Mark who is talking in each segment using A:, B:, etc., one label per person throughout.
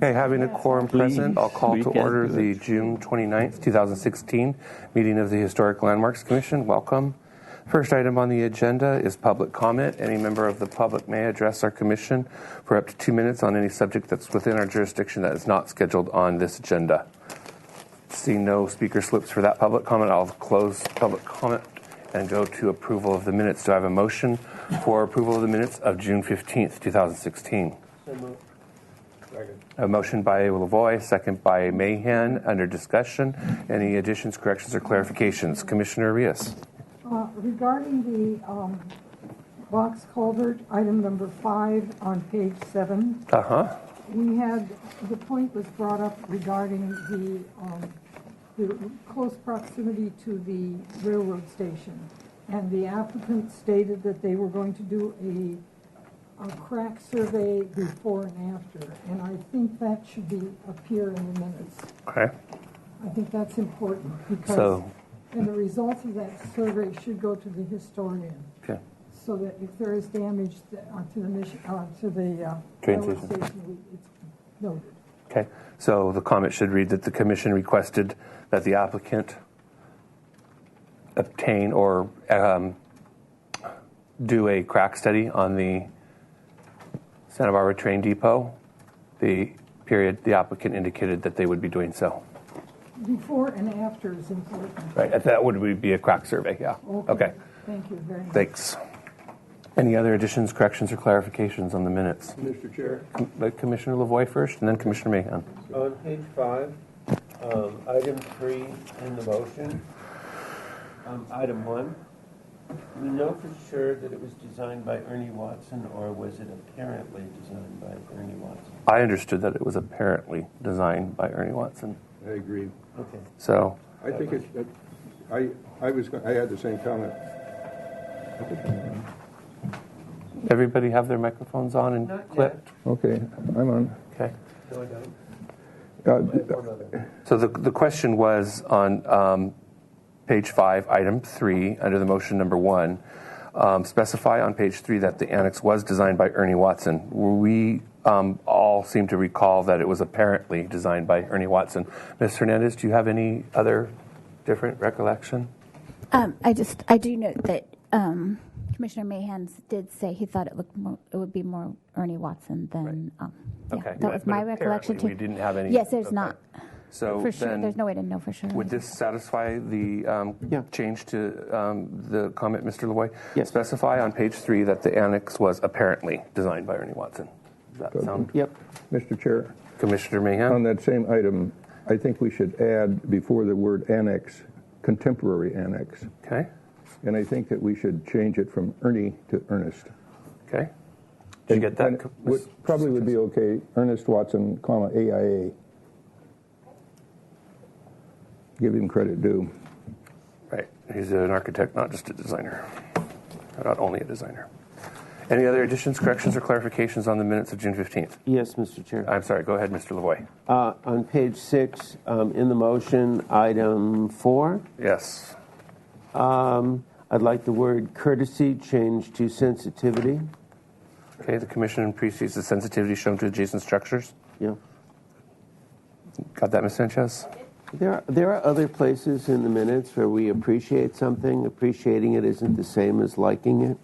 A: Okay, having a quorum present, I'll call to order the June 29th, 2016 meeting of the Historic Landmarks Commission. Welcome. First item on the agenda is public comment. Any member of the public may address our commission for up to 2 minutes on any subject that's within our jurisdiction that is not scheduled on this agenda. Seeing no speaker slips for that public comment, I'll close public comment and go to approval of the minutes. Do I have a motion for approval of the minutes of June 15th, 2016?
B: So moved. Second.
A: A motion by Lavoie, second by Mahan. Under discussion, any additions, corrections, or clarifications? Commissioner Arias.
C: Regarding the box culvert, item number 5 on page 7, we had, the point was brought up regarding the close proximity to the railroad station. And the applicant stated that they were going to do a crack survey before and after. And I think that should appear in the minutes.
A: Okay.
C: I think that's important because... And the results of that survey should go to the historian.
A: Okay.
C: So that if there is damage to the
A: train
C: railroad
A: station,
C: it's noted.
A: Okay. So the comment should read that the commission requested that the applicant obtain or do a crack study on the Santa Barbara train depot. The period the applicant indicated that they would be doing so.
C: Before and after is important.
A: Right, that would be a crack survey, yeah. Okay.
C: Thank you very much.
A: Thanks. Any other additions, corrections, or clarifications on the minutes?
B: Mr. Chair.
A: Commissioner Lavoie first, and then Commissioner Mahan.
B: On page 5, item 3 in the motion, item 1, we know for sure that it was designed by Ernie Watson, or was it apparently designed by Ernie Watson?
A: I understood that it was apparently designed by Ernie Watson.
D: I agree.
B: Okay.
A: So
D: I think it's. I had the same comment.
A: everybody have their microphones on and
B: Not
A: clipped?
D: Okay, I'm on.
A: Okay.
B: No, I don't.
A: So the question was on page 5, item 3, under the motion number 1, specify on page 3 that the annex was designed by Ernie Watson. We all seem to recall that it was apparently designed by Ernie Watson. Ms. Hernandez, do you have any other different recollection?
E: I do note that Commissioner Mahan did say he thought it would be more Ernie Watson than.
A: Right.
E: Yeah,
A: Okay.
E: that was my recollection too.
A: We didn't have any.
E: Yes, there's not.
A: So
E: for sure,
A: then,
E: there's no way to know for sure.
A: would this satisfy the change to the comment, Mr. Lavoie?
F: Yes.
A: Specify on page 3 that the annex was apparently designed by Ernie Watson. Does that sound?
F: Yep.
D: Mr. Chair,
A: Commissioner Mahan?
D: on that same item, I think we should add before the word annex, contemporary annex.
A: Okay.
D: And I think that we should change it from Ernie to Ernest.
A: Okay. Did you get that?
D: Probably would be okay, Ernest Watson, comma, AIA. Give him credit due.
A: Right. He's an architect, not just a designer. Or not only a designer. Any other additions, corrections, or clarifications on the minutes of June 15th?
B: Yes, Mr. Chair.
A: I'm sorry. Go ahead, Mr. Lavoie.
B: On page 6, in the motion, item 4,
A: Yes.
B: I'd like the word courtesy changed to sensitivity.
A: Okay. The commission appreciates the sensitivity shown to adjacent structures.
B: Yeah.
A: Got that, Ms. Sanchez?
B: There are other places in the minutes where we appreciate something. Appreciating it isn't the same as liking it.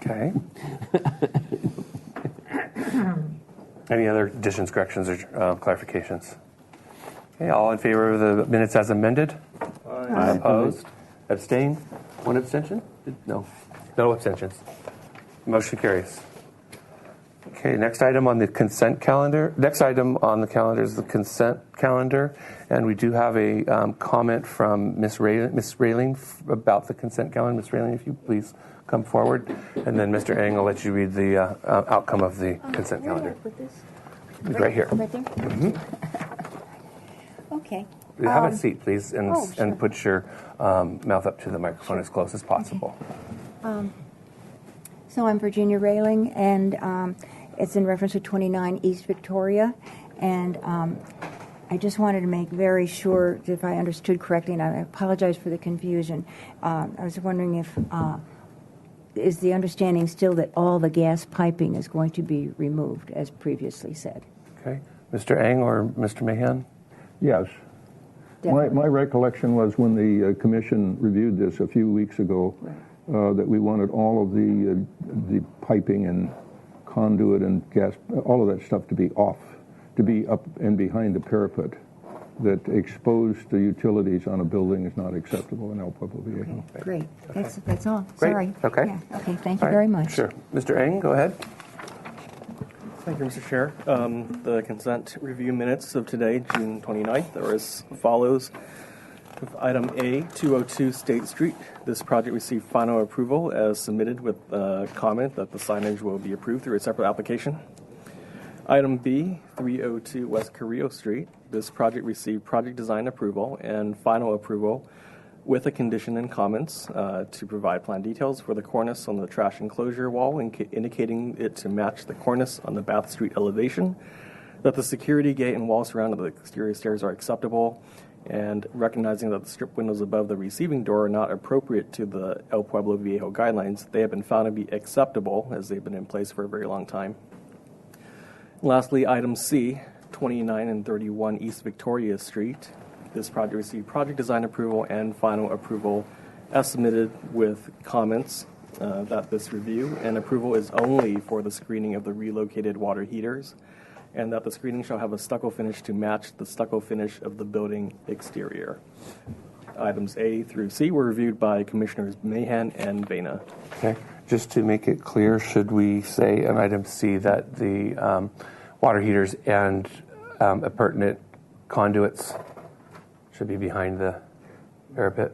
A: Okay. Any other additions, corrections, or clarifications? Okay, all in favor of the minutes as amended?
B: Aye.
A: Opposed? Abstained? One abstention? No. No abstentions. Motion carries. Okay, next item on the consent calendar. Next item on the calendar is the consent calendar, and we do have a comment from Ms. Railing about the consent calendar. Ms. Railing, if you please come forward, and then Mr. Eng will let you read the outcome of the consent calendar.
G: Where did I put this?
A: Right here.
G: Right there?
A: Mm-hmm.
G: Okay.
A: Have a seat, please, and
G: sure.
A: put your mouth up to the microphone as close as possible.
G: Okay. So I'm Virginia Railing, and it's in reference to 29 East Victoria. And I just wanted to make very sure that if I understood correctly, and I apologize for the confusion. I was wondering if is the understanding still that all the gas piping is going to be removed, as previously said?
A: Okay. Mr. Eng or Mr. Mahan?
D: Yes. My recollection was when the commission reviewed this a few weeks ago, that we wanted all of the piping and conduit and gas, all of that stuff to be off, to be up and behind the parapet. That exposed the utilities on a building is not acceptable in El Pueblo Viejo.
G: Great. That's all.
A: Great.
G: Sorry.
A: Okay.
G: Yeah. Okay. Thank you
A: All right.
G: very much.
A: Sure. Mr. Eng, go ahead.
F: Thank you, Mr. Chair. The consent review minutes of today, June 29th, are as follows. With item A, 202 State Street. This project received final approval as submitted with a comment that the signage will be approved through a separate application. Item B, 302 West Carrillo Street. This project received project design approval and final approval with a condition and comments to provide plan details for the cornice on the trash enclosure wall, indicating it to match the cornice on the Bath Street elevation, that the security gate and wall surrounding the exterior stairs are acceptable, and recognizing that the strip windows above the receiving door are not appropriate to the El Pueblo Viejo guidelines. They have been found to be acceptable as they've been in place for a very long time. Lastly, item C, 29 and 31 East Victoria Street. This project received project design approval and final approval as submitted with comments that this review and approval is only for the screening of the relocated water heaters, and that the screening shall have a stucco finish to match the stucco finish of the building exterior. Items A through C were reviewed by Commissioners Mahan and Vena.
A: Okay. Just to make it clear, should we say in item C that the water heaters and appurtenant conduits should be behind the parapet?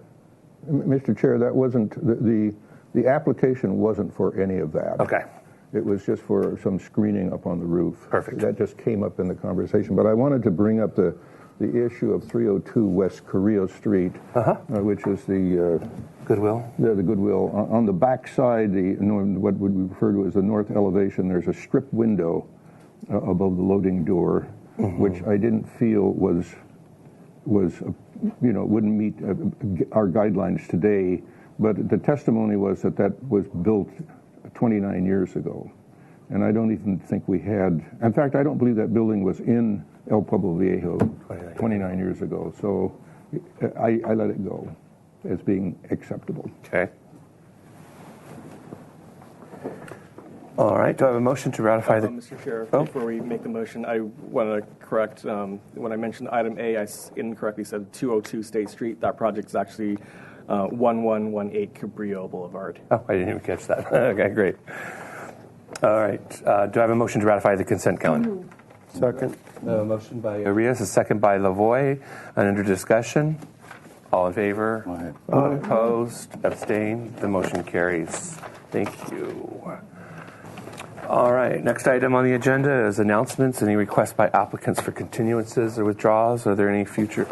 D: Mr. Chair, that wasn't, the application wasn't for any of that.
A: Okay.
D: It was just for some screening up on the roof.
A: Perfect.
D: That just came up in the conversation. But I wanted to bring up the issue of 302 West Carrillo Street, which is the
A: Goodwill.
D: The Goodwill. On the back side, what would we refer to as the north elevation, there's a strip window above the loading door, which I didn't feel was wouldn't meet our guidelines today. But the testimony was that was built 29 years ago. And I don't even think we had, in fact, I don't believe that building was in El Pueblo Viejo 29 years ago. So I let it go as being acceptable.
A: Okay. All right. Do I have a motion to ratify the...
F: Mr. Chair, before we make the motion, I want to correct, when I mentioned item A, I incorrectly said 202 State Street. That project is actually 1118 Cabrillo Boulevard.
A: Oh, I didn't even catch that. Okay, great. All right. Do I have a motion to ratify the consent calendar?
B: Second.
A: A motion by Arias, a second by Lavoie. And under discussion, all in favor?
B: Aye.
A: Opposed? Abstained? The motion carries. Thank you. All right. Next item on the agenda is announcements. Any requests by applicants for continuances or withdrawals? Are there any future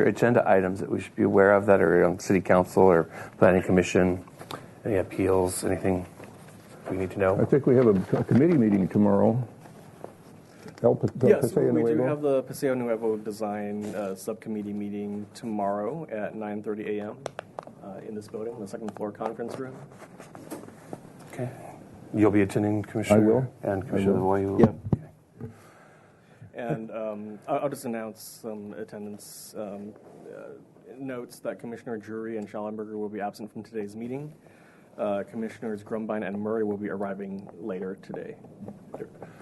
A: agenda items that we should be aware of that are on City Council or Planning Commission? Any appeals? Anything we need to know?
D: I think we have a committee meeting tomorrow.
F: Yes, we do have the Paseo Nuevo Design Subcommittee meeting tomorrow at 9:30 a.m. In this building, the second floor conference room.
A: Okay. You'll be attending, Commissioner?
D: I will.
A: And Commissioner Lavoie?
B: Yeah.
A: Okay.
F: And I'll just announce some attendance notes that Commissioner Drury and Schallenberger will be absent from today's meeting. Commissioners Grumbine and Murray will be arriving later today.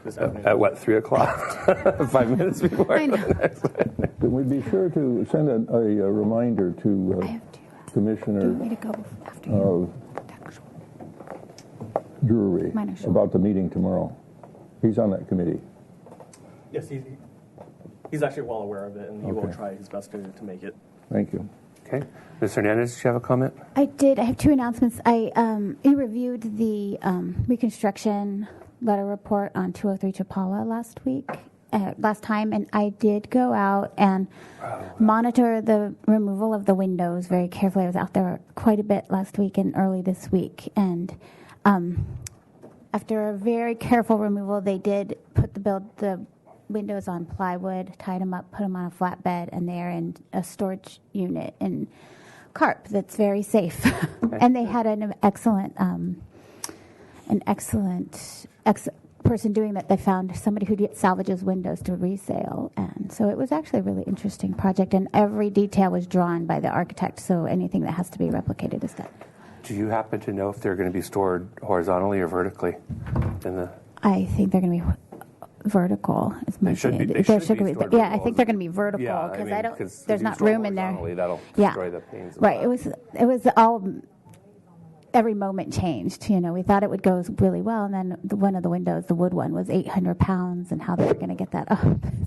F: This afternoon.
A: At what, 3 o'clock? 5 minutes before?
E: I know.
D: Then we'd be sure to send a reminder to
E: I have to. Do you
D: Commissioner
E: want me to go after you?
D: Drury
E: Mine are short.
D: about the meeting tomorrow. He's on that committee.
F: Yes, he's actually well aware of it, and he will
D: Okay.
F: try his best to make it.
D: Thank you.
A: Okay. Ms. Hernandez, do you have a comment?
E: I did. I have two announcements. I reviewed the reconstruction letter report on 203 Chapala last time, and I did go out and monitor the removal of the windows very carefully. I was out there quite a bit last week and early this week, and after a very careful removal, they did put the windows on plywood, tied them up, put them on a flatbed, and they're in a storage unit. And carp that's very safe. And they had an excellent person doing that. They found somebody who salvages windows to resale, and so it was actually a really interesting project. And every detail was drawn by the architect, so anything that has to be replicated is done.
A: Do you happen to know if they're going to be stored horizontally or vertically?
E: I think they're going to be vertical.
A: They should be stored
E: yeah, I think they're going to be vertical because there's not room in there.
A: That'll destroy the panes.
E: Right. It was all. Every moment changed. We thought it would go really well, and then one of the windows, the wood one, was 800 pounds, and how they were going to get that up.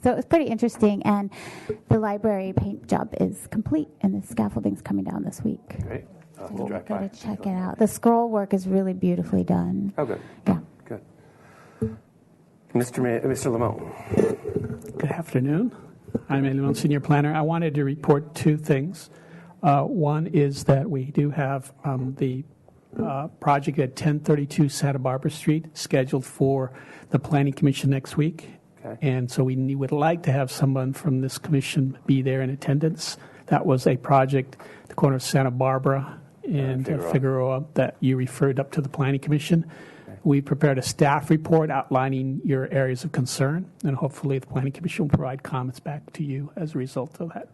E: So it was pretty interesting, and the library paint job is complete, and the scaffolding's coming down this week.
A: Great.
E: So you've got to check it out. The scroll work is really beautifully done.
A: Oh, good.
E: Yeah.
A: Good. Mr. Lamont.
H: Good afternoon. I'm Ed Lamont, Senior Planner. I wanted to report two things. One is that we do have the project at 1032 Santa Barbara Street scheduled for the Planning Commission next week.
A: Okay.
H: And so we would like to have someone from this commission be there in attendance. That was a project at the corner of Santa Barbara and Figueroa that you referred up to the Planning Commission. Okay. We prepared a staff report outlining your areas of concern, and hopefully the Planning Commission will provide comments back to you as a result of that.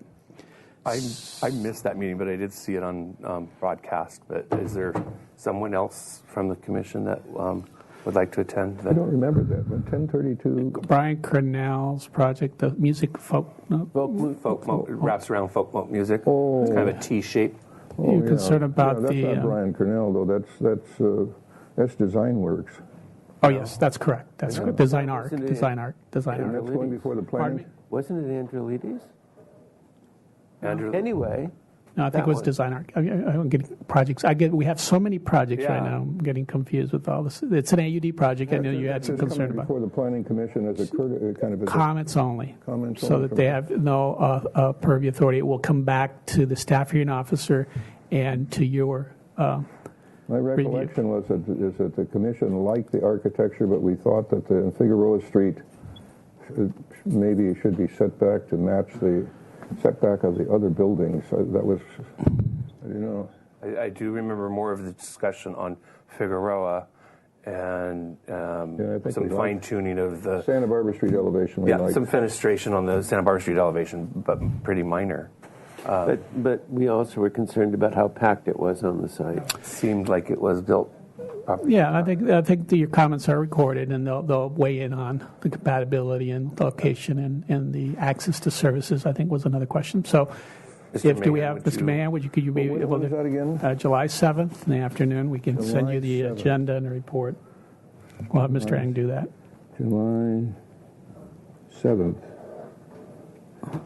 A: I missed that meeting, but I did see it on broadcast. But is there someone else from the commission that would like to attend?
D: I don't remember that, but 1032...
H: Brian Cornell's project, the music folk...
A: wraps around folk music.
D: Oh.
A: It's kind of a T-shape.
H: You're concerned about
D: that's not Brian Cornell, though. That's Design Works.
H: Oh, yes, that's correct. That's correct. Design Art.
D: And that's going before the planning?
B: Wasn't it Androlides?
A: Andrew.
B: Anyway.
H: No, I think it was Design Art. I'm getting projects. We have some many projects right now. I'm getting confused with all this. It's an AUD project. I know you had some concern about.
D: Before the Planning Commission as a kind of
H: comments only.
D: Comments
H: so
D: only
H: that they have no purview authority. It will come back to the staff hearing officer and to your.
D: My recollection was that the commission liked the architecture, but we thought that the Figueroa Street maybe should be set back to match the setback of the other buildings. That was,
A: I do remember more of the discussion on Figueroa and some fine-tuning of the
D: Santa Barbara Street elevation.
A: Some fenestration on the Santa Barbara Street elevation, but pretty minor.
B: But we also were concerned about how packed it was on the site.
A: Seemed like it was built properly.
H: Yeah, I think your comments are recorded, and they'll weigh in on the compatibility and location and the access to services. I think was another question. So, Mr. Mahan, could you be able to?
D: What was that again?
H: July 7th in the afternoon. We can send you the agenda and a report. We'll have Mr. Ang do that.
D: July 7th.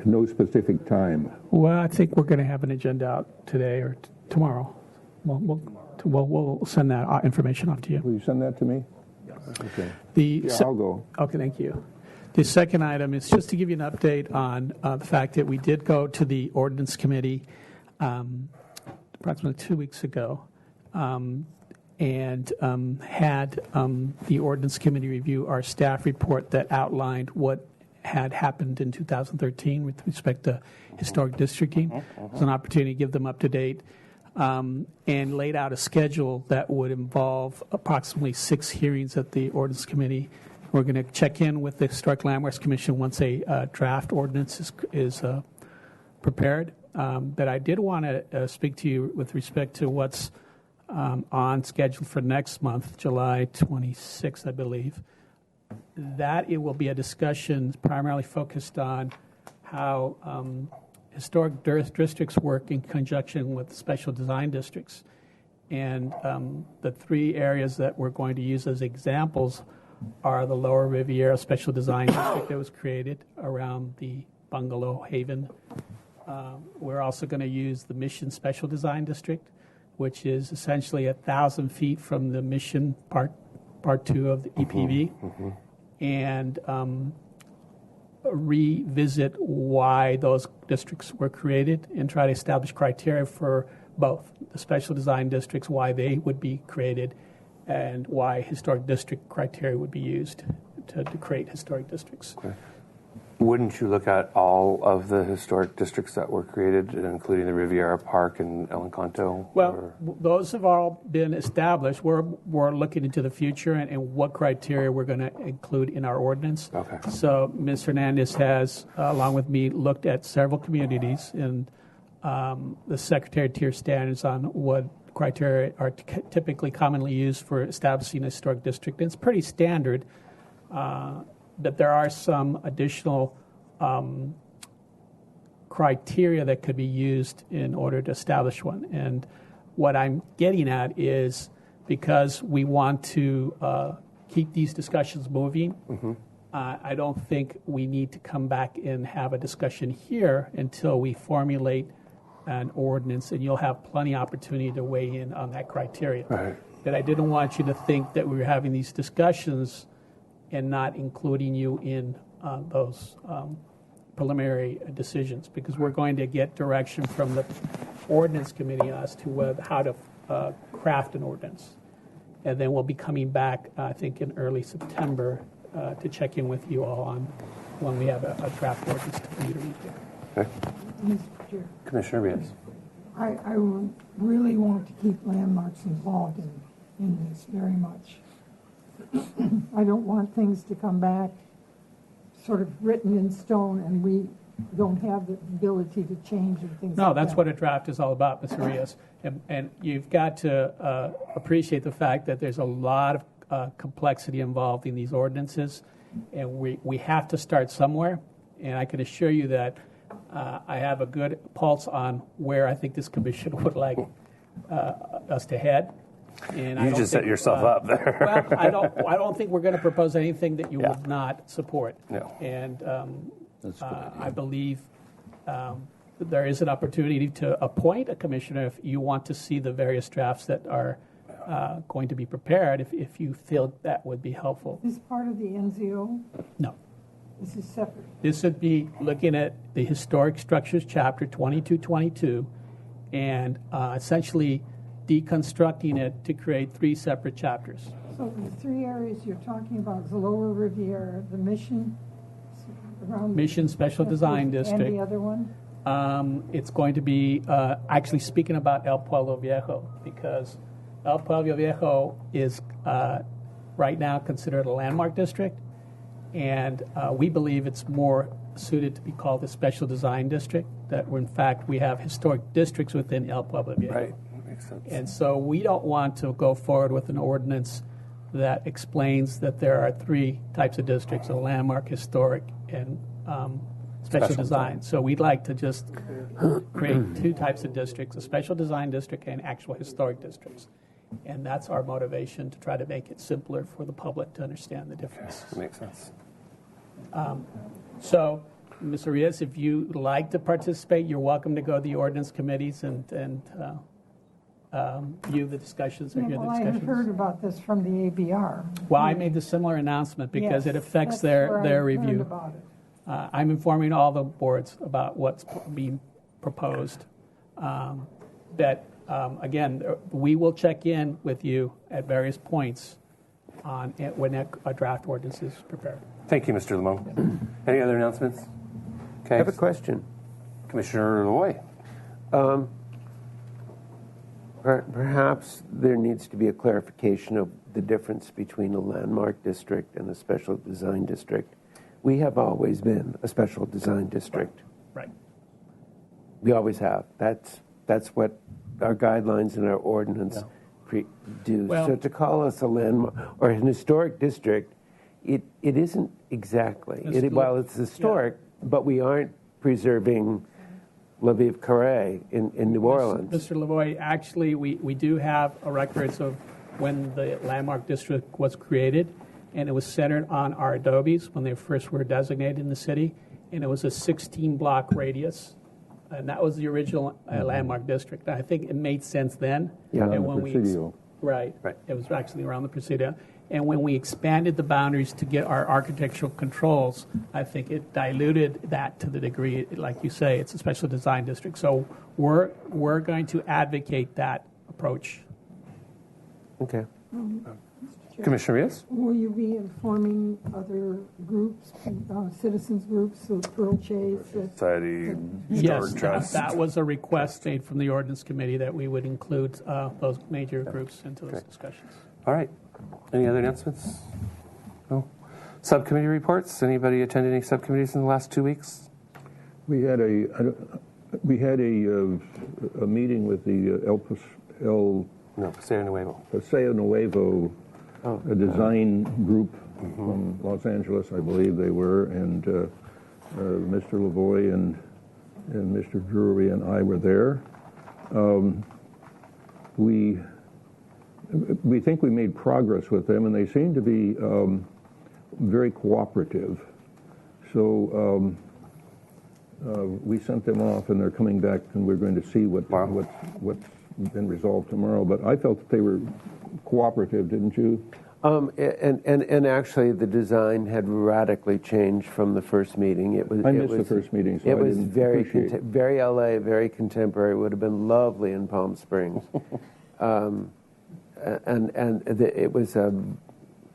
D: No specific time.
H: Well, I think we're going to have an agenda out today or tomorrow. We'll send that information off to you.
D: Will you send that to me?
H: Okay.
D: I'll go.
H: Okay, thank you. The second item is just to give you an update on the fact that we did go to the Ordinance Committee approximately 2 weeks ago and had the Ordinance Committee review our staff report that outlined what had happened in 2013 with respect to historic districting. It was an opportunity to give them up to date and laid out a schedule that would involve approximately 6 hearings at the Ordinance Committee. We're going to check in with the Historic Landmarks Commission once a draft ordinance is prepared. But I did want to speak to you with respect to what's on schedule for next month, July 26th, I believe. That it will be a discussion primarily focused on how historic districts work in conjunction with special design districts. And the 3 areas that we're going to use as examples are the Lower Riviera Special Design District that was created around the Bungalow Haven. We're also going to use the Mission Special Design District, which is essentially 1,000 feet from the Mission Part 2 of the EPV, and revisit why those districts were created and try to establish criteria for both the special design districts, why they would be created, and why historic district criteria would be used to create historic districts.
A: Okay. Wouldn't you look at all of the historic districts that were created, including the Riviera Park and El Encanto?
H: Well, those have all been established. We're looking into the future and what criteria we're going to include in our ordinance.
A: Okay.
H: So Ms. Hernandez has, along with me, looked at several communities and the Secretary of Tier standards on what criteria are typically commonly used for establishing a historic district. And it's pretty standard. That there are some additional criteria that could be used in order to establish one. And what I'm getting at is because we want to keep these discussions moving, I don't think we need to come back and have a discussion here until we formulate an ordinance, and you'll have plenty of opportunity to weigh in on that criteria.
A: Right.
H: But I didn't want you to think that we were having these discussions and not including you in those preliminary decisions, because we're going to get direction from the ordinance committee as to how to craft an ordinance. And then we'll be coming back, I think, in early September to check in with you all on when we have a draft ordinance for you to review.
A: Okay.
C: Mr. Chair,
A: Commissioner Rios.
C: I really want to keep landmarks involved in this very much. I don't want things to come back sort of written in stone and we don't have the ability to change and things
H: No,
C: like that.
H: that's what a draft is all about, Ms. Arias. And you've got to appreciate the fact that there's a lot of complexity involved in these ordinances, and we have to start somewhere. And I can assure you that I have a good pulse on where I think this commission would like us to head. And
A: You just set yourself up there.
H: Well, I don't think we're going to propose anything that you would not support.
A: No.
H: And I believe there is an opportunity to appoint a commissioner if you want to see the various drafts that are going to be prepared, if you feel that would be helpful.
C: Is this part of the NZO?
H: No.
C: This is separate.
H: This would be looking at the Historic Structures Chapter 2222 and essentially deconstructing it to create 3 separate chapters.
C: So the 3 areas you're talking about is the Lower Riviera, the Mission, around
H: Mission Special Design District.
C: And the other one?
H: It's going to be actually speaking about El Pueblo Viejo, because El Pueblo Viejo is right now considered a landmark district, and we believe it's more suited to be called a special design district, that in fact we have historic districts within El Pueblo Viejo.
A: Right. Makes sense.
H: And so we don't want to go forward with an ordinance that explains that there are 3 types of districts, a landmark, historic, and special design. So we'd like to just create 2 types of districts, a special design district and actual historic districts. And that's our motivation, to try to make it simpler for the public to understand the difference.
A: That makes sense.
H: So, Ms. Arias, if you'd like to participate, you're welcome to go to the ordinance committees and view the discussions or hear the
C: Well, I
H: discussions.
C: have heard about this from the ABR.
H: Well, I made the similar announcement because
C: Yes,
H: it affects
C: that's where I
H: their
C: learned
H: review.
C: about it.
H: I'm informing all the boards about what's being proposed. Again, we will check in with you at various points on when a draft ordinance is prepared.
A: Thank you, Mr. Lamone. Any other announcements? Okay.
B: I have a question.
A: Commissioner Loy.
B: Perhaps there needs to be a clarification of the difference between a landmark district and a special design district. We have always been a special design district.
H: Right.
B: We always have. That's what our guidelines and our ordinance do.
H: Well-
B: So to call us a landmark or an historic district, it isn't exactly. While it's historic, but we aren't preserving La Vive Carré in New Orleans.
H: Mr. Lavoie, actually, we do have a records of when the landmark district was created, and it was centered on our adobes when they first were designated in the city, and it was a 16-block radius, and that was the original landmark district. I think it made sense then.
B: Yeah.
H: And
D: On the
H: when
D: Presidio.
H: Right.
A: Right.
H: It was actually around the Presidio. And when we expanded the boundaries to get our architectural controls, I think it diluted that to the degree, like you say, it's a special design district. So we're going to advocate that approach.
B: Okay.
A: Commissioner Rios?
C: Will you be informing other groups, citizens groups, so Pearl Chase?
A: Society,
H: Yes,
A: Historic Trust.
H: that was a request made from the ordinance committee that we would include those major groups into those discussions.
A: All right. Any other announcements? No. Subcommittee reports. Anybody attend any subcommittees in the last 2 weeks?
D: We had a meeting with the
A: Paseo Nuevo.
D: Paseo Nuevo, a design group from Los Angeles, I believe they were, and Mr. Lavoie and Mr. Drury and I were there. We think we made progress with them, and they seem to be very cooperative. So we sent them off, and they're coming back, and we're going to see what's been resolved tomorrow. But I felt that they were cooperative, didn't you?
B: And actually, the design had radically changed from the first meeting.
D: I missed the first meeting, so
B: it
D: I
B: was
D: didn't
B: very
D: appreciate
B: very LA, very contemporary. It would have been lovely in Palm Springs. It was a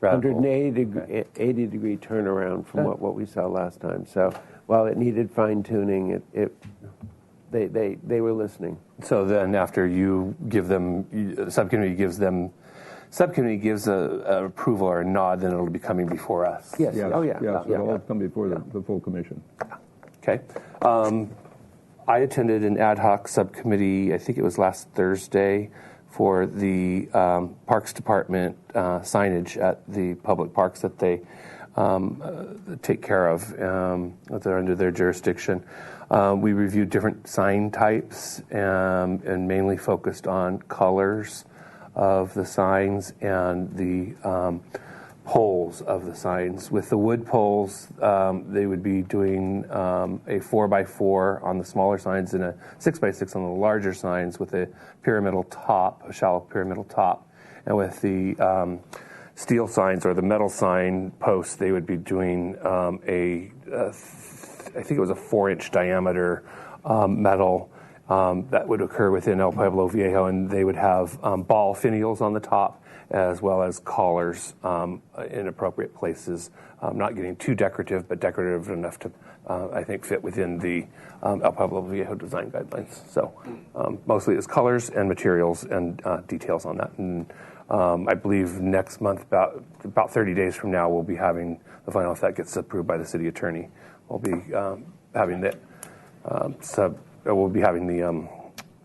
B: 180-degree turnaround from what we saw last time. So while it needed fine-tuning, they were listening.
A: So then after you give them, subcommittee gives a approval or a nod, then it'll be coming before us.
B: Yes. Oh, yeah.
D: So it'll all come before the full commission.
A: Okay. I attended an ad hoc subcommittee, I think it was last Thursday, for the Parks Department signage at the public parks that they take care of, that are under their jurisdiction. We reviewed different sign types and mainly focused on colors of the signs and the poles of the signs. With the wood poles, they would be doing a 4x4 on the smaller signs and a 6x6 on the larger signs with a pyramidal top, a shallow pyramidal top. And with the steel signs or the metal sign posts, they would be doing I think it was a 4-inch diameter metal that would occur within El Pueblo Viejo, and they would have ball finials on the top, as well as collars in appropriate places, not getting too decorative, but decorative enough to, I think, fit within the El Pueblo Viejo design guidelines. So mostly it's colors and materials and details on that. And I believe next month, about 30 days from now, we'll be having the final, if that gets approved by the city attorney. We'll be having the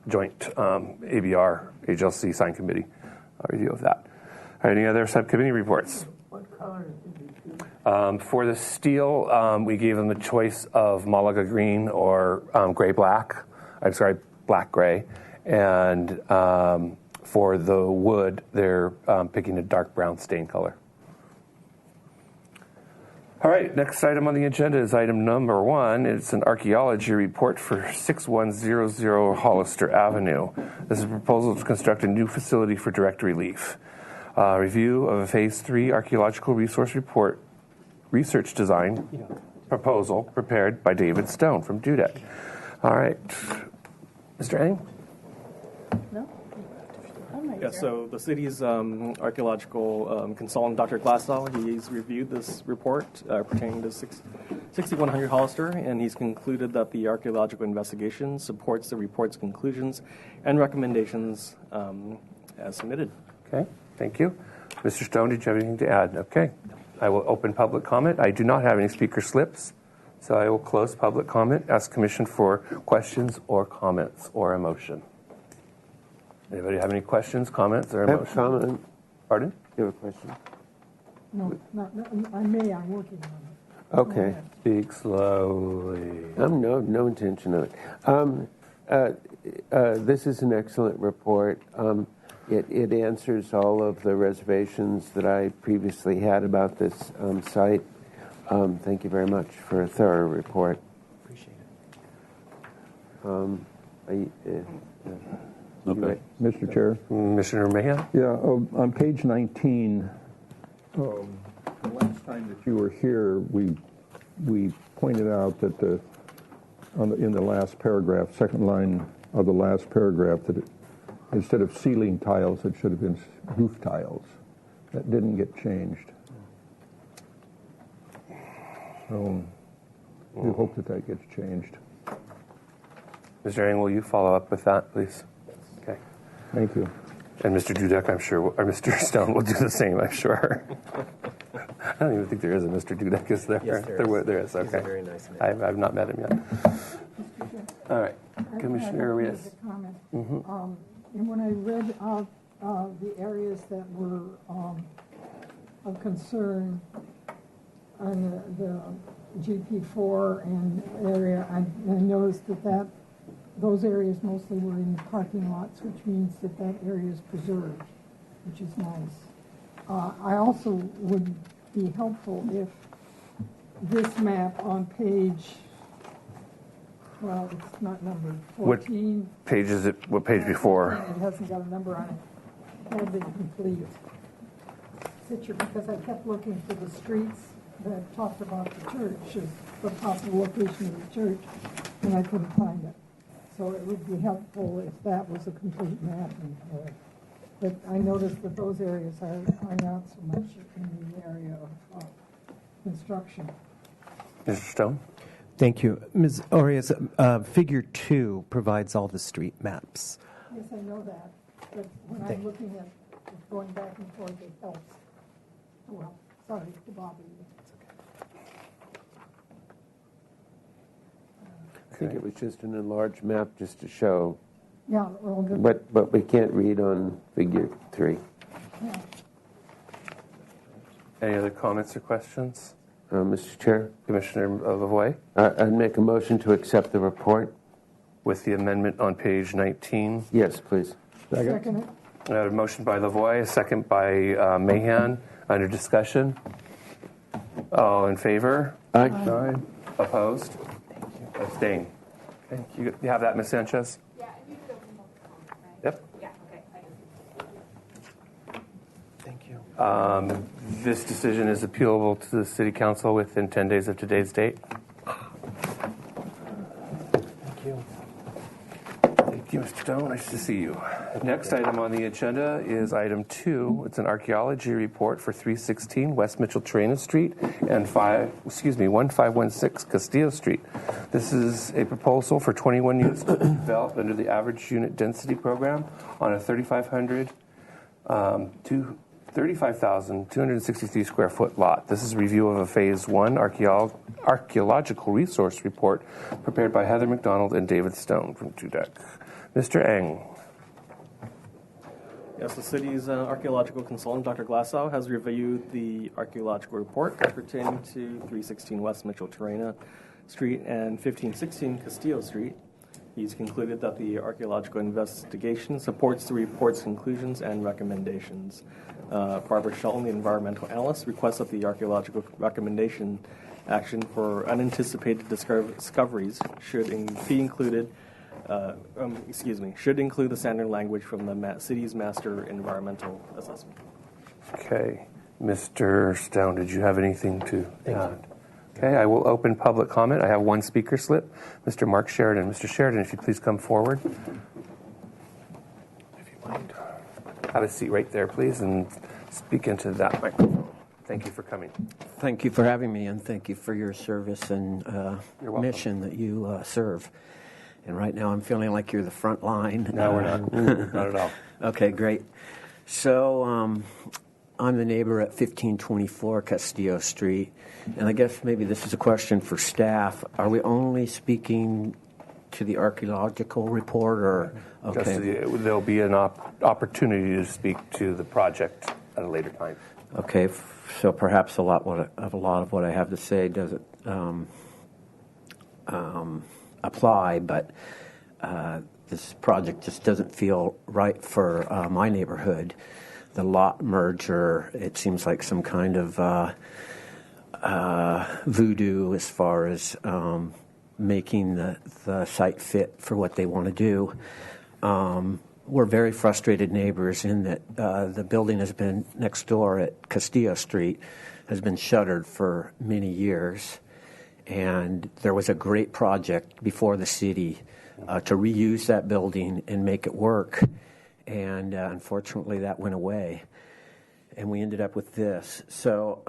A: joint ABR HLC sign committee review of that. Any other subcommittee reports?
B: What color did you choose?
A: For the steel, we gave them the choice of Malaga green or gray-black. I'm sorry, black-gray. And for the wood, they're picking a dark brown stain color. All right, next item on the agenda is item number 1. It's an archaeology report for 6100 Hollister Avenue. This is a proposal to construct a new facility for direct relief. Review of a Phase 3 archaeological resource report, research design proposal prepared by David Stone from DUDEC. All right, Mr. Eng?
G: No?
F: Yeah, so the city's archaeological consultant, Dr. Glasdahl, he's reviewed this report pertaining to 6100 Hollister, and he's concluded that the archaeological investigation supports the report's conclusions and recommendations as submitted.
A: Okay, thank you. Mr. Stone, did you have anything to add? Okay, I will open public comment. I do not have any speaker slips, so I will close public comment, ask Commission for questions or comments or a motion. Anybody have any questions, comments, or a
B: I have a
A: motion?
B: comment.
A: Pardon?
B: You have a question?
C: No, I'm working on it.
B: Okay.
A: Speak slowly.
B: No intention of it. This is an excellent report. It answers all of the reservations that I previously had about this site. Thank you very much for a thorough report.
F: Appreciate
B: it.
D: Okay. Mr. Chair?
A: Commissioner Mahan?
D: Yeah, on page 19, the last time that you were here, we pointed out that in the last paragraph, second line of the last paragraph, that instead of ceiling tiles, it should have been roof tiles. That didn't get changed. So we hope that gets changed.
A: Mr. Eng, will you follow up with that, please? Okay.
D: Thank you.
A: And Mr. Dudek, I'm sure, or Mr. Stone will do the same, I'm sure. I don't even think there is a Mr. Dudek, is there?
I: Yes,
A: There is, okay.
I: He's a very nice man.
A: I've not met him yet. All right. Commissioner
C: I
A: Rios.
C: have a comment. And when I read out the areas that were of concern on the GP4 and area, I noticed that those areas mostly were in parking lots, which means that area is preserved, which is nice. I also would be helpful if this map on page, well, it's not numbered, 14.
A: Page is it? What page before?
C: It hasn't got a number on it. Had been complete picture, because I kept looking for the streets that talked about the church, as the possible location of the church, and I couldn't find it. So it would be helpful if that was a complete map. But I noticed that those areas are not so much in the area of construction.
A: Mr. Stone?
I: Thank you. Ms. Orias, Figure 2 provides all the street maps.
C: Yes, I know that, but when I'm looking at going back and forth, it helps. Well, sorry to bother you.
B: I think it was just an enlarged map just to show,
C: Yeah, well,
B: but we can't read on Figure 3.
C: yeah.
A: Any other comments or questions?
B: Mr. Chair,
A: Commissioner Lavoie?
B: I'd make a motion to accept the report.
A: With the amendment on page 19.
B: Yes, please.
C: Second it.
A: I have a motion by Lavoie, a second by Mahan. Under discussion. All in favor?
B: Aye.
A: Aye. Opposed? Abstain. Okay. You have that, Ms. Sanchez?
J: Yeah, and you can go from multiple, right?
A: Yep.
J: Yeah, okay.
A: Thank you. This decision is appealable to the City Council within 10 days of today's date. Thank you. Thank you, Mr. Stone. Nice to see you. Next item on the agenda is item 2. It's an archaeology report for 316 West Mitchell-Terena Street and 1516 Castillo Street. This is a proposal for 21 units to be developed under the average unit density program on a 35,263 square foot lot. This is a review of a Phase 1 archaeological resource report prepared by Heather McDonald and David Stone from TUDEC. Mr. Eng.
F: Yes, the city's archaeological consultant, Dr. Glassow, has reviewed the archaeological report pertaining to 316 West Mitchell-Terena Street and 1516 Castillo Street. He's concluded that the archaeological investigation supports the report's conclusions and recommendations. Barbara Shelton, the environmental analyst, requests that the archaeological recommendation action for unanticipated discoveries should be included. Should include the standard language from the city's master environmental assessment.
A: Okay. Mr. Stone, did you have anything to add? Okay, I will open public comment. I have one speaker slip. Mr. Mark Sheridan. Mr. Sheridan, if you please come forward. If you mind. Have a seat right there, please, and speak into that microphone. Thank you for coming.
K: Thank you for having me, and thank you for your service and mission that you serve. And right now I'm feeling like you're the front line.
A: No, we're not. Not at all.
K: Okay, great. So I'm the neighbor at 1524 Castillo Street. And I guess maybe this is a question for staff. Are we only speaking to the archaeological report? Or okay.
A: There'll be an opportunity to speak to the project at a later time.
K: Okay, so perhaps a lot of what I have to say doesn't apply, but this project just doesn't feel right for my neighborhood. The lot merger, it seems like some kind of voodoo as far as making the site fit for what they want to do. We're very frustrated neighbors in that the building has been next door at Castillo Street, has been shuttered for many years. And there was a great project before the city to reuse that building and make it work. And unfortunately, that went away. and we ended up with this. So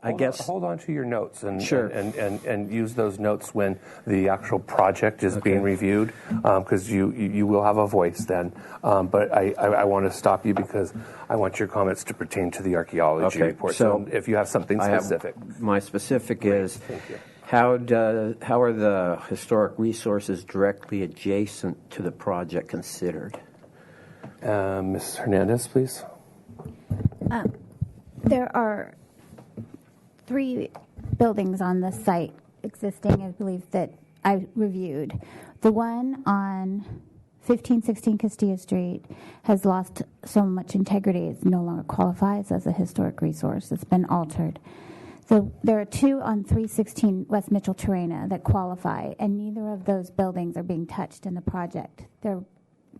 K: I guess
A: hold on to your notes and
K: Sure.
A: and use those notes when the actual project is being reviewed, because you will have a voice then. But I want to stop you because I want your comments to pertain to the archaeology report. So if you have something specific,
K: my specific is
A: thank you.
K: how are the historic resources directly adjacent to the project considered?
A: Ms. Hernandez, please.
E: There are 3 buildings on the site existing, I believe, that I reviewed. The one on 1516 Castilla Street has lost so much integrity it no longer qualifies as a historic resource. It's been altered. So there are 2 on 316 West Mitchell Terrena that qualify, and neither of those buildings are being touched in the project. They're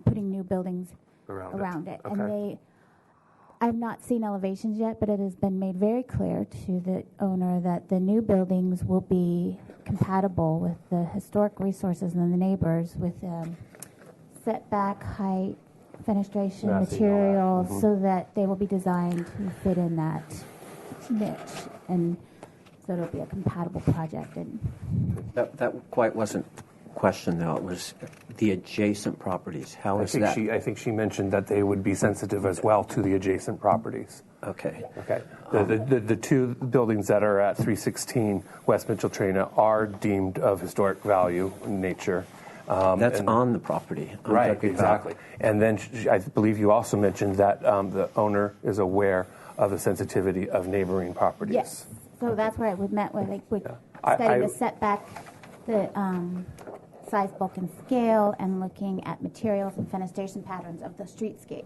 E: putting new buildings around it.
A: Okay.
E: And I've not seen elevations yet, but it has been made very clear to the owner that the new buildings will be compatible with the historic resources and the neighbors with setback, height, fenestration, materials, so that they will be designed to fit in that niche, and so it'll be a compatible project. And
K: That quite wasn't a question, though. It was the adjacent properties. How is that?
A: I think she mentioned that they would be sensitive as well to the adjacent properties.
K: Okay.
A: Okay. The 2 buildings that are at 316 West Mitchell Terrena are deemed of historic value in nature.
K: That's on the property.
A: Right, exactly. And then I believe you also mentioned that the owner is aware of the sensitivity of neighboring properties.
E: yes, so that's where I would met with, studying the setback, the size, bulk, and scale, and looking at materials and fenestration patterns of the streetscape,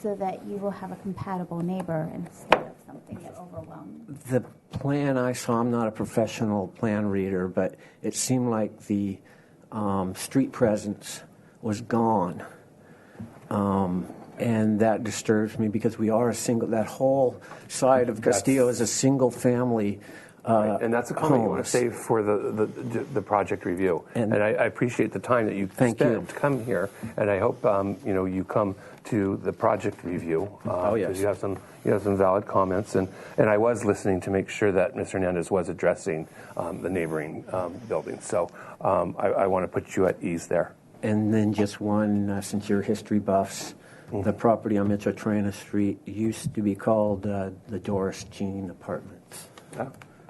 E: so that you will have a compatible neighbor instead of something that overwhelms.
K: The plan I saw, I'm not a professional plan reader, but it seemed like the street presence was gone. And that disturbs me because we are that whole side of Castillo is a single family.
A: Right. And that's a comment you want to save for the project review. And I appreciate the time that you spent to come here, and I hope you come to the project review. Because you have some valid comments, and I was listening to make sure that Ms. Hernandez was addressing the neighboring buildings. So I want to put you at ease there.
K: And then just one, since you're history buffs, the property on Mitchell Terrena Street used to be called the Doris Jean Apartments.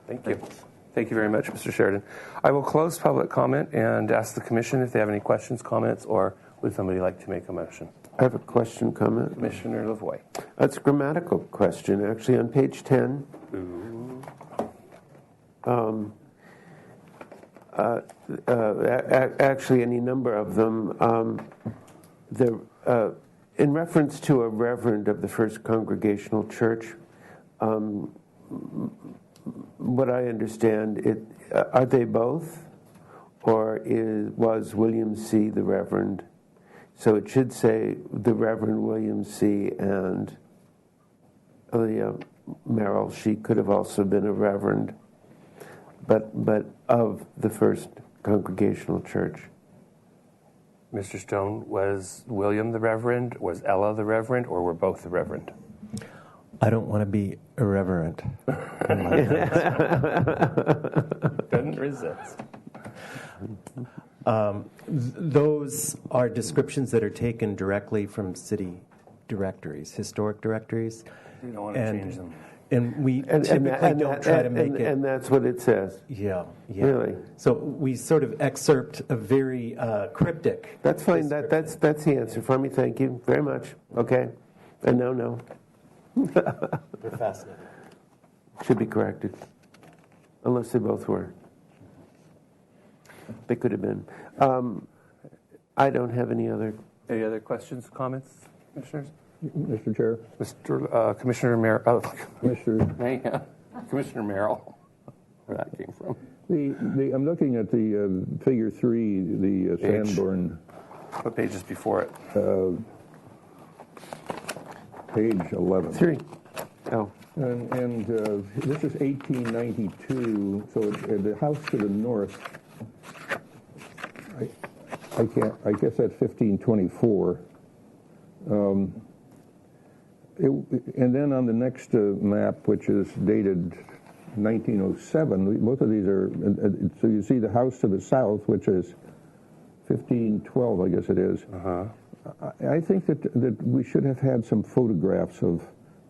A: Thank you. Thank you very much, Mr. Sheridan. I will close public comment and ask the commission if they have any questions, comments, or would somebody like to make a motion?
B: I have a question, comment.
A: Commissioner Lavoie.
B: That's a grammatical question, actually, on page 10. Actually, any number of them. In reference to a reverend of the First Congregational Church, what I understand, are they both, or was William C. the Reverend? So it should say the Reverend William C. and Leah Merrill. She could have also been a reverend, but of the First Congregational Church.
A: Mr. Stone, was William the Reverend, was Ella the Reverend, or were both the Reverend?
I: I don't want to be irreverent.
A: Couldn't resist.
I: Those are descriptions that are taken directly from city directories, historic directories.
A: You don't want to change them.
I: And we typically don't try to make it.
B: And that's what it says.
I: Yeah.
B: Really?
I: So we sort of excerpt a very cryptic.
B: That's fine. That's the answer for me. Thank you very much. Okay. And no.
I: They're fascinating.
B: Should be corrected. Unless they both were. They could have been. I don't have any other.
A: Any other questions, comments, commissioners?
D: Mr. Chair.
A: Mr. Commissioner Merrill. Commissioner Merrill. Where that came from.
D: I'm looking at the figure 3, the Sanborn.
A: What page is before it?
D: Page 11.
B: 3. Oh.
D: And this is 1892, so the house to the north, I guess that's 1524. And then on the next map, which is dated 1907, both of these are, so you see the house to the south, which is 1512, I guess it is. I think that we should have had some photographs of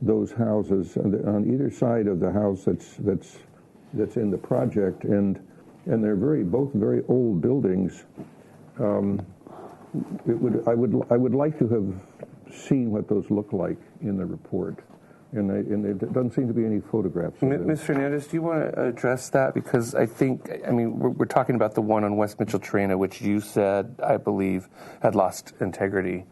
D: those houses on either side of the house that's in the project, and they're both very old buildings. I would like to have seen what those look like in the report, and it doesn't seem to be any photographs.
A: Ms. Fernandez, do you want to address that? Because I mean, we're talking about the one on West Mitchell-Trina, which you said, I believe, had lost integrity.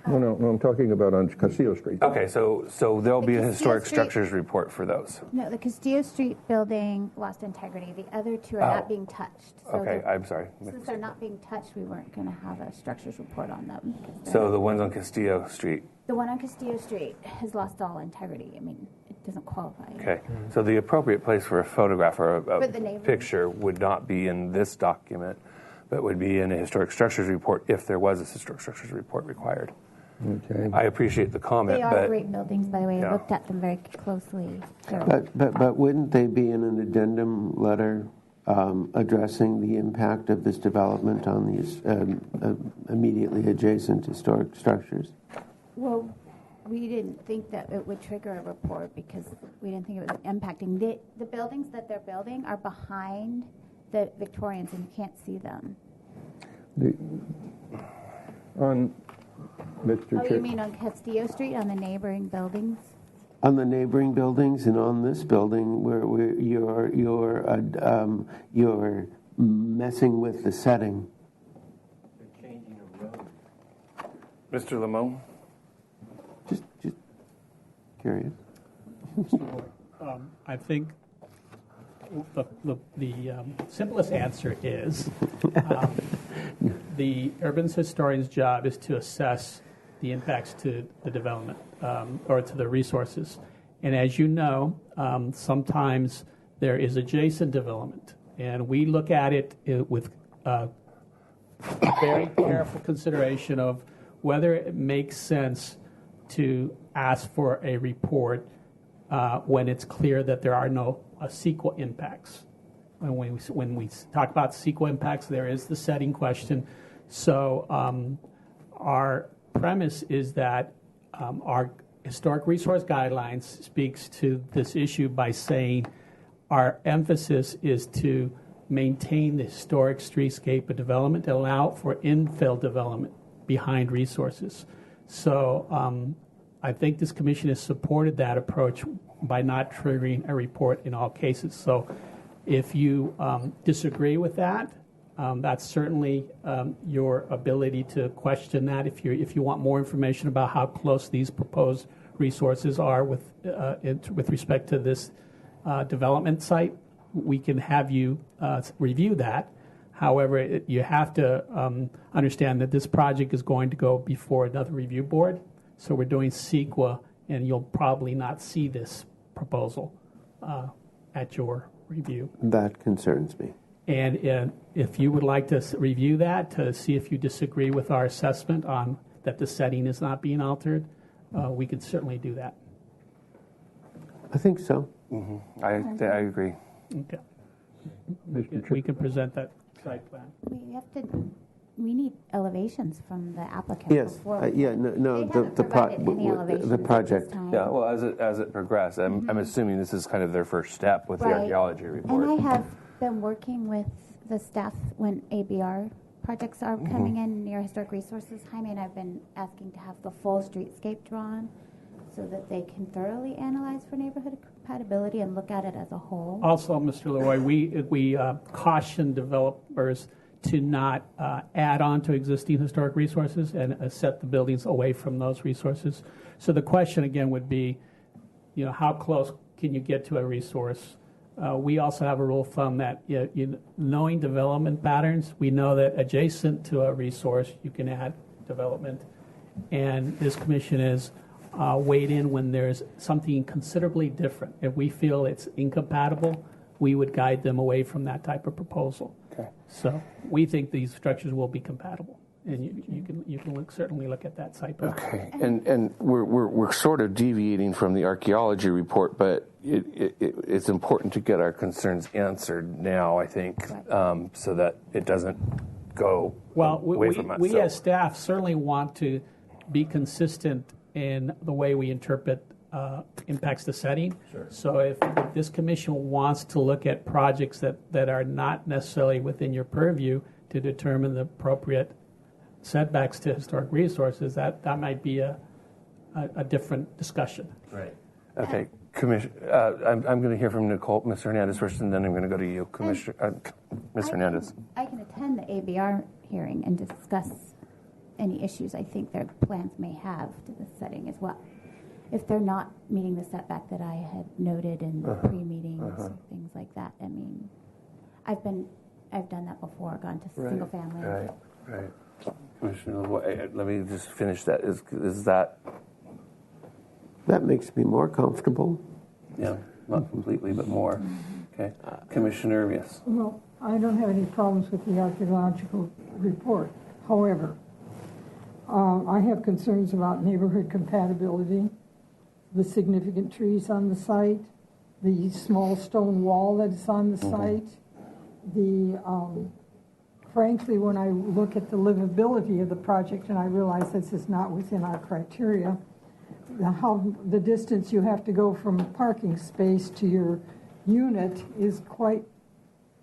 D: No, I'm talking about on Castillo Street.
A: Okay, so there'll be a historic
E: Street-
A: structures report for those.
E: No, the Castillo Street building lost integrity. The other two are not being touched. So
A: Okay, I'm sorry.
E: since they're not being touched, we weren't going to have a structures report on them.
A: So the ones on Castillo Street.
E: The one on Castillo Street has lost all integrity. I mean, it doesn't qualify.
A: Okay, so the appropriate place for a photograph or
E: For the
A: a
E: neighbor.
A: picture would not be in this document, but would be in a historic structures report if there was a historic structures report required.
D: Okay.
A: I appreciate the comment,
E: They are
A: but
E: great buildings, by the way. I
A: Yeah.
E: looked at them very closely.
B: But wouldn't they be in an addendum letter addressing the impact of this development on these immediately adjacent historic structures?
E: Well, we didn't think that it would trigger a report because we didn't think it was impacting. The buildings that they're building are behind the Victorians, and you can't see them.
D: On Mr.
E: Oh,
D: Chair.
E: you mean on Castillo Street, on the neighboring buildings?
B: On the neighboring buildings and on this building, where you're messing with the setting.
A: Mr. Lamone?
B: Just curious.
H: I think the simplest answer is the urban historian's job is to assess the impacts to the development or to the resources. And as you know, sometimes there is adjacent development, and we look at it with very careful consideration of whether it makes sense to ask for a report when it's clear that there are no CEQA impacts. When we talk about CEQA impacts, there is the setting question. So our premise is that our historic resource guidelines speaks to this issue by saying our emphasis is to maintain the historic streetscape of development and allow for infill development behind resources. So I think this commission has supported that approach by not triggering a report in all cases. So if you disagree with that, that's certainly your ability to question that. If you want more information about how close these proposed resources are with respect to this development site, we can have you review that. However, you have to understand that this project is going to go before another review board. So we're doing CEQA, and you'll probably not see this proposal at your review.
B: That concerns me.
H: And if you would like to review that to see if you disagree with our assessment on that the setting is not being altered, we could certainly do that.
B: I think so.
A: Mm-hmm. I agree.
H: Okay. We can present that site plan.
E: We need elevations from the applicant.
B: Yes.
E: before we-
B: Yeah.
E: They
B: No.
E: haven't provided any elevations
B: The
E: at this
B: project.
E: time.
A: Yeah, well, as it progresses, I'm assuming this is kind of their first step with the
E: Right.
A: archaeology report.
E: And I have been working with the staff when ABR projects are coming in near historic resources. Jaime and I've been asking to have the full streetscape drawn so that they can thoroughly analyze for neighborhood compatibility and look at it as a whole.
H: Also, Mr. Leroy, we caution developers to not add on to existing historic resources and set the buildings away from those resources. So the question again would be, how close can you get to a resource? We also have a rule of thumb that knowing development patterns, we know that adjacent to a resource, you can add development. And this commission is weighed in when there's something considerably different. If we feel it's incompatible, we would guide them away from that type of proposal.
A: Okay.
H: So we think these structures will be compatible. and you can certainly look at that site plan.
A: Okay, and we're sort of deviating from the archaeology report, but it's important to get our concerns answered now, I think, so that it doesn't go away from us.
H: We as staff certainly want to be consistent in the way we interpret impacts to setting.
B: Sure.
H: So if this commission wants to look at projects that are not necessarily within your purview to determine the appropriate setbacks to historic resources, that might be a different discussion.
B: Right.
A: Okay, Commissioner, I'm going to hear from Nicole, Ms. Hernandez first, and then I'm going to go to you, Commissioner, Ms. Hernandez.
E: I can attend the ABR hearing and discuss any issues I think their plans may have to the setting as well. If they're not meeting the setback that I had noted in the pre-meetings or things like that. I mean, I've done that before, gone to single family.
A: Right. Commissioner, let me just finish that. Is that?
B: That makes me more comfortable.
A: Yeah, not completely, but more. Okay. Commissioner, yes.
C: Well, I don't have any problems with the archaeological report. However, I have concerns about neighborhood compatibility, the significant trees on the site, the small stone wall that is on the site, frankly, when I look at the livability of the project, and I realize this is not within our criteria, the distance you have to go from a parking space to your unit is quite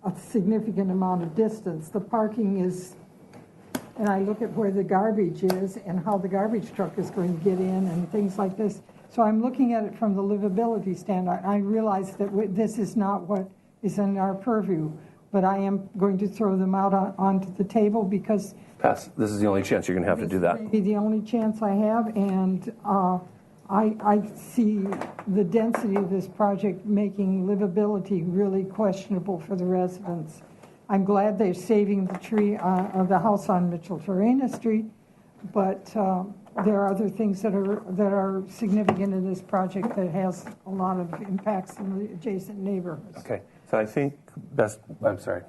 C: a significant amount of distance. The parking is, and I look at where the garbage is and how the garbage truck is going to get in and things like this. So I'm looking at it from the livability standpoint. I realize that this is not what is in our purview, but I am going to throw them out onto the table because
A: Pass. This is the only chance you're going to have to do that.
C: This may be the only chance I have, and I see the density of this project making livability really questionable for the residents. I'm glad they're saving the tree of the house on Mitchell-Torrena Street, but there are other things that are significant in this project that has a lot of impacts in the adjacent neighborhoods.
A: Okay. So I think I'm sorry.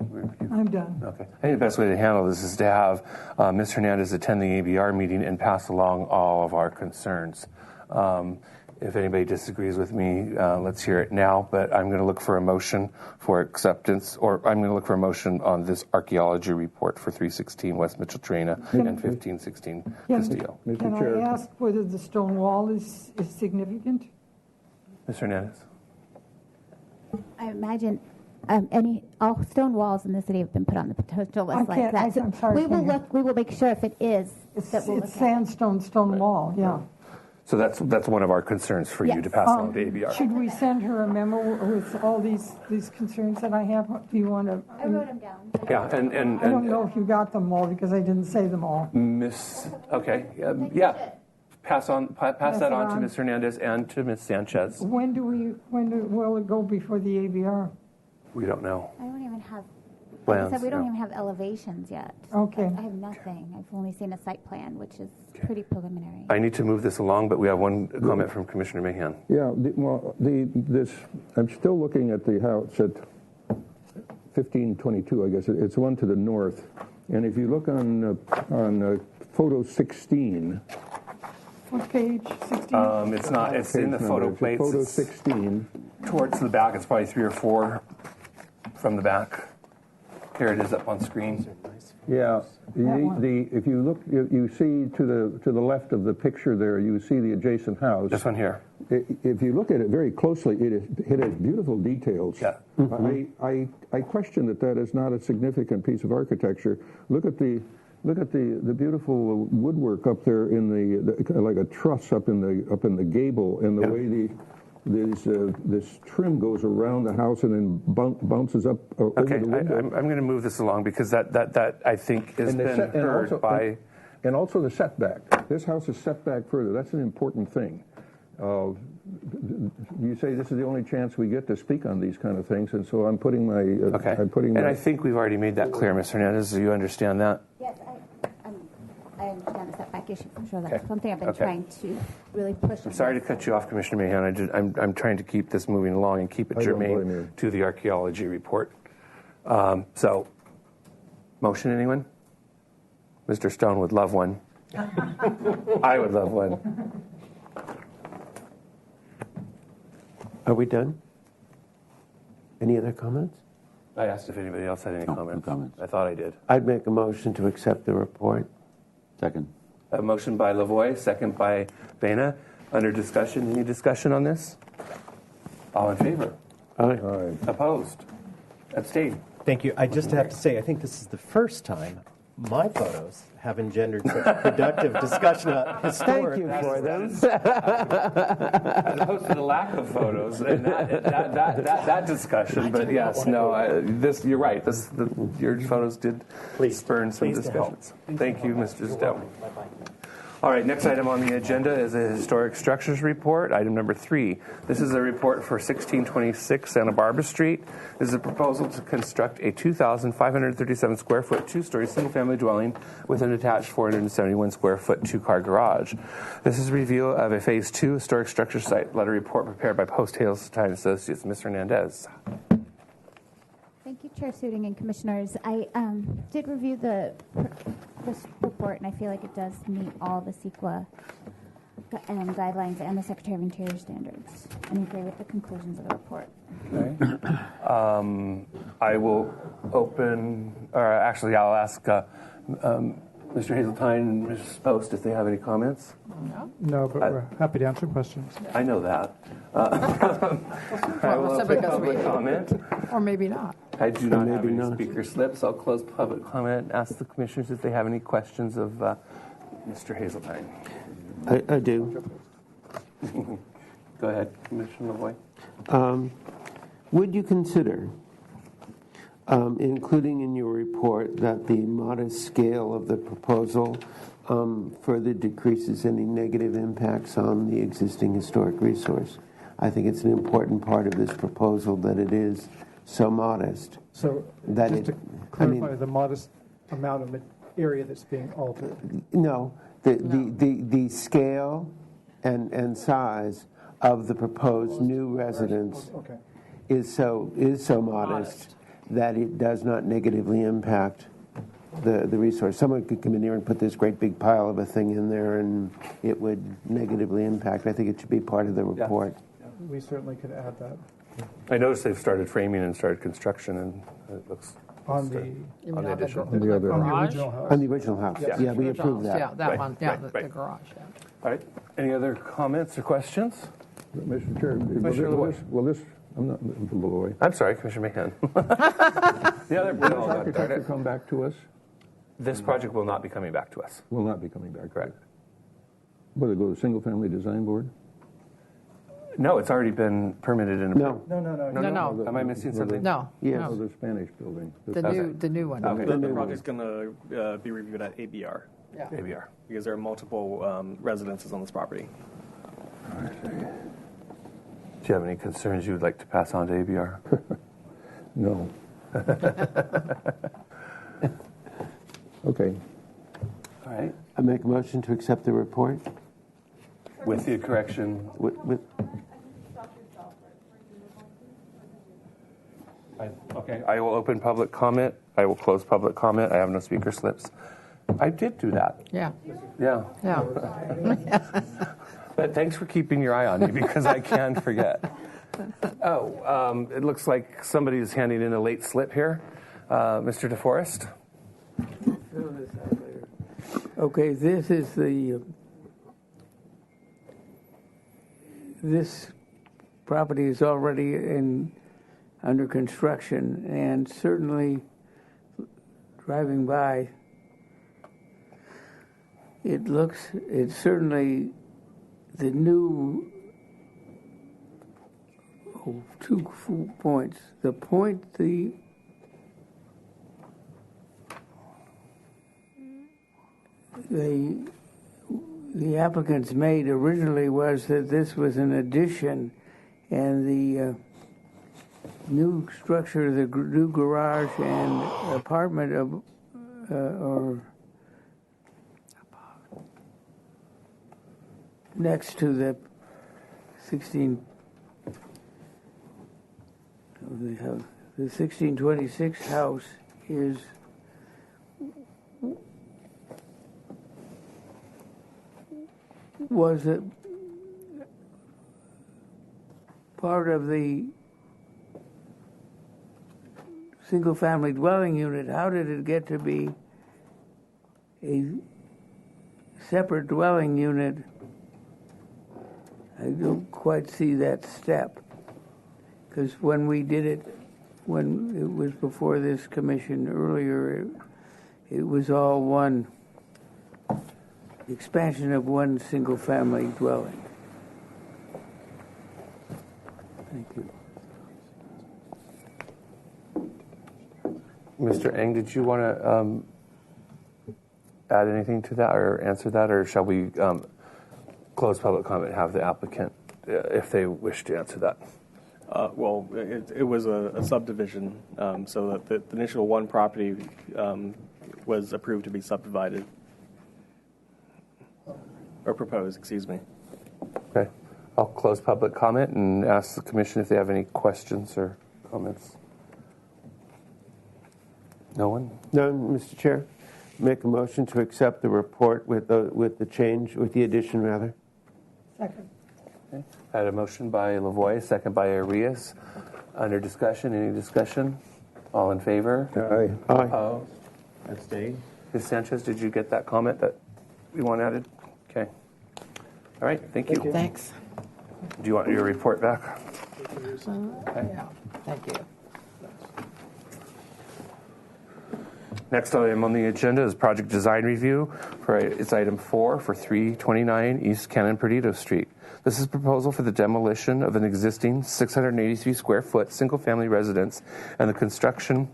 C: I'm done.
A: Okay. I think the best way to handle this is to have Ms. Hernandez attend the ABR meeting and pass along all of our concerns. If anybody disagrees with me, let's hear it now. But I'm going to look for a motion for acceptance, or I'm going to look for a motion on this archaeology report for 316 West Mitchell-Torrena and 1516 Castillo.
C: Can I ask whether the stone wall is significant?
A: Ms. Hernandez.
E: I imagine all stone walls in the city have been put on the potential list like that.
C: I'm sorry.
E: We will make sure if it is that we'll look
C: It's sandstone, stone wall, yeah.
A: So that's one of our concerns for you to pass on to ABR.
C: Should we send her a memo with all these concerns that I have? Do you want to?
E: I wrote them down.
A: Yeah, and
C: I don't know if you got them all because I didn't say them all.
A: Okay, yeah. Pass that on to Ms. Hernandez and to Ms. Sanchez.
C: When will it go before the ABR?
A: We don't know.
E: I don't even have
A: Plans,
E: like I said, we don't
A: no.
E: even have elevations yet.
C: Okay.
E: I have nothing. I've only seen a site plan, which is pretty preliminary.
A: I need to move this along, but we have one comment from Commissioner Mahan.
D: Yeah, I'm still looking at the house at 1522, I guess. It's one to the north. And if you look on photo 16.
C: What page? 16?
A: It's not. It's in the photo plates.
D: Photo 16.
A: Towards the back. It's probably 3 or 4 from the back. Here it is up on screen.
D: Yeah. If you look, you see to the left of the picture there, you see the adjacent house.
A: This one here.
D: If you look at it very closely, it has beautiful details.
A: Yeah.
D: I question that is not a significant piece of architecture. Look at the beautiful woodwork up there in the like a truss up in the gable, and the way this trim goes around the house and then bounces up over the window.
A: I'm going to move this along because that I think has been heard by.
D: And also the setback. This house is set back further. That's an important thing. You say this is the only chance we get to speak on these kind of things, and so I'm putting my.
A: Okay. And I think we've already made that clear, Ms. Hernandez. Do you understand that?
E: Yes, I understand the setback issue for sure. That's something I've been trying to really push.
A: I'm sorry to cut you off, Commissioner Mahan. I'm trying to keep this moving along and keep it germane to the archaeology report. So, motion, anyone? Mr. Stone would love one. I would love one.
B: Are we done? Any other comments?
A: I asked if anybody else had any comments.
L: No comments.
A: I thought I did.
B: I'd make a motion to accept the report.
L: Second.
A: A motion by Lavoie, second by Bena. Under discussion, any discussion on this? All in favor?
B: Aye.
A: Opposed? Abstained?
I: Thank you. I just have to say, I think this is the first time my photos have engendered such productive discussion of historic.
B: Thank you for them.
A: As opposed to the lack of photos and that discussion. But yes, no, you're right. Your photos did spurn some discussions. Thank you, Mr. Stone. All right, next item on the agenda is a historic structures report, item number 3. This is a report for 1626 Santa Barbara Street. This is a proposal to construct a 2,537 square foot, 2-story single-family dwelling with an attached 471 square foot, 2-car garage. This is a review of a Phase 2 historic structure site letter report prepared by Post Hazeltine Associates. Ms. Hernandez.
E: Thank you, Chair Suding and Commissioners. I did review this report, and I feel like it does meet all the CEQA guidelines and the Secretary of Interior standards, and agree with the conclusions of the report.
A: Okay. I will open, or actually I'll ask Mr. Hazeltine and Mrs. Post if they have any comments.
M: No, but we're happy to answer questions.
A: I know that. I will open public comment.
C: Or maybe not.
A: I do not have any speaker slips. I'll close public comment and ask the commissioners if they have any questions of Mr. Hazeltine.
B: I do.
A: Go ahead, Commissioner Lavoie.
B: Would you consider including in your report that the modest scale of the proposal further decreases any negative impacts on the existing historic resource? I think it's an important part of this proposal that it is so modest.
M: So
B: that
M: just to clarify, the modest amount of area that's being altered.
B: No, the scale and size of the proposed new residence is so modest that it does not negatively impact the resource. Someone could come in here and put this great big pile of a thing in there and it would negatively impact. I think it should be part of the report.
M: We certainly could add that.
A: I noticed they've started framing and started construction, and it looks
M: on
A: the additional.
M: On the original house.
B: On the original house. Yeah, we approved that.
C: Yeah, that one. Yeah, the garage. Yeah.
A: All right. Any other comments or questions?
D: Mr. Chair, I'm not Lavoie.
A: I'm sorry, Commissioner McCann. The other
D: will the architecture come back to us?
A: This project will not be coming back to us.
D: Will not be coming back.
A: Correct.
D: Will it go to single family design board?
A: No, it's already been permitted in.
B: No.
C: No.
A: Am I missing something?
C: No.
B: Yes.
D: No, the Spanish building.
C: The new one.
A: Okay.
F: The project's going to be reviewed at ABR.
C: Yeah.
A: ABR.
F: Because there are multiple residences on this property.
A: Do you have any concerns you would like to pass on to ABR?
D: No. Okay.
A: All right.
B: I make a motion to accept the report.
A: With the correction. Okay. I will open public comment. I will close public comment. I have no speaker slips. I did do that.
C: Yeah.
A: Yeah. But thanks for keeping your eye on me because I can forget. It looks like somebody is handing in a late slip here. Mr. DeForest.
N: Okay, this is this property is already under construction, and certainly driving by, it's certainly the new 2 points. The point the applicants made originally was that this was an addition, and the new structure, the new garage and apartment or next to the 1626 house is was it part of the single-family dwelling unit? How did it get to be a separate dwelling unit? I don't quite see that step. Because when we did it, when it was before this commission earlier, it was all one expansion of one single-family dwelling. Thank you.
A: Mr. Eng, did you want to add anything to that or answer that, or shall we close public comment and have the applicant, if they wish to answer that?
F: Well, it was a subdivision, so that the initial one property was approved to be subdivided, or proposed, excuse me.
A: Okay. I'll close public comment and ask the commission if they have any questions or comments. No one?
B: None, Mr. Chair. Make a motion to accept the report with the change, with the addition, rather.
C: Second.
A: Okay. I had a motion by Lavoie, second by Arias. Under discussion, any discussion? All in favor?
B: Aye. Aye.
A: Opposed? Abstained? Ms. Sanchez, did you get that comment that we want added? Okay. All right, thank you.
L: Thanks.
A: Do you want your report back?
L: Yeah, thank you.
A: Next item on the agenda is project design review. It's item 4 for 329 East Canon Perdido Street. This is a proposal for the demolition of an existing 683 square foot single family residence and the construction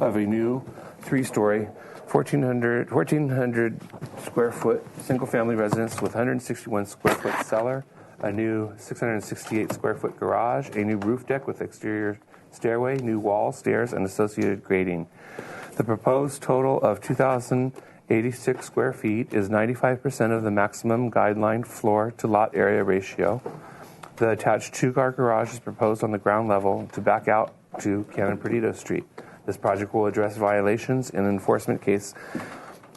A: of a new 3-story 1,400 square foot single family residence with 161 square foot cellar, a new 668 square foot garage, a new roof deck with exterior stairway, new walls, stairs, and associated grading. The proposed total of 2,086 square feet is 95% of the maximum guideline floor to lot area ratio. The attached 2-car garage is proposed on the ground level to back out to Canon Perdido Street. This project will address violations in enforcement case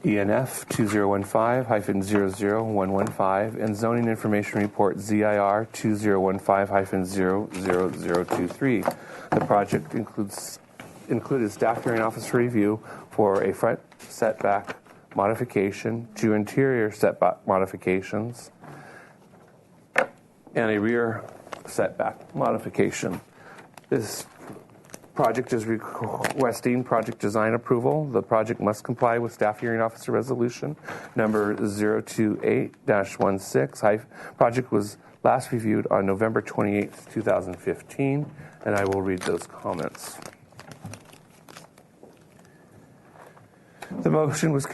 A: ENF 2015-00115 and zoning information report ZIR 2015-00023. The project included staff hearing officer review for a front setback modification, 2 interior setback modifications, and a rear setback modification. This project is requesting project design approval. The project must comply with staff hearing officer resolution number 028-16. Project was last reviewed on November 28, 2015, and I will read those comments. The motion was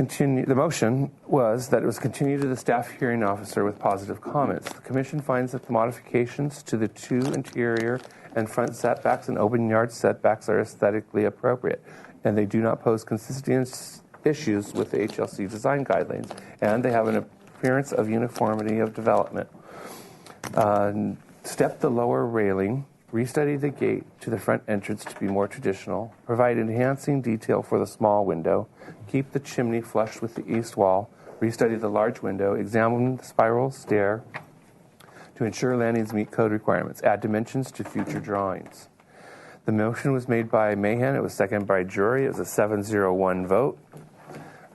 A: that it was continued to the staff hearing officer with positive comments. The commission finds that the modifications to the 2 interior and front setbacks and open yard setbacks are aesthetically appropriate, and they do not pose consistency issues with the HLC design guidelines, and they have an appearance of uniformity of development. Step the lower railing, restudy the gate to the front entrance to be more traditional, provide enhancing detail for the small window, keep the chimney flush with the east wall, restudy the large window, examine the spiral stair to ensure landings meet code requirements, add dimensions to future drawings. The motion was made by Mahan. It was seconded by Jury. It was a 7-0-1 vote.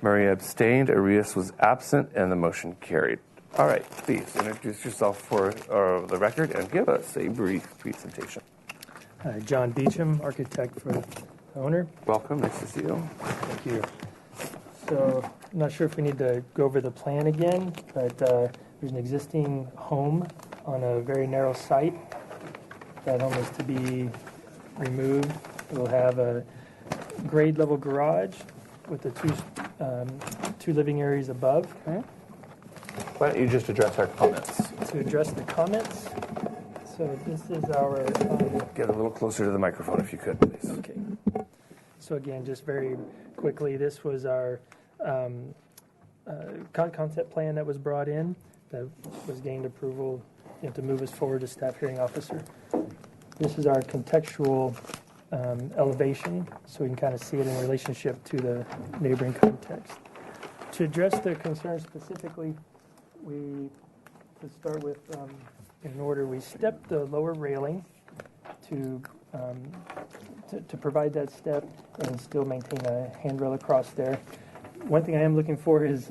A: Maria abstained. Arias was absent, and the motion carried. All right, please introduce yourself for the record and give us a brief presentation.
O: John Beecham, architect for the owner.
A: Welcome. Nice to see you.
O: Thank you. So I'm not sure if we need to go over the plan again, but there's an existing home on a very narrow site. That home is to be removed. It will have a grade level garage with the two living areas above.
A: Okay. Why don't you just address our comments?
O: To address the comments, so this is our...
A: Get a little closer to the microphone if you could, please.
O: Okay. So again, just very quickly, this was our concept plan that was brought in, that was gained approval to move us forward to staff hearing officer. This is our contextual elevation, so we can kind of see it in relationship to the neighboring context. To address the concern specifically To start with, in order, we stepped the lower railing to provide that step and still maintain a handrail across there. One thing I am looking for is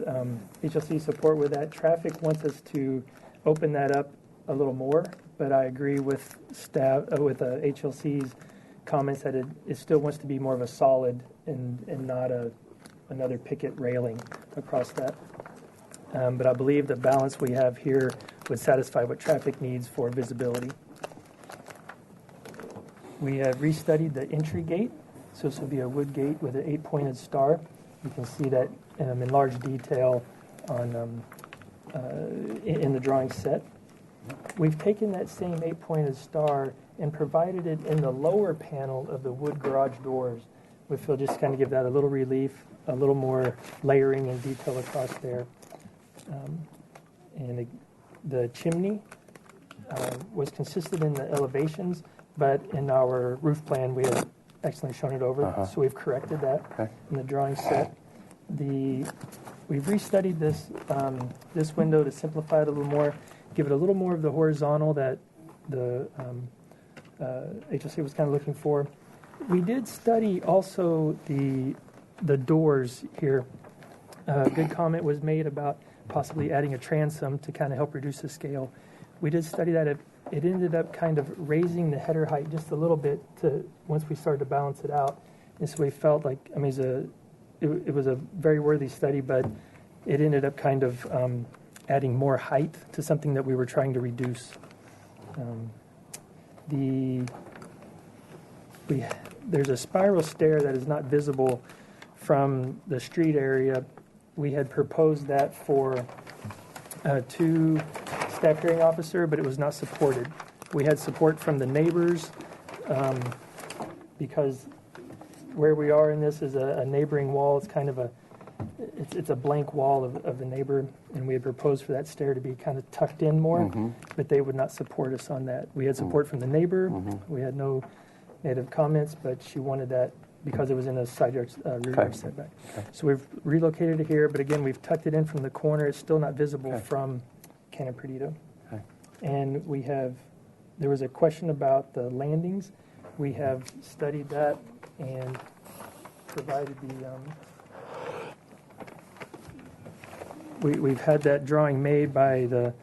O: HLC support with that. Traffic wants us to open that up a little more, but I agree with staff, with HLC's comments that it still wants to be more of a solid and not another picket railing across that. But I believe the balance we have here would satisfy what traffic needs for visibility. We have restudied the entry gate, so this will be a wood gate with an 8-pointed star. You can see that in large detail on in the drawing set. We've taken that same 8-pointed star and provided it in the lower panel of the wood garage doors. We feel just kind of give that a little relief, a little more layering and detail across there. And the chimney was consistent in the elevations, but in our roof plan we had accidentally shown it over, so we've corrected that in the drawing set. We've restudied this window to simplify it a little more, give it a little more of the horizontal that the HLC was kind of looking for. We did study also the doors here. A good comment was made about possibly adding a transom to kind of help reduce the scale. We did study that. It ended up kind of raising the header height just a little bit once we started to balance it out. And so we felt like, I mean, it was a very worthy study, but it ended up kind of adding more height to something that we were trying to reduce. There's a spiral stair that is not visible from the street area. We had proposed that for 2 staff hearing officer, but it was not supported. We had support from the neighbors because where we are in this is a neighboring wall. It's kind of it's a blank wall of the neighbor, and we had proposed for that stair to be kind of tucked in more, but they would not support us on that. We had support from the neighbor. We had no negative comments, but she wanted that because it was in a side yard, rear yard setback. So we've relocated it here, but again, we've tucked it in from the corner. It's still not visible from Cannon Perdido. And there was a question about the landings. We have studied that and provided we've had that drawing made by the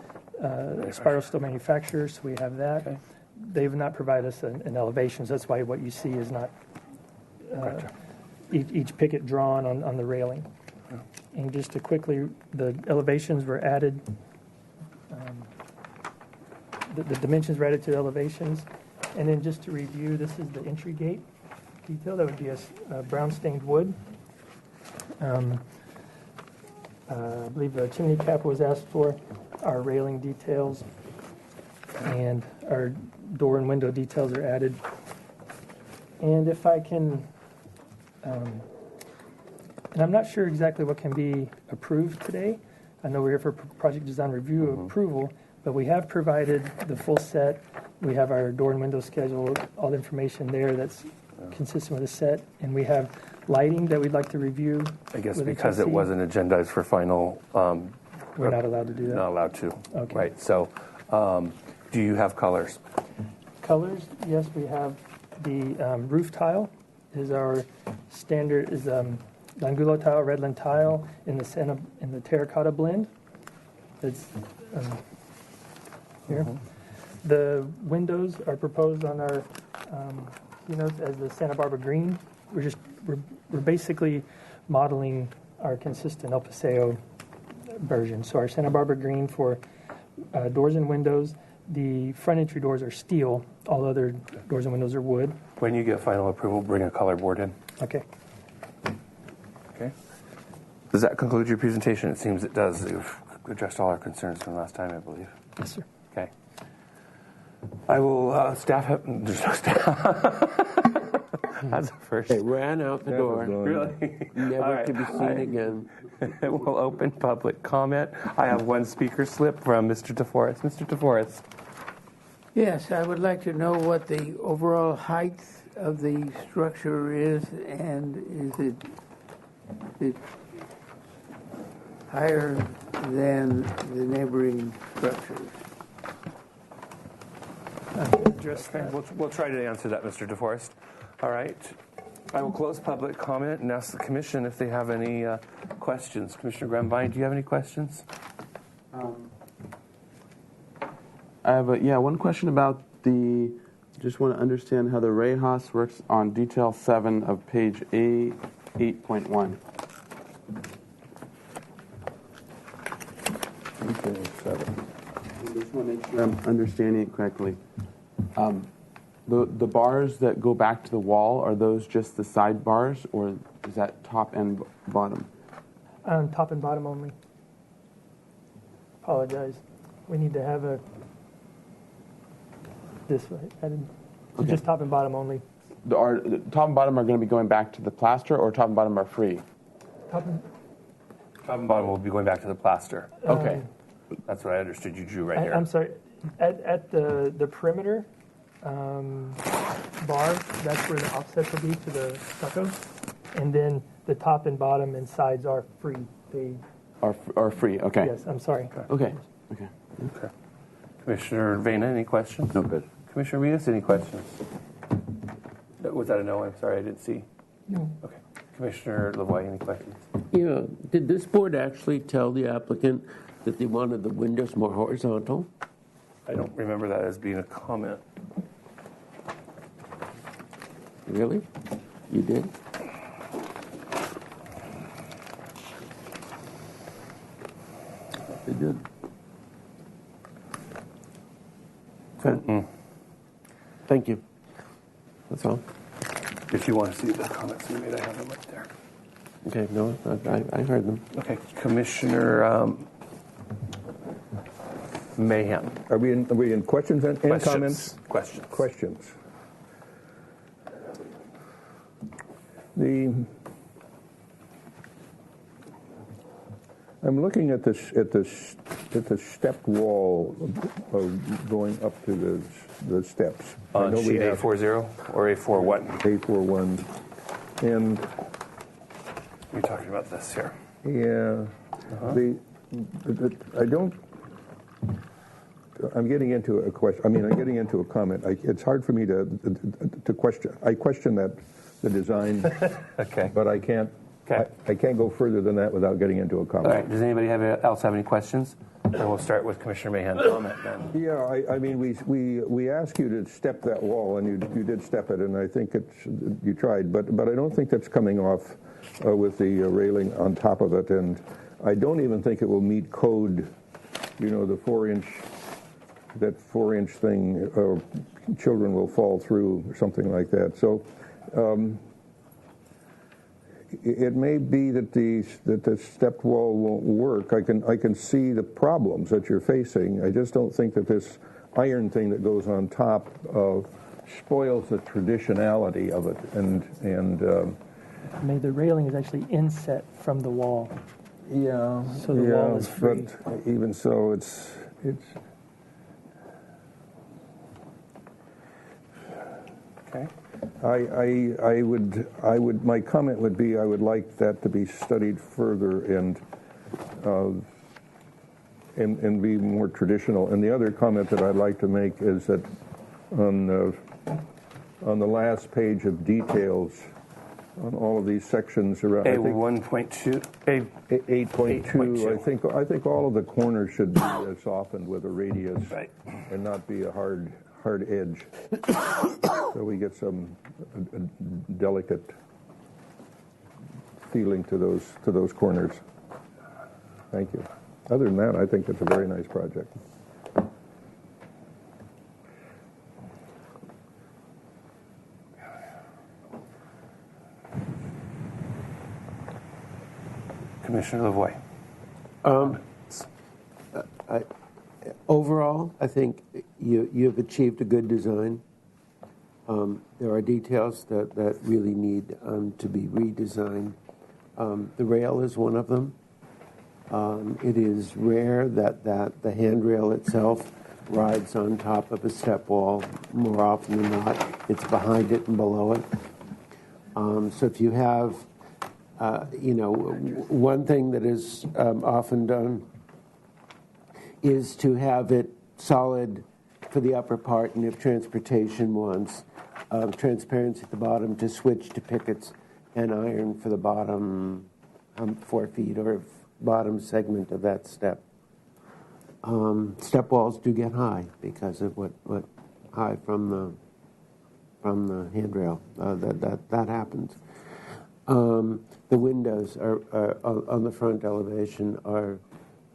O: spiral steel manufacturer, so we have that. They've not provided us an elevation, so that's why what you see is not each picket drawn on the railing. And just to quickly, the elevations were added. The dimensions were added to the elevations. And then just to review, this is the entry gate detail. That would be a brown stained wood. I believe the chimney cap was asked for. Our railing details and our door and window details are added. And if I can, and I'm not sure exactly what can be approved today. I know we're here for project design review approval, but we have provided the full set. We have our door and window schedule, all the information there that's consistent with the set, and we have lighting that we'd like to review.
A: I guess because it wasn't agendized for final.
O: We're not allowed to do that.
A: Not allowed to.
O: Okay.
A: Right. So, do you have colors?
O: Colors, yes, we have the roof tile is our standard, is L'Angulo tile, Redland tile in the terracotta blend. It's here. The windows are proposed on our as the Santa Barbara green. We're basically modeling our consistent El Paseo version. So our Santa Barbara green for doors and windows. The front entry doors are steel. All other doors and windows are wood.
A: When you get final approval, bring a color board in.
O: Okay.
A: Okay. Does that conclude your presentation? It seems it does. You've addressed all our concerns from last time, I believe.
O: Yes, sir.
A: Okay. I will staff up. There's no staff. That's a first.
B: It ran out the door.
A: Really?
B: Never to be seen again.
A: We'll open public comment. I have one speaker slip from Mr. DeForest. Mr. DeForest.
N: Yes, I would like to know what the overall height of the structure is, and higher than the neighboring structures?
A: Okay, we'll try to answer that, Mr. DeForest. All right. I will close public comment and ask the commission if they have any questions. Commissioner Graham-Vine, do you have any questions?
P: I have one question about just want to understand how the RAHOS works on detail 7 of page A8.1.
D: Detail 7.
P: I just want to make sure I'm understanding it correctly. The bars that go back to the wall, are those just the side bars, or is that top and bottom?
O: Top and bottom only. Apologize. We need to have this way.
P: Okay.
O: Just top and bottom only.
P: The top and bottom are going to be going back to the plaster, or top and bottom are free?
O: Top
A: and bottom will be going back to the plaster.
P: Okay.
A: That's what I understood you drew right here.
O: I'm sorry. At the perimeter bar, that's where the offsets will be to the stucco. And then the top and bottom and sides are free. They
P: are free, okay.
O: Yes, I'm sorry.
P: Okay.
A: Commissioner Vena, any questions?
Q: No, good.
A: Commissioner Reedus, any questions? Was that a no? I'm sorry, I didn't see.
N: No.
A: Okay. Commissioner Lavoie, any questions?
R: Yeah. Did this board actually tell the applicant that they wanted the windows more horizontal?
A: I don't remember that as being a comment.
R: Really? You did? They did.
P: Okay. Thank you. That's all.
A: If you want to see the comments we made, I have them right there.
P: Okay, no, I heard them.
A: Okay, Commissioner Mahan.
D: Are we in questions and comments?
A: Questions.
D: I'm looking at this stepped wall of going up to the steps.
A: On sheet A40 or A41?
D: A41. And
A: you're talking about this here.
D: Yeah. I'm getting into a question. I mean, I'm getting into a comment. It's hard for me to question. I question the design.
A: Okay.
D: But I can't.
A: Okay.
D: I can't go further than that without getting into a comment.
A: All right. Does anybody else have any questions? And we'll start with Commissioner Mahan's comment then.
D: Yeah, I mean, we asked you to step that wall, and you did step it, and I think you tried, but I don't think that's coming off with the railing on top of it, and I don't even think it will meet code. You know, the 4-inch, that 4-inch thing, children will fall through or something like that. So. It may be that the stepped wall won't work. I can see the problems that you're facing. I just don't think that this iron thing that goes on top spoils the traditionality of it. And
O: the railing is actually inset from the wall.
D: Yeah.
O: So the wall is free.
D: But even so, it's.
A: Okay.
D: My comment would be I would like that to be studied further and be more traditional. And the other comment that I'd like to make is that on the last page of details on all of these sections around
A: A1.2,
D: 8.2, I think all of the corners should be softened with a radius and not be a hard edge, so we get some delicate feeling to those corners. Thank you. Other than that, I think it's a very nice project.
A: Commissioner Lavoie.
R: Overall, I think you've achieved a good design. There are details that really need to be redesigned. The rail is one of them. It is rare that the handrail itself rides on top of a step wall. More often than not, it's behind it and below it. So if you have one thing that is often done is to have it solid for the upper part, and if transportation wants transparency at the bottom, to switch to pickets and iron for the bottom 4 feet or bottom segment of that step. Step walls do get high because of what high from the handrail. That happens. The windows are on the front elevation are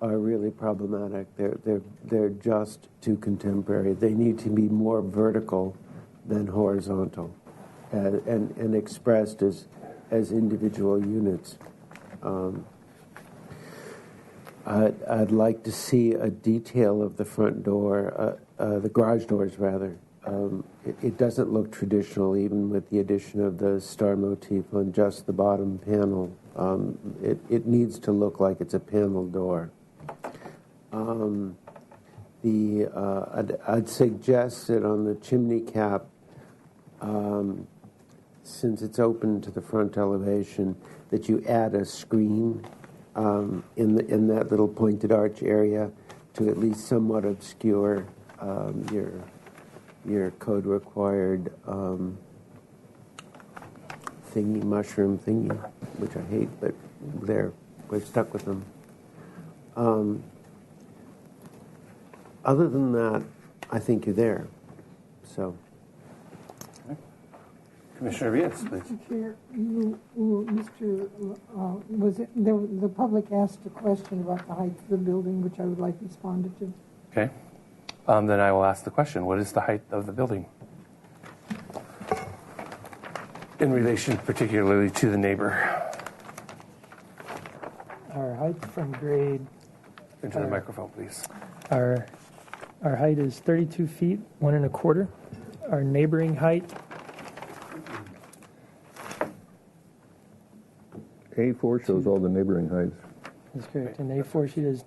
R: really problematic. They're just too contemporary. They need to be more vertical than horizontal, and expressed as individual units. I'd like to see a detail of the front door, the garage doors rather. It doesn't look traditional, even with the addition of the star motif on just the bottom panel. It needs to look like it's a panel door. I'd suggest that on the chimney cap, since it's open to the front elevation, that you add a screen in that little pointed arch area to at least somewhat obscure your code required mushroom thingy, which I hate, but we're stuck with them. Other than that, I think you're there. So,
A: Commissioner Rios, please.
C: Mr. Chair, the public asked a question about the height of the building, which I would like responded to.
A: Okay. Then I will ask the question, what is the height of the building? In relation particularly to the neighbor.
O: Our height from grade...
A: Into the microphone, please.
O: Our height is 32 feet, 1 1/4. Our neighboring height...
D: A4 shows all the neighboring heights.
O: That's correct. And A4 sheet is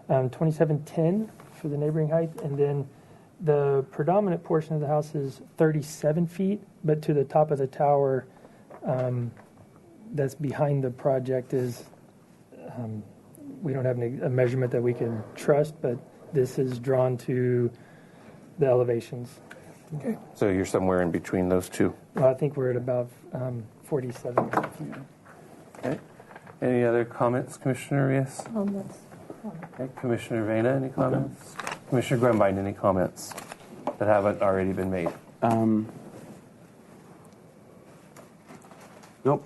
O: 2710 for the neighboring height. And then the predominant portion of the house is 37 feet, but to the top of the tower that's behind the project is, we don't have a measurement that we can trust, but this is drawn to the elevations.
A: Okay. So you're somewhere in between those two.
O: Well, I think we're at about 47 feet.
A: Okay. Any other comments, Commissioner Rios? Okay. Commissioner Vena, any comments? Commissioner Grumbine, any comments that haven't already been made?
R: Nope.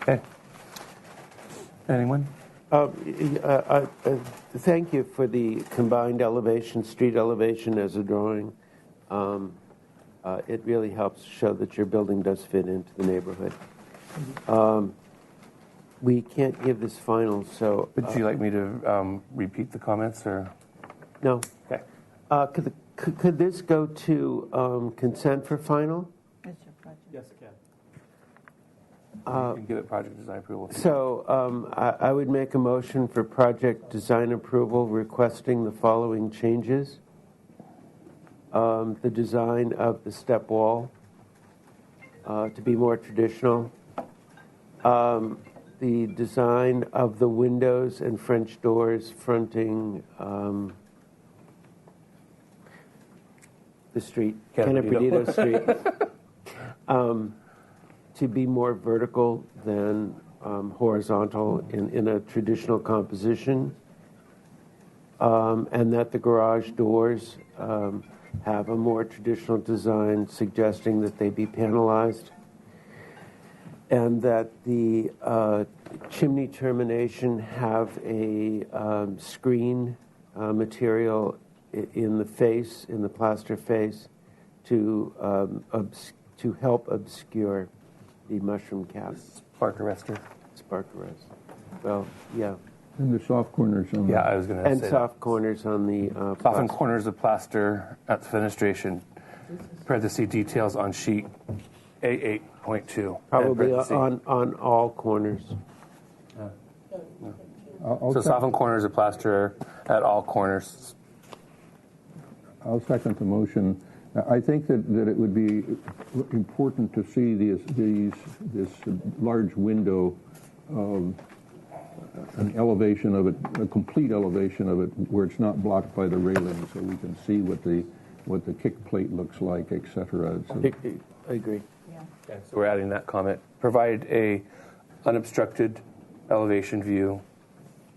A: Okay. Anyone?
R: Thank you for the combined elevation, street elevation as a drawing. It really helps show that your building does fit into the neighborhood. We can't give this final, so...
A: Would you like me to repeat the comments, or...?
R: No.
A: Okay.
R: Could this go to consent for final?
F: Yes, it can.
A: You can give it project design approval.
R: So I would make a motion for project design approval requesting the following changes. The design of the step wall to be more traditional. The design of the windows and French doors fronting the street, Canapredito Street, to be more vertical than horizontal in a traditional composition, and that the garage doors have a more traditional design, suggesting that they be panelized, and that the chimney termination have a screen material in the face, in the plaster face, to help obscure the mushroom cap.
A: Spark arrestor.
R: Spark arrest. Well, yeah.
D: And the soft corners on
A: Yeah, I was going to say
R: and soft corners on the
A: softened corners of plaster at the fenestration. Parenthesis details on sheet A8.2.
R: Probably on all corners.
A: So softened corners of plaster at all corners.
D: I'll second the motion. I think that it would be important to see this large window an elevation of it, a complete elevation of it, where it's not blocked by the railing, so we can see what the kick plate looks like, etc.
R: I agree.
A: Okay, so we're adding that comment. Provide a unobstructed elevation view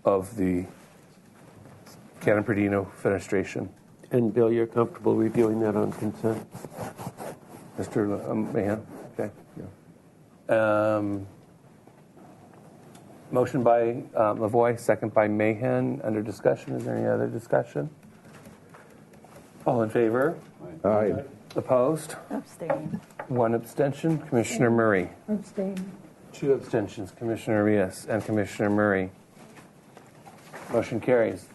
A: of the Cannon Perdino fenestration.
R: And Bill, you're comfortable reviewing that on consent?
A: Mr. Mahan? Okay. Motion by Lavoie, second by Mahan. Under discussion, is there any other discussion? All in favor?
D: Aye.
A: Opposed?
J: Abstain.
A: One abstention. Commissioner Murray.
C: Abstain.
A: Two abstentions. Commissioner Arias and Commissioner Murray. Motion carries.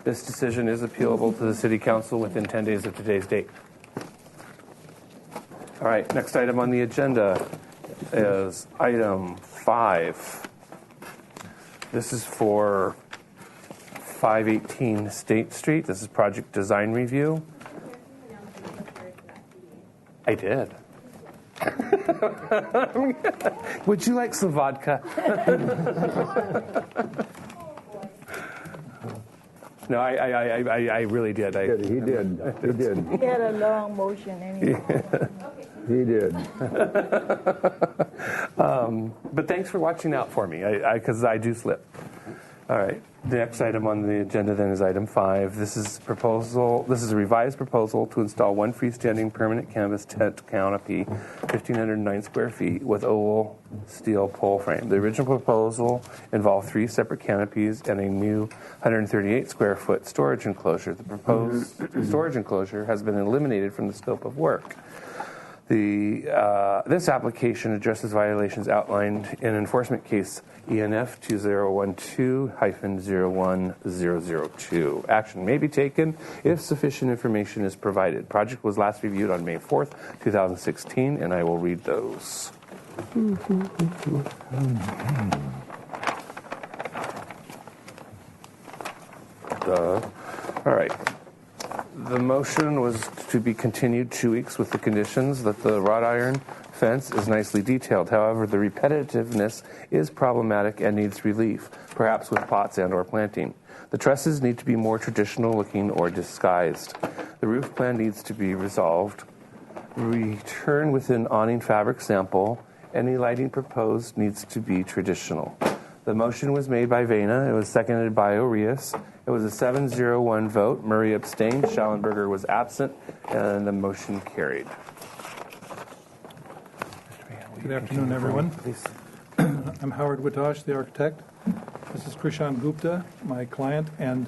A: This decision is appealable to the City Council within 10 days of today's date. All right, next item on the agenda is item 5. This is for 518 State Street. This is project design review. I did. Would you like some vodka? No, I really did.
D: He did.
J: He had a long motion anyway.
D: He did.
A: But thanks for watching out for me, because I do slip. All right. The next item on the agenda then is item 5. This is a revised proposal to install one freestanding permanent canvas tent canopy, 1,509 square feet, with oval steel pole frame. The original proposal involved 3 separate canopies and a new 138 square foot storage enclosure. The proposed storage enclosure has been eliminated from the scope of work. This application addresses violations outlined in enforcement case ENF 2012-01002. Action may be taken if sufficient information is provided. Project was last reviewed on May 4th, 2016, and I will read those. All right. The motion was to be continued 2 weeks with the conditions that the wrought iron fence is nicely detailed. However, the repetitiveness is problematic and needs relief, perhaps with pots and or planting. The trusses need to be more traditional looking or disguised. The roof plan needs to be resolved. Return with an awning fabric sample. Any lighting proposed needs to be traditional. The motion was made by Vena. It was seconded by Arias. It was a 7-0-1 vote. Murray abstained. Schallenberger was absent, and the motion carried.
Q: Good afternoon, everyone. I'm Howard Witosh, the architect. This is Krishan Gupta, my client, and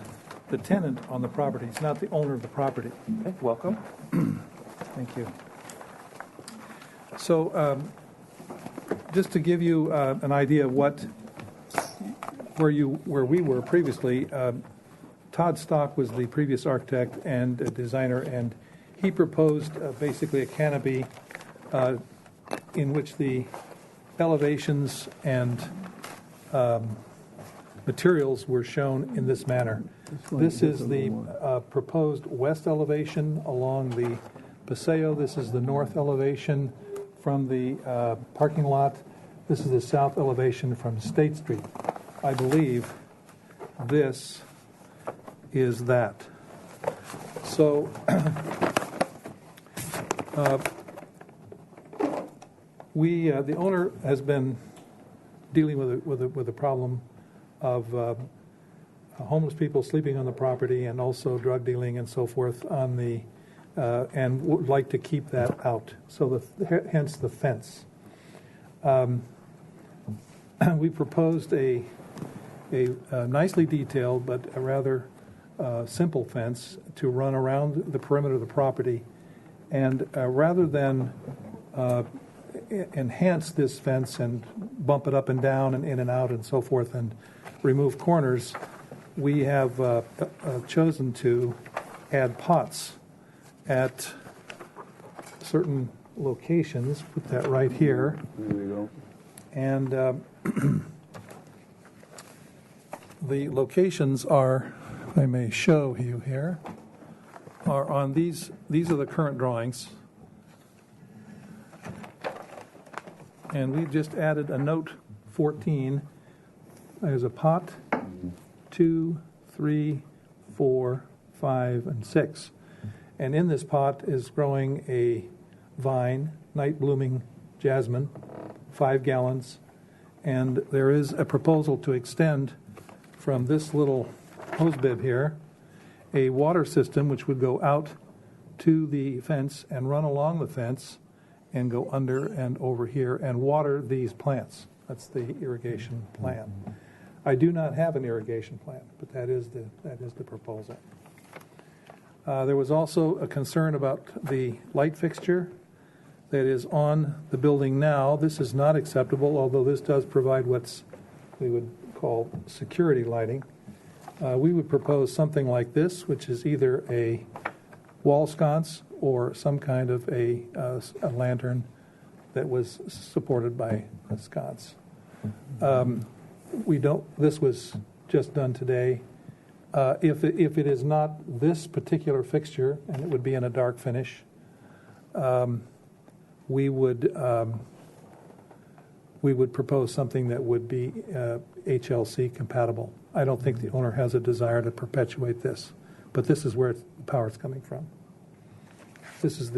Q: the tenant on the property. He's not the owner of the property.
A: Okay, welcome.
Q: Thank you. So, just to give you an idea of where we were previously, Todd Stock was the previous architect and designer, and he proposed basically a canopy in which the elevations and materials were shown in this manner. This is the proposed west elevation along the Paseo. This is the north elevation from the parking lot. This is the south elevation from State Street. I believe this is that. So the owner has been dealing with a problem of homeless people sleeping on the property and also drug dealing and so forth on the and would like to keep that out. So hence the fence. We proposed a nicely detailed but a rather simple fence to run around the perimeter of the property, and rather than enhance this fence and bump it up and down and in and out and so forth and remove corners, we have chosen to add pots at certain locations. Put that right here.
D: There we go.
Q: And the locations are, if I may show you here, are on these. These are the current drawings. And we've just added a note 14 there's a pot, 2, 3, 4, 5, and 6. And in this pot is growing a vine, night blooming jasmine, 5 gallons. And there is a proposal to extend from this little hose bib here a water system which would go out to the fence and run along the fence and go under and over here and water these plants. That's the irrigation plan. I do not have an irrigation plan, but that is the proposal. There was also a concern about the light fixture that is on the building now. This is not acceptable, although this does provide what we would call security lighting. We would propose something like this, which is either a wall sconce or some kind of a lantern that was supported by a sconce. This was just done today. If it is not this particular fixture, and it would be in a dark finish, we would propose something that would be HLC compatible. I don't think the owner has a desire to perpetuate this, but this is where the power is coming from. This is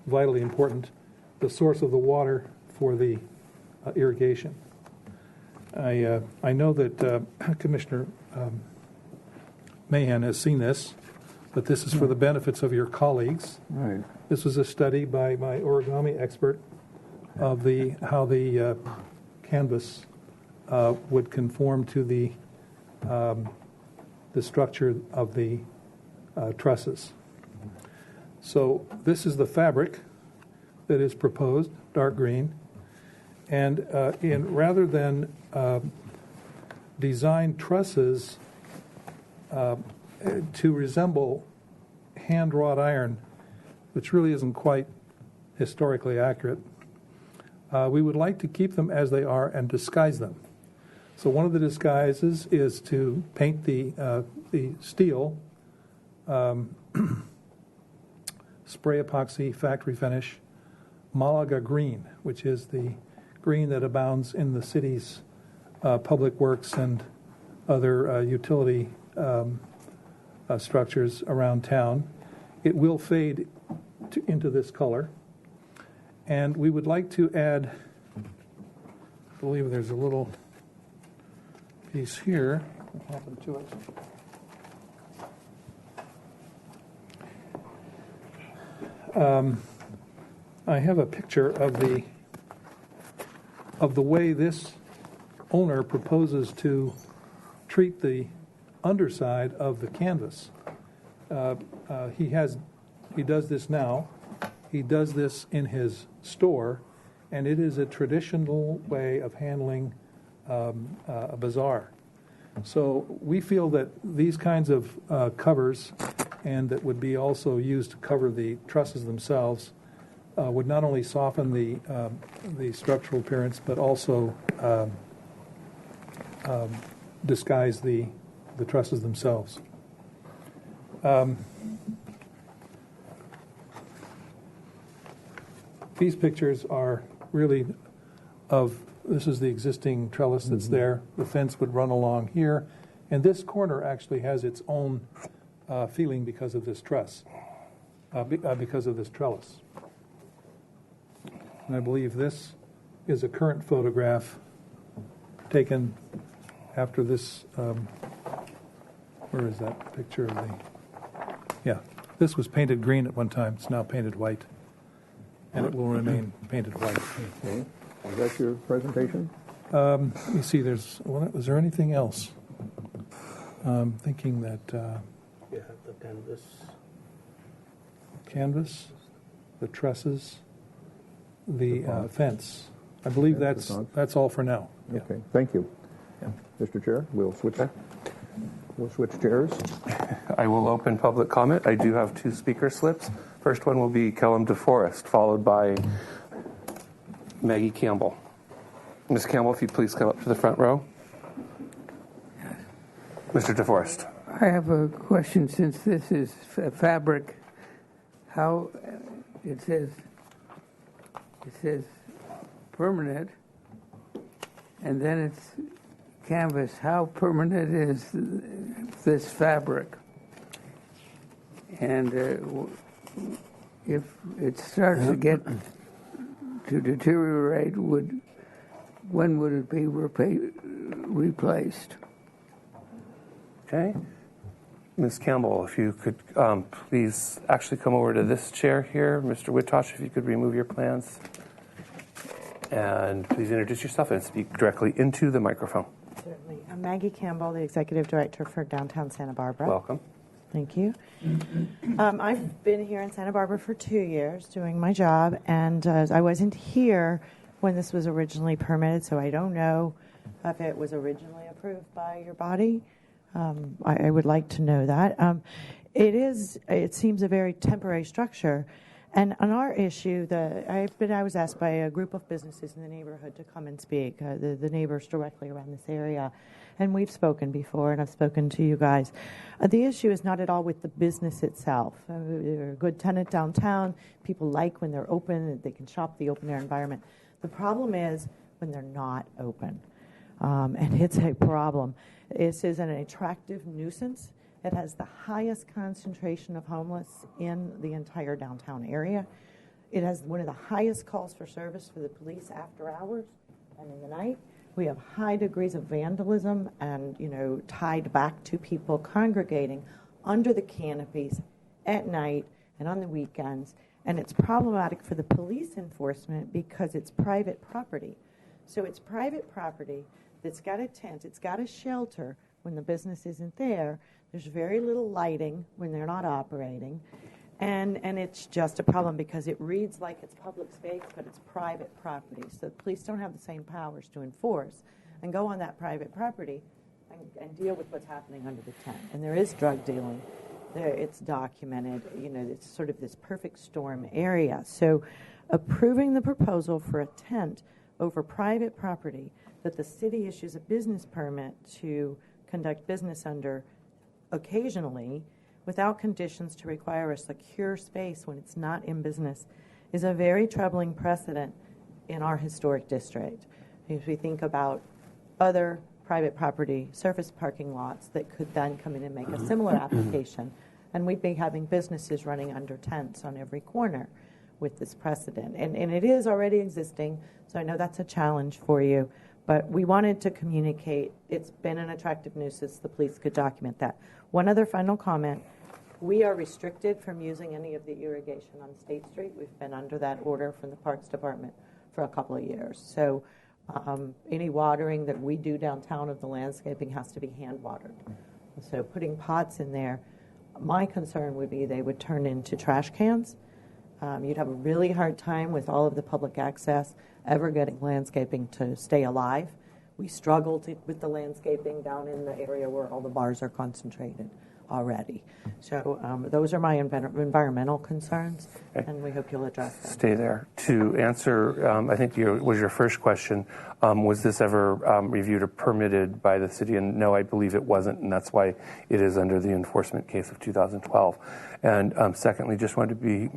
Q: vitally important, the source of the water for the irrigation. I know that Commissioner Mahan has seen this, but this is for the benefits of your colleagues.
D: Right.
Q: This was a study by my origami expert of how the canvas would conform to the structure of the trusses. So this is the fabric that is proposed, dark green, and rather than design trusses to resemble hand wrought iron, which really isn't quite historically accurate, we would like to keep them as they are and disguise them. So one of the disguises is to paint the steel spray epoxy factory finish Malaga green, which is the green that abounds in the city's public works and other utility structures around town. It will fade into this color. And we would like to add, I believe there's a little piece here. What happened to it? I have a picture of the way this owner proposes to treat the underside of the canvas. He does this now. He does this in his store, and it is a traditional way of handling a bazaar. So we feel that these kinds of covers, and that would be also used to cover the trusses themselves, would not only soften the structural appearance, but also disguise the trusses themselves. These pictures are really this is the existing trellis that's there. The fence would run along here, and this corner actually has its own feeling because of this truss, because of this trellis. And I believe this is a current photograph taken after this. Where is that picture of the? Yeah, this was painted green at one time. It's now painted white, and it will remain painted white.
D: Okay. Is that your presentation?
Q: Let me see. Was there anything else? I'm thinking that.
N: You have the
Q: Canvas, the trusses, the fence. I believe that's all for now. Yeah.
D: Okay. Thank you.
Q: Yeah.
D: Mr. Chair, we'll switch chairs.
A: I will open public comment. I do have 2 speaker slips. First one will be Kellum DeForest, followed by Maggie Campbell. Ms. Campbell, if you'd please come up to the front row. Mr. DeForest.
N: I have a question. Since this is fabric, how it says permanent, and then it's canvas. How permanent is this fabric? And if it starts to get to deteriorate, when would it be replaced?
A: Okay. Ms. Campbell, if you could please actually come over to this chair here. Mr. Witosh, if you could remove your plans. And please introduce yourself and speak directly into the microphone.
S: Certainly. I'm Maggie Campbell, the Executive Director for Downtown Santa Barbara.
A: Welcome.
S: Thank you. I've been here in Santa Barbara for 2 years doing my job, and I wasn't here when this was originally permitted, so I don't know if it was originally approved by your body. I would like to know that. It seems a very temporary structure. And on our issue, I was asked by a group of businesses in the neighborhood to come and speak, the neighbors directly around this area. And we've spoken before, and I've spoken to you guys. The issue is not at all with the business itself. They're a good tenant downtown. People like when they're open, they can shop the open-air environment. The problem is when they're not open. And it's a problem. This is an attractive nuisance. It has the highest concentration of homeless in the entire downtown area. It has one of the highest calls for service for the police after hours and in the night. We have high degrees of vandalism and, tied back to people congregating under the canopies at night and on the weekends. And it's problematic for the police enforcement because it's private property. So it's private property that's got a tent, it's got a shelter when the business isn't there. There's very little lighting when they're not operating. And it's just a problem because it reads like it's public space, but it's private property. So the police don't have the same powers to enforce and go on that private property and deal with what's happening under the tent. And there is drug dealing. It's documented. It's sort of this perfect storm area. So approving the proposal for a tent over private property that the city issues a business permit to conduct business under occasionally without conditions to require a secure space when it's not in business is a very troubling precedent in our historic district. If we think about other private property surface parking lots that could then come in and make a similar application, and we'd be having businesses running under tents on every corner with this precedent. And it is already existing, so I know that's a challenge for you. But we wanted to communicate. It's been an attractive nuisance. The police could document that. One other final comment. We are restricted from using any of the irrigation on State Street. We've been under that order from the Parks Department for a couple of years. So any watering that we do downtown of the landscaping has to be hand watered. So putting pots in there, my concern would be they would turn into trash cans. You'd have a really hard time with all of the public access ever getting landscaping to stay alive. We struggled with the landscaping down in the area where all the bars are concentrated already. So those are my environmental concerns, and we hope you'll address them.
A: Stay there. To answer, I think was your first question, was this ever reviewed or permitted by the city? And no, I believe it wasn't, and that's why it is under the enforcement case of 2012. And secondly, just wanted to be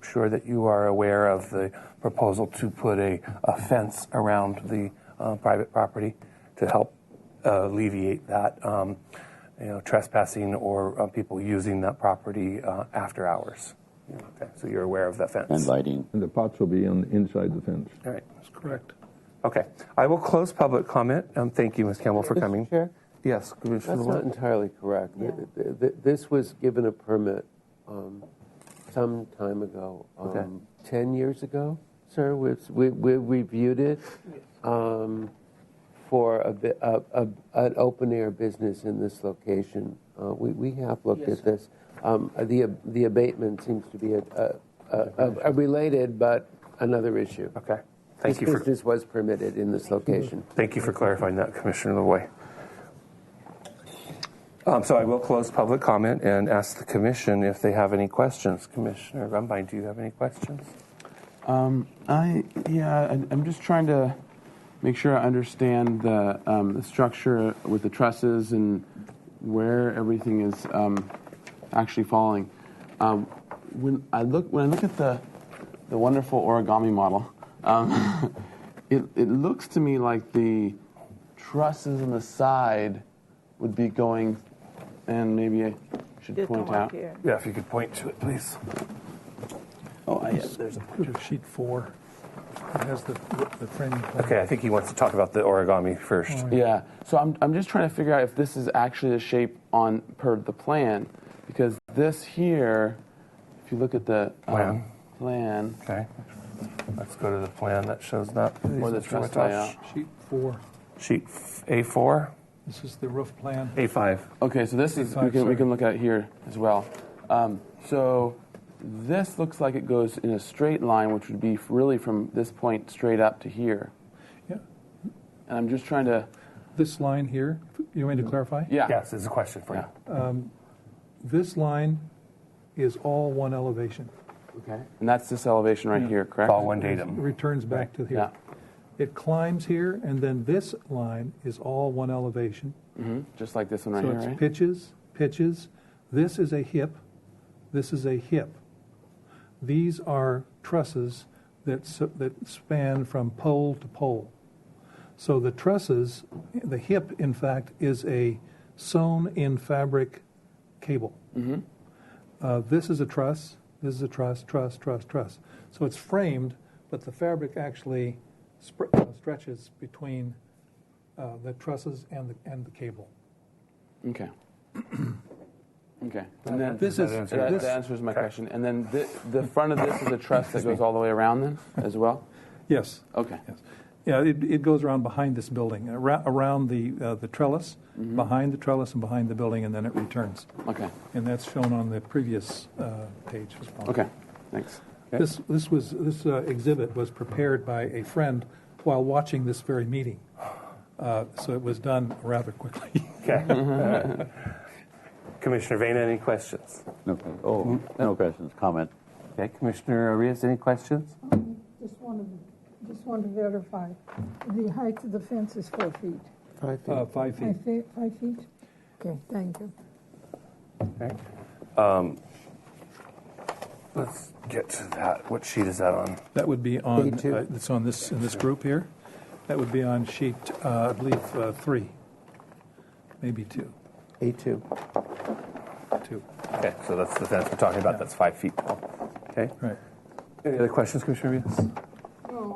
A: sure that you are aware of the proposal to put a fence around the private property to help alleviate that trespassing or people using that property after hours. Okay, so you're aware of that fence.
D: And lighting. And the pots will be inside the fence.
A: All right, that's correct. Okay, I will close public comment. Thank you, Ms. Campbell, for coming.
R: Chair?
A: Yes, Commissioner.
R: That's not entirely correct. Yeah. This was given a permit some time ago, 10 years ago, sir. We reviewed it for an open-air business in this location. We have looked at this. The abatement seems to be a related but another issue.
A: Okay. Thank you.
R: This business was permitted in this location.
A: Thank you for clarifying that, Commissioner LeVoy. So I will close public comment and ask the Commission if they have any questions. Commissioner Grumbine, do you have any questions?
P: I'm just trying to make sure I understand the structure with the trusses and where everything is actually falling. When I look at the wonderful origami model, it looks to me like the trusses on the side would be going, and maybe I should point out.
A: Yeah, if you could point to it, please.
P: Oh, yeah, there's a
Q: picture. Sheet 4. It has the framing plan.
A: Okay, I think he wants to talk about the origami first.
Q: Oh,
P: Yeah, so I'm just trying to figure out if this is actually the shape on per the plan, because this here, if you look at the plan.
A: Okay. Let's go to the plan that shows that.
P: Or the truss layout.
Q: Sheet 4.
A: Sheet A4.
Q: This is the roof plan.
A: A5.
P: Okay, so this is we can look at it here as well. So this looks like it goes in a straight line, which would be really from this point straight up to here.
Q: Yeah.
P: And I'm just trying to.
Q: This line here, you want me to clarify?
P: Yeah.
A: Yes, it's a question for you.
Q: This line is all one elevation.
P: Okay. And that's this elevation right here, correct?
A: All one datum.
Q: It returns back to here.
P: Yeah.
Q: It climbs here, and then this line is all one elevation.
P: Mm-hmm. Just like this one right
Q: so
P: here,
Q: it's
P: right?
Q: pitches. This is a hip. This is a hip. These are trusses that span from pole to pole. So the trusses, the hip, in fact, is a sewn-in fabric cable.
P: Mm-hmm.
Q: This is a truss. This is a truss. So it's framed, but the fabric actually stretches between the trusses and the cable.
P: Okay. Okay. And then
Q: that
P: answers my question. And then the front of this is a truss that goes all the way around then as well?
Q: Yes.
P: Okay.
Q: Yes. Yeah, it goes around behind this building, around the trellis, behind the trellis and behind the building, and then it returns.
P: Okay.
Q: And that's shown on the previous page as well.
P: Okay. Thanks.
Q: Okay. This exhibit was prepared by a friend while watching this very meeting, so it was done rather quickly.
A: Okay. Commissioner Vena, any questions?
T: No. Oh, no questions. Comment.
A: Okay. Commissioner Arias, any questions?
C: Just wanted to verify. The height of the fence is 4 feet.
R: 5 feet.
Q: 5 feet.
C: 5 feet? Okay, thank you.
A: Okay. Let's get to that. What sheet is that on?
Q: That would be on. It's on this in this group here. That would be on sheet, I believe, 3, maybe 2.
R: A2.
Q: 2.
A: Okay, so that's the fence we're talking about. Yeah. That's 5 feet tall. Okay.
Q: Right.
A: Any other questions, Commissioner Arias?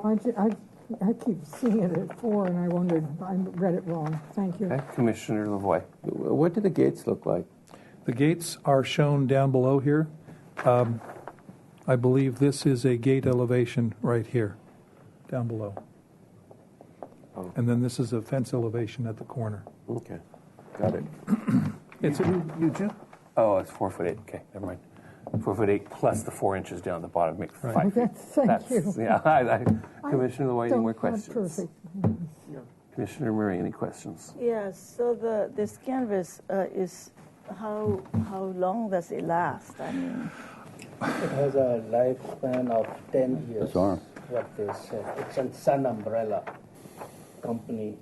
C: I keep seeing it at 4, and I wondered, I read it wrong. Thank you.
A: Okay. Commissioner Lavoie.
R: What do the gates look like?
Q: The gates are shown down below here. I believe this is a gate elevation right here, down below. Oh. And then this is a fence elevation at the corner.
R: Okay. Got it.
A: You do? Oh, it's 4'8". Okay, never mind. 4'8" plus the 4 inches down at the bottom makes 5 feet.
C: Thank you.
A: Yeah, Commissioner Lavoie, any more questions?
C: Perfect.
A: Commissioner Murray, any questions?
J: Yes. So this canvas is how long does it last? I mean,
U: it has a lifespan of 10 years.
T: That's all.
U: What they said. It's a Sun Umbrella company.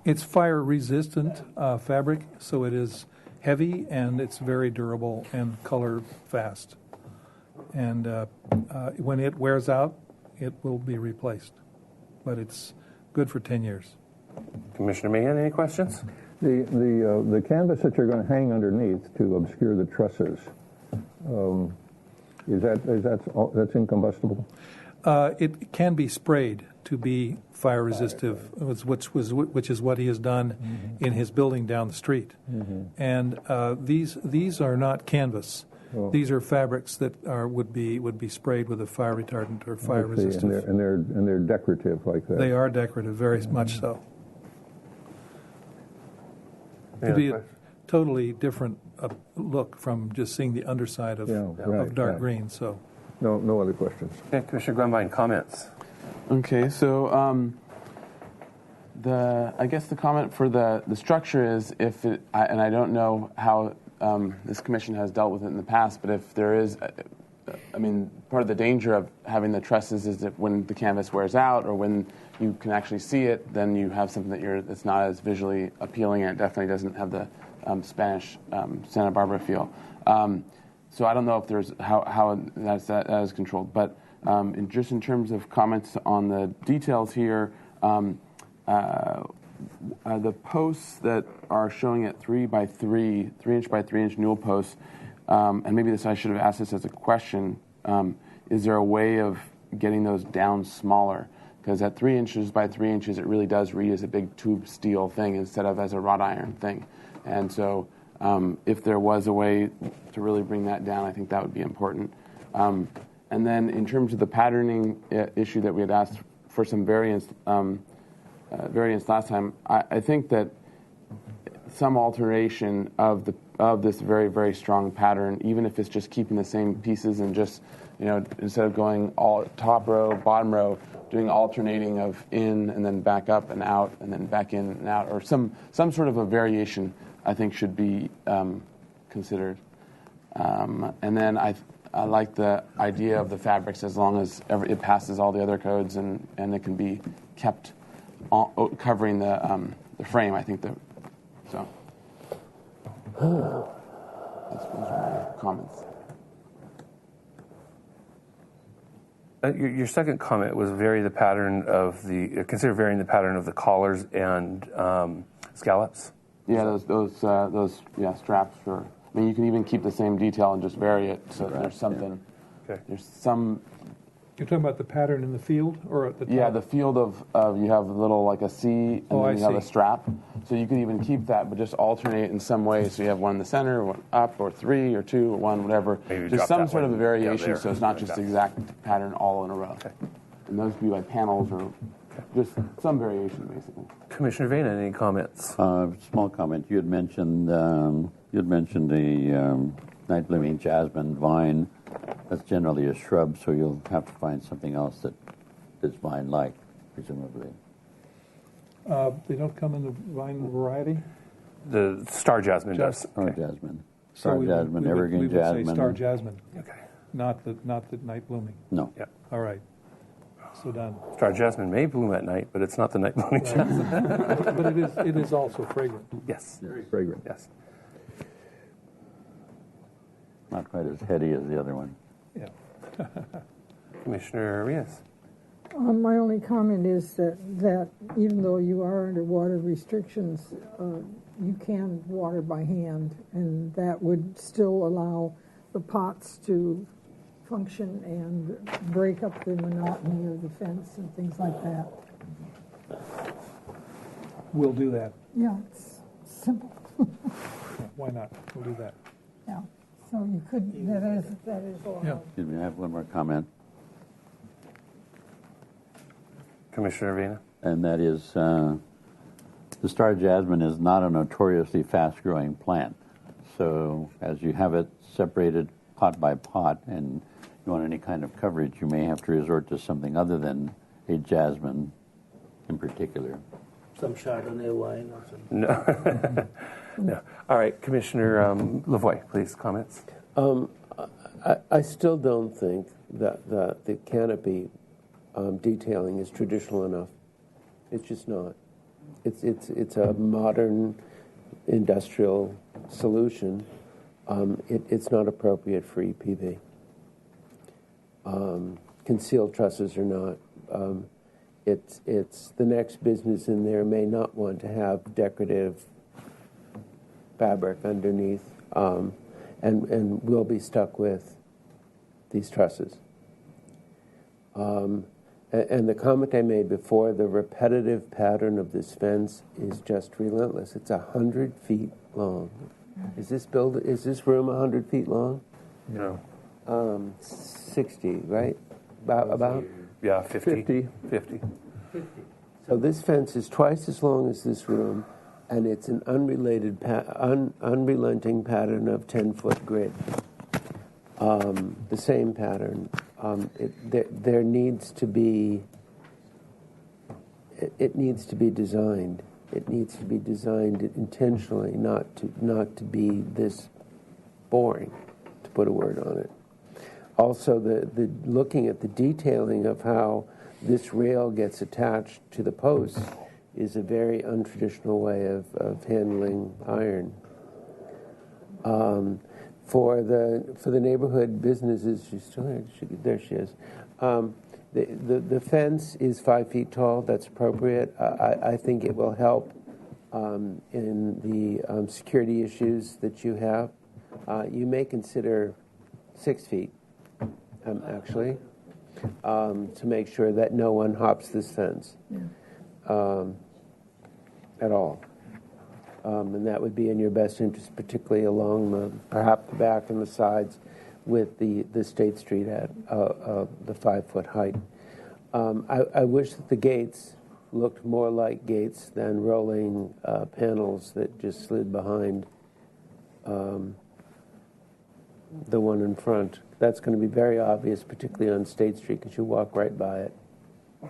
Q: It's fire-resistant fabric, so it is heavy and it's very durable and color fast. And when it wears out, it will be replaced. But it's good for 10 years.
A: Commissioner Mahan, any questions?
D: The canvas that you're going to hang underneath to obscure the trusses, that's incombustible?
Q: It can be sprayed to be fire resistive, which is what he has done in his building down the street. And these are not canvas. Oh. These are fabrics that would be sprayed with a fire retardant or fire resistant.
D: And they're decorative like that.
Q: They are decorative, very much so. It'd be a totally different look from just seeing the underside of dark green. So,
D: no other questions.
A: Okay, Commissioner Grumbine, comments.
P: Okay, so I guess the comment for the structure is if it, and I don't know how this commission has dealt with it in the past, but if there is, I mean, part of the danger of having the trusses is that when the canvas wears out or when you can actually see it, then you have something that's not as visually appealing, and it definitely doesn't have the Spanish Santa Barbara feel. So I don't know if there's how that is controlled, but just in terms of comments on the details here, the posts that are showing at 3 by 3 inch by 3 inch newel posts, and maybe I should have asked this as a question, is there a way of getting those down smaller? Because at 3 inches by 3 inches, it really does read as a big tube steel thing instead of as a wrought iron thing. And so if there was a way to really bring that down, I think that would be important. And then in terms of the patterning issue that we had asked for some variance last time, I think that some alteration of this very, very strong pattern, even if it's just keeping the same pieces and just, instead of going all top row, bottom row, doing alternating of in and then back up and out and then back in and out, or some sort of a variation, I think should be considered. And then I like the idea of the fabrics as long as it passes all the other codes and it can be kept covering the frame. I think so. Those are my comments.
A: Your second comment was consider varying the pattern of the collars and scallops.
P: Yeah, those straps for. I mean, you can even keep the same detail and just vary it so there's something.
A: Yeah. Okay.
P: There's some.
Q: You're talking about the pattern in the field or at the top?
P: Yeah, the field of you have a little like a C and then you have a strap. So you could even keep that, but just alternate in some way. So you have one in the center, one up, or 3, or 2, or 1, whatever.
A: Maybe
P: just some sort of a variation,
A: so
P: it's not just the exact pattern all in a row. Okay. And those could be like panels or just some variation, basically.
A: Commissioner Vena, any comments?
T: Small comment. You had mentioned the night blooming jasmine vine. That's generally a shrub, so you'll have to find something else that is vine-like, presumably.
Q: They don't come in the vine variety?
A: The star jasmine does.
T: Star jasmine. Star jasmine, evergreen
Q: we would
T: jasmine.
Q: say star jasmine.
A: Okay.
Q: Not the night blooming.
T: No.
A: Yeah.
Q: All right. So done.
A: Star jasmine may bloom at night, but it's not the night blooming jasmine.
Q: But it is also fragrant.
A: Yes.
D: Very fragrant.
A: Yes.
T: Not quite as heady as the other one.
Q: Yeah.
A: Commissioner Arias.
C: My only comment is that even though you are under water restrictions, you can water by hand, and that would still allow the pots to function and break up the monotony of the fence and things like that.
Q: We'll do that.
C: Yeah, it's simple.
Q: Why not? We'll do that.
C: Yeah. So you could, that is allowed.
Q: Yeah.
T: Excuse me, I have one more comment.
A: Commissioner Vena.
T: And that is the star jasmine is not a notoriously fast-growing plant. So as you have it separated pot by pot and you want any kind of coverage, you may have to resort to something other than a jasmine in particular.
U: Some Chardonnay wine or something.
A: No. No. All right, Commissioner Lavoie, please, comments.
R: I still don't think that the canopy detailing is traditional enough. It's just not. It's a modern industrial solution. It's not appropriate for EPB. Concealed trusses are not. It's the next business in there may not want to have decorative fabric underneath, and we'll be stuck with these trusses. And the comment I made before, the repetitive pattern of this fence is just relentless. It's 100 feet long. Is this room 100 feet long?
A: No.
R: 60, right? About?
A: Yeah, 50.
R: So this fence is twice as long as this room, and it's an unrelenting pattern of 10-foot grid. The same pattern. There needs to be. It needs to be designed. It needs to be designed intentionally, not to be this boring, to put a word on it. Also, the looking at the detailing of how this rail gets attached to the posts is a very untraditional way of handling iron. For the neighborhood businesses, she's still here. There she is. The fence is 5 feet tall. That's appropriate. I think it will help in the security issues that you have. You may consider 6 feet, actually, to make sure that no one hops this fence at all. And that would be in your best interest, particularly along perhaps the back and the sides with the State Street at the 5 foot height. I wish that the gates looked more like gates than rolling panels that just slid behind the one in front. That's going to be very obvious, particularly on State Street, because you walk right by it.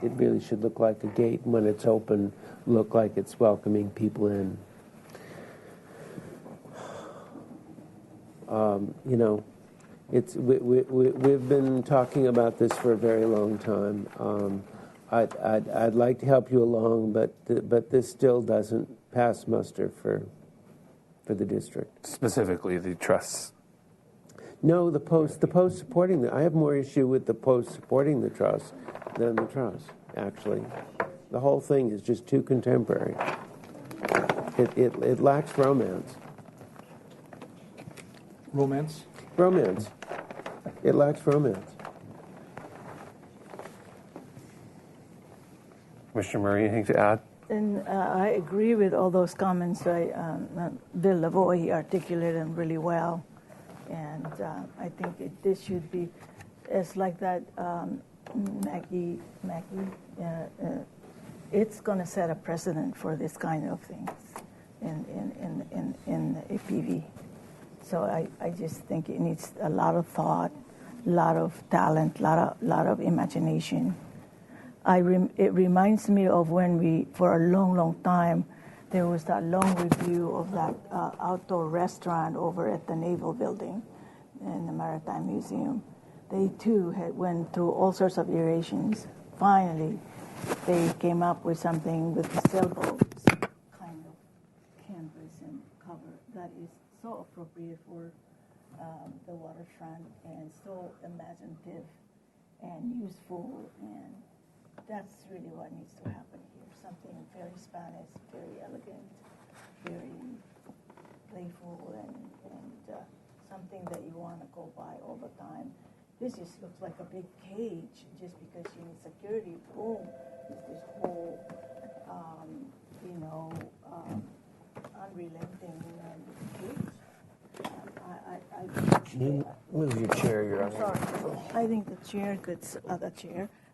R: It really should look like a gate, and when it's open, look like it's welcoming people in. You know, we've been talking about this for a very long time. I'd like to help you along, but this still doesn't pass muster for the district.
A: Specifically, the truss.
R: No, the post supporting the. I have more issue with the post supporting the truss than the truss. Actually, the whole thing is just too contemporary. It lacks romance.
Q: Romance?
R: Romance. It lacks romance.
A: Commissioner Murray, anything to add?
J: And I agree with all those comments. Bill Lavoie articulated them really well. And I think this should be, it's like that Maggie, it's going to set a precedent for this kind of things in APV. So I just think it needs a lot of thought, a lot of talent, a lot of imagination. It reminds me of when for a long time, there was that long review of that outdoor restaurant over at the Naval Building in the Maritime Museum. They too went through all sorts of iterations. Finally, they came up with something with the sailboats kind of canvas and cover that is so appropriate for the waterfront and so imaginative and useful, and that's really what needs to happen here. Something very Spanish, very elegant, very playful, and something that you want to go by all the time. This just looks like a big cage just because you need security. Boom, this whole, unrelenting cage.
A: Can you move your chair? You're on.
J: Sorry. I think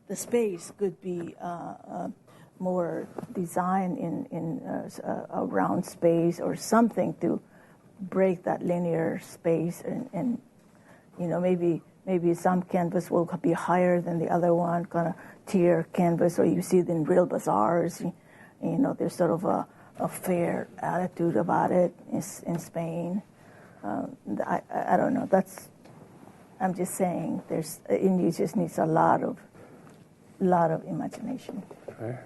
J: the space could be more designed in a round space or something to break that linear space, and maybe some canvas will be higher than the other one, kind of tier canvas, or you see it in real bazaars. There's sort of a fair attitude about it in Spain. I don't know. I'm just saying. It just needs a lot of imagination.
A: Okay.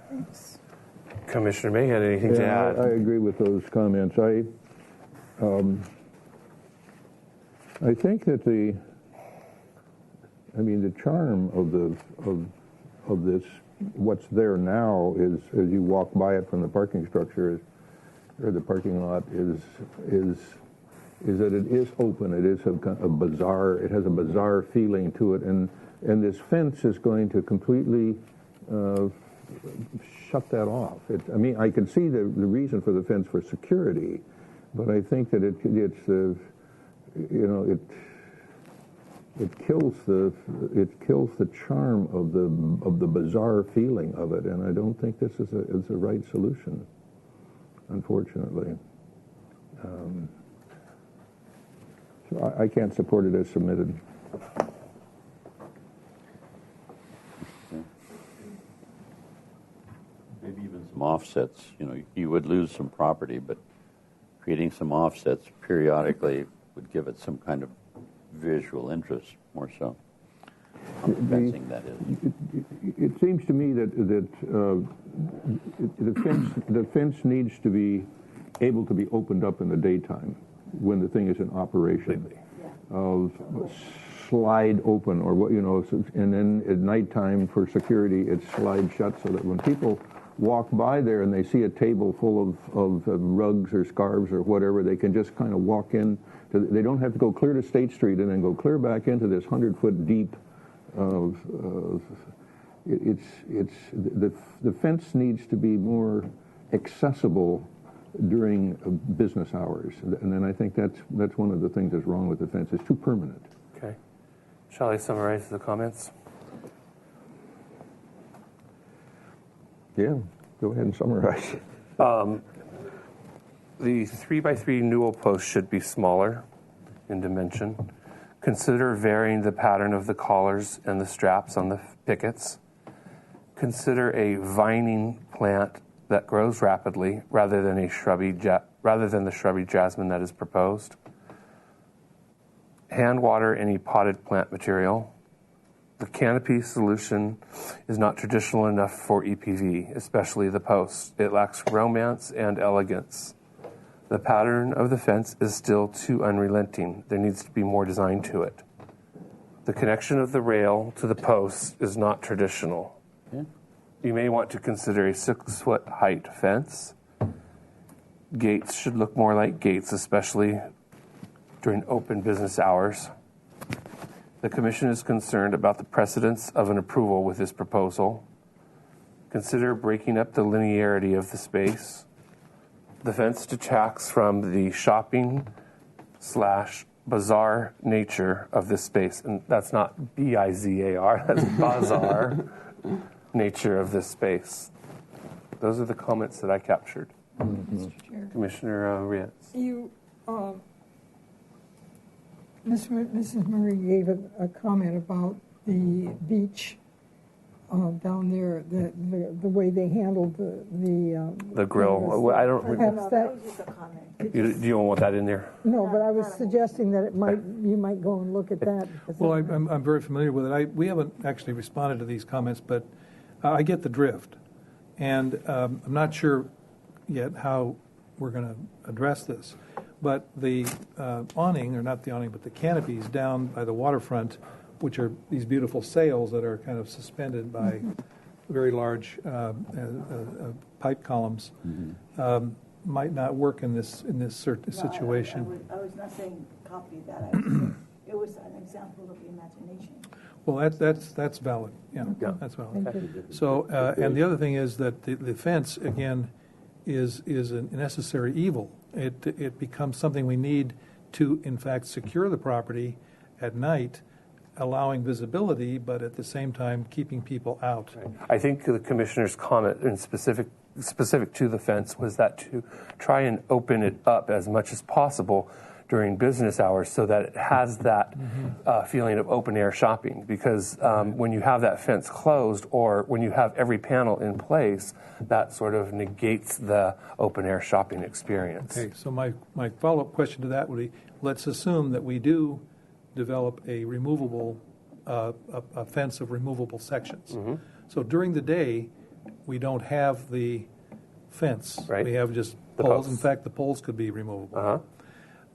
A: Commissioner May had anything to add?
D: I agree with those comments. I think that the charm of this, what's there now, is as you walk by it from the parking structure or the parking lot, is that it is open. It is a bizarre. It has a bizarre feeling to it, and this fence is going to completely shut that off. I can see the reason for the fence for security, but I think that it kills the charm of the bizarre feeling of it, and I don't think this is the right solution, unfortunately. So I can't support it as submitted.
T: Maybe even some offsets. You would lose some property, but creating some offsets periodically would give it some kind of visual interest, more so. On the fencing, that is.
D: It seems to me that the fence needs to be able to be opened up in the daytime when the thing is in operation. slide open, or what, and then at nighttime for security, it's slide shut, so that when people walk by there and they see a table full of rugs or scarves or whatever, they can just kind of walk in. They don't have to go clear to State Street and then go clear back into this 100-foot deep. The fence needs to be more accessible during business hours, and then I think that's one of the things that's wrong with the fence. It's too permanent.
A: Okay. Shall I summarize the comments?
D: Yeah, go ahead and summarize.
A: The 3x3 newel post should be smaller in dimension. Consider varying the pattern of the collars and the straps on the pickets. Consider a vining plant that grows rapidly rather than the shrubby jasmine that is proposed. Hand water any potted plant material. The canopy solution is not traditional enough for EPV, especially the posts. It lacks romance and elegance. The pattern of the fence is still too unrelenting. There needs to be more design to it. The connection of the rail to the posts is not traditional.
T: Yeah.
A: You may want to consider a 6-foot height fence. Gates should look more like gates, especially during open business hours. The Commission is concerned about the precedence of an approval with this proposal. Consider breaking up the linearity of the space. The fence detracts from the shopping/bazaar nature of this space. And that's not B-I-Z-A-R, that's bazaar nature of this space. Those are the comments that I captured.
C: Mr. Chair.
A: Commissioner Rietz.
C: Mrs. Murray gave a comment about the beach down there, the way they handled
A: The grill. I don't.
C: Perhaps that.
A: You don't want that in there?
C: No, but I was suggesting that you might go and look at that.
Q: Well, I'm very familiar with it. We haven't actually responded to these comments, but I get the drift, and I'm not sure yet how we're going to address this. But the awning, or not the awning, but the canopies down by the waterfront, which are these beautiful sails that are kind of suspended by very large pipe columns, might not work in this situation.
J: I was not saying copy that. It was an example of imagination.
Q: Well, that's valid. Yeah, that's valid. So, and the other thing is that the fence, again, is a necessary evil. It becomes something we need to, in fact, secure the property at night, allowing visibility, but at the same time keeping people out.
A: I think the Commissioner's comment in specific to the fence was that to try and open it up as much as possible during business hours so that it has that feeling of open air shopping, because when you have that fence closed or when you have every panel in place, that sort of negates the open air shopping experience.
Q: Okay, so my follow-up question to that would be, let's assume that we do develop a removable a fence of removable sections. So during the day, we don't have the fence.
A: Right.
Q: We have just
A: The
Q: poles.
A: posts.
Q: In fact, the poles could be removable.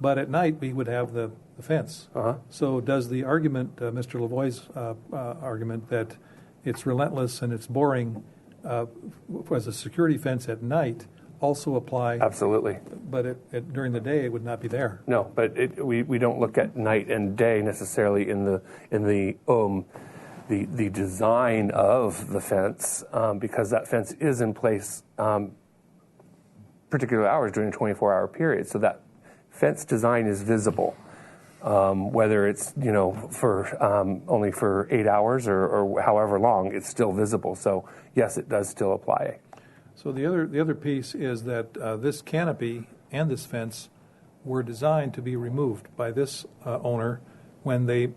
Q: But at night, we would have the fence. So does the argument, Mr. Lavoie's argument, that it's relentless and it's boring as a security fence at night also apply?
A: Absolutely.
Q: But during the day, it would not be there.
A: No, but we don't look at night and day necessarily in the design of the fence, because that fence is in place particular hours during a 24-hour period. So that fence design is visible, whether it's for only for 8 hours or however long, it's still visible. So yes, it does still apply.
Q: So the other piece is that this canopy and this fence were designed to be removed by this owner when they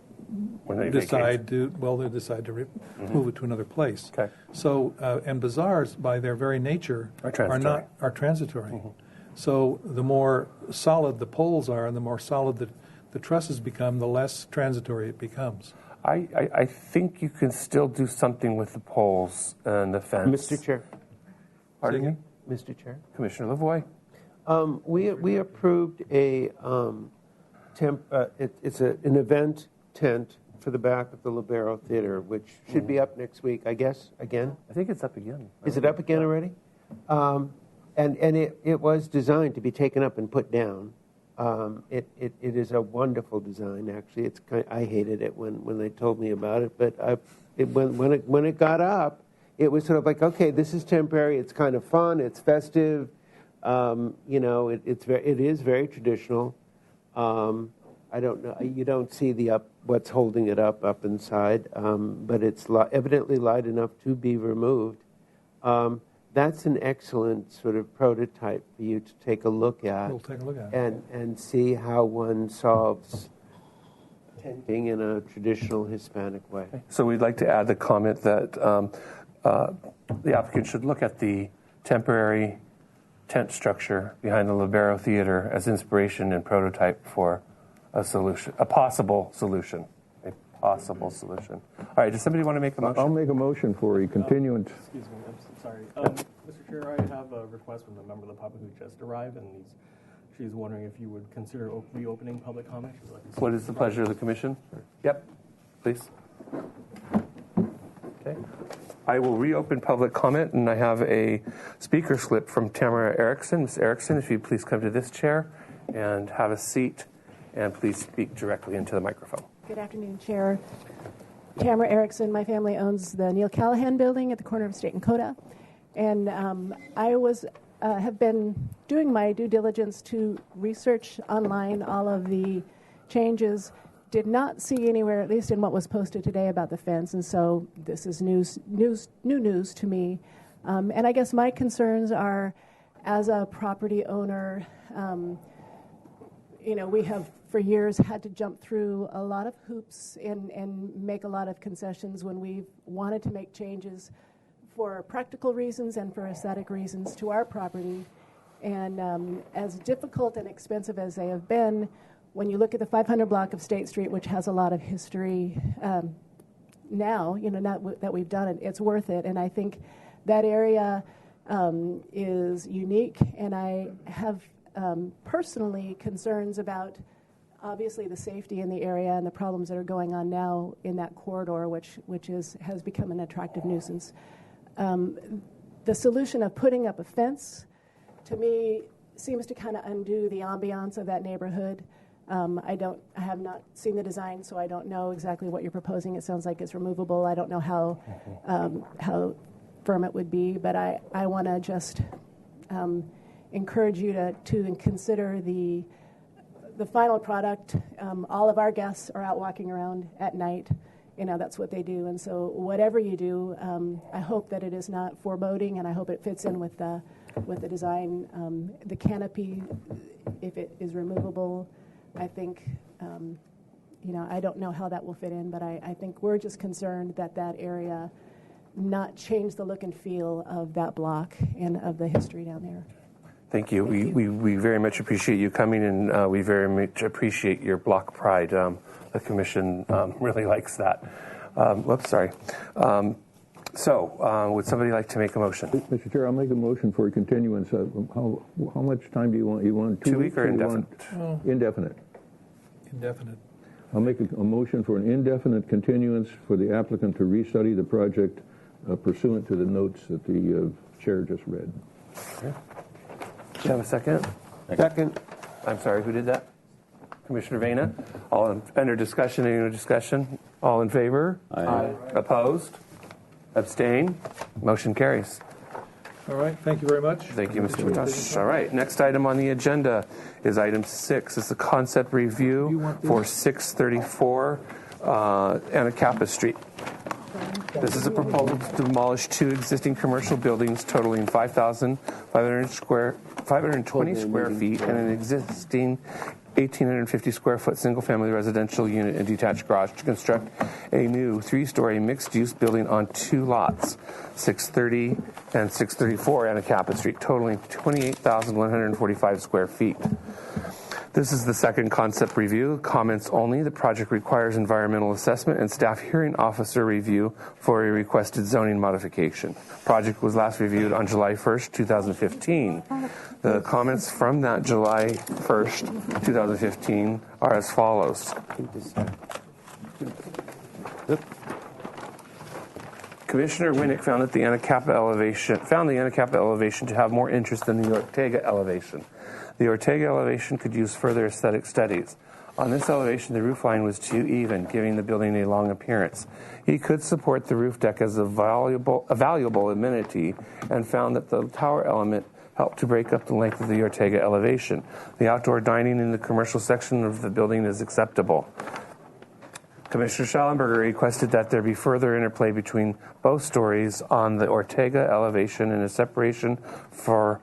Q: decide to move it to another place.
A: Okay.
Q: So and bazaars, by their very nature, are transitory. So the more solid the poles are, and the more solid the trusses become, the less transitory it becomes.
A: I think you can still do something with the poles and the fence.
R: Mr. Chair.
A: Pardon me?
R: Mr. Chair.
A: Commissioner Lavoie.
R: We approved a it's an event tent for the back of the Libero Theater, which should be up next week, I guess, again?
A: I think it's up again.
R: Is it up again already? And it was designed to be taken up and put down. It is a wonderful design, actually. I hated it when they told me about it, but when it got up, it was sort of like, okay, this is temporary. It's kind of fun. It's festive. It is very traditional. I don't know. You don't see what's holding it up inside, but it's evidently light enough to be removed. That's an excellent sort of prototype for you to take a look at.
Q: We'll take a look at
R: and see how one solves tenting in a traditional Hispanic way.
A: So we'd like to add the comment that the applicant should look at the temporary tent structure behind the Libero Theater as inspiration and prototype for a possible solution. All right, does somebody want to make a motion?
D: I'll make a motion for a continuance.
F: Excuse me, I'm sorry. Mr. Chair, I have a request from a member of the public who just arrived, and she's wondering if you would consider reopening public comment.
A: What is the pleasure of the commission? Yep, please. Okay. I will reopen public comment, and I have a speaker slip from Tamara Erickson. Ms. Erickson, if you'd please come to this chair and have a seat, and please speak directly into the microphone.
G: Good afternoon, Chair. Tamara Erickson. My family owns the Neil Callahan Building at the corner of State and Coda, and I have been doing my due diligence to research online all of the changes. Did not see anywhere, at least in what was posted today, about the fence, and so this is new news to me. And I guess my concerns are, as a property owner, we have for years had to jump through a lot of hoops and make a lot of concessions when we've wanted to make changes for practical reasons and for aesthetic reasons to our property. And as difficult and expensive as they have been, when you look at the 500 block of State Street, which has a lot of history now, that we've done it, it's worth it. And I think that area is unique, and I have personally concerns about obviously the safety in the area and the problems that are going on now in that corridor, which has become an attractive nuisance. The solution of putting up a fence, to me, seems to kind of undo the ambiance of that neighborhood. I have not seen the design, so I don't know exactly what you're proposing. It sounds like it's removable. I don't know how firm it would be, but I want to just encourage you to consider the final product. All of our guests are out walking around at night. That's what they do. And so whatever you do, I hope that it is not foreboding, and I hope it fits in with the design. The canopy, if it is removable, I think, I don't know how that will fit in, but I think we're just concerned that area not change the look and feel of that block and of the history down there.
A: Thank you. We very much appreciate you coming, and we very much appreciate your block pride. The commission really likes that. Sorry. Would somebody like to make a motion?
D: Mr. Chair, I'll make a motion for a continuance. How much time do you want? You want 2 weeks
A: or indefinite?
D: Indefinite.
Q: Indefinite.
D: I'll make a motion for an indefinite continuance for the applicant to restudy the project pursuant to the notes that the chair just read.
A: Okay. Do you have a second?
R: Second.
A: I'm sorry, who did that? Commissioner Vena. All under discussion, any discussion? All in favor?
T: Aye.
A: Opposed? Abstain? Motion carries.
Q: All right, thank you very much.
A: Thank you, Mr. Matash. All right, next item on the agenda is item 6. It's the concept review for 634 Anacapa Street. This is a proposal to demolish 2 existing commercial buildings totaling 520 square feet and an existing 1,850 square foot single-family residential unit and detached garage to construct a new 3-story mixed-use building on 2 lots, 630 and 634 Anacapa Street, totaling 28,145 square feet. This is the second concept review. Comments only. The project requires environmental assessment and staff hearing officer review for a requested zoning modification. Project was last reviewed on July 1st, 2015. The comments from that July 1st, 2015 are as follows. Commissioner Winnick found that the Anacapa elevation to have more interest than the Ortega elevation. The Ortega elevation could use further aesthetic studies. On this elevation, the roof line was too even, giving the building a long appearance. He could support the roof deck as a valuable amenity and found that the tower element helped to break up the length of the Ortega elevation. The outdoor dining in the commercial section of the building is acceptable. Commissioner Schallenberger requested that there be further interplay between both stories on the Ortega elevation and a separation from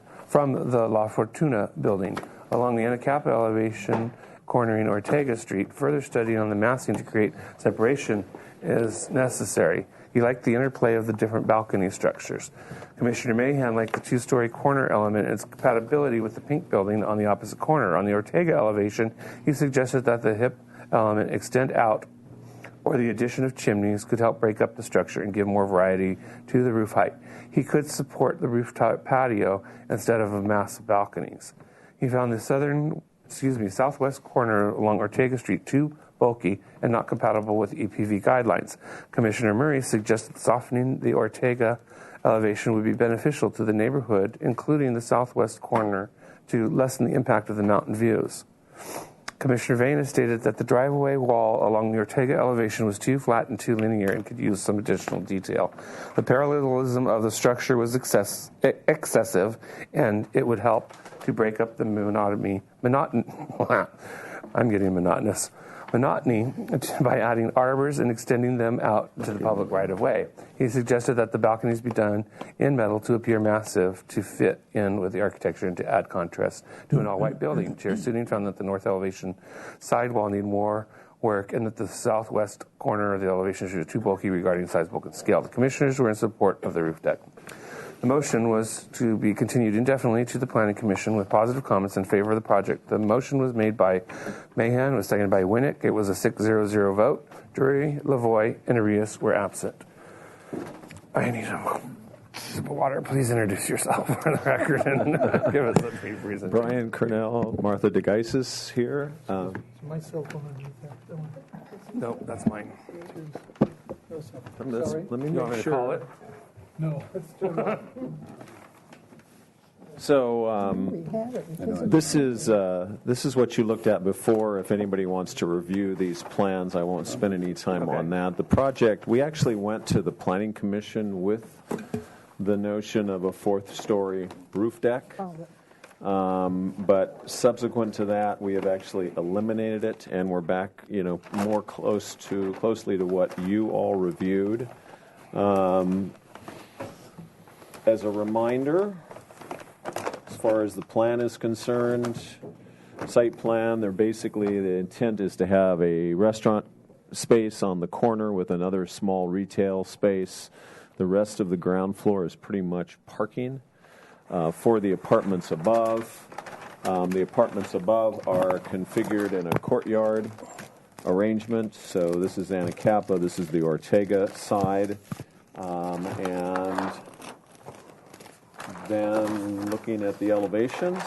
A: the La Fortuna building. Along the Anacapa elevation, cornering Ortega Street, further study on the massing to create separation is necessary. He liked the interplay of the different balcony structures. Commissioner Mahan liked the two-story corner element and its compatibility with the pink building on the opposite corner. On the Ortega elevation, he suggested that the hip element extend out, or the addition of chimneys could help break up the structure and give more variety to the roof height. He could support the rooftop patio instead of a mass of balconies. He found the southwest corner along Ortega Street too bulky and not compatible with EPV guidelines. Commissioner Murray suggested softening the Ortega elevation would be beneficial to the neighborhood, including the southwest corner, to lessen the impact of the mountain views. Commissioner Vena stated that the driveway wall along the Ortega elevation was too flat and too linear and could use some additional detail. The parallelism of the structure was excessive, and it would help to break up the monotony by adding arbors and extending them out to the public right-of-way. He suggested that the balconies be done in metal to appear massive, to fit in with the architecture and to add contrast to an all-white building. Chair Suding found that the north elevation sidewall need more work and that the southwest corner of the elevation should be too bulky regarding size, bulk, and scale. The commissioners were in support of the roof deck. The motion was to be continued indefinitely to the Planning Commission with positive comments in favor of the project. The motion was made by Mahan, was seconded by Winnick. It was a 6-0 vote. Drury, Lavoie, and Arias were absent. I need a sip of water. Please introduce yourself for the record and give us a brief reason.
K: Brian Cornell, Martha DeGeisis here.
Q: My cell phone underneath there. That one.
A: No, that's mine.
K: Let me
A: you want me to call it?
Q: No.
K: So this is what you looked at before. If anybody wants to review these plans, I won't spend any time on that. The project, we actually went to the Planning Commission with the notion of a fourth-story roof deck. But subsequent to that, we have actually eliminated it, and we're back, more closely to what you all reviewed. As a reminder, as far as the plan is concerned, site plan, the intent is to have a restaurant space on the corner with another small retail space. The rest of the ground floor is pretty much parking for the apartments above. The apartments above are configured in a courtyard arrangement. So this is Anacapa, this is the Ortega side, and then looking at the elevations,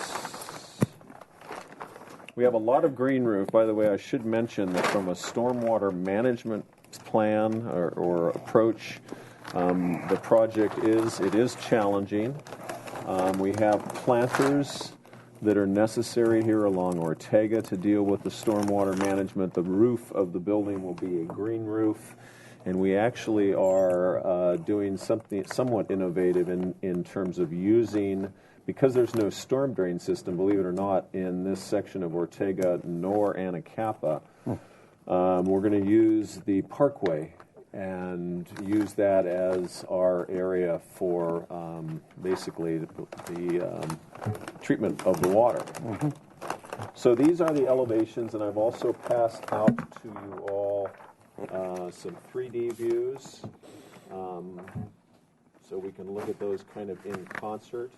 K: we have a lot of green roof. By the way, I should mention that from a stormwater management plan or approach, the project is challenging. We have planters that are necessary here along Ortega to deal with the stormwater management. The roof of the building will be a green roof. And we actually are doing something somewhat innovative in terms of using, because there's no storm drain system, believe it or not, in this section of Ortega nor Anacapa. We're going to use the parkway and use that as our area for basically the treatment of the water. So these are the elevations, and I've also passed out to you all some 3D views, so we can look at those kind of in concert.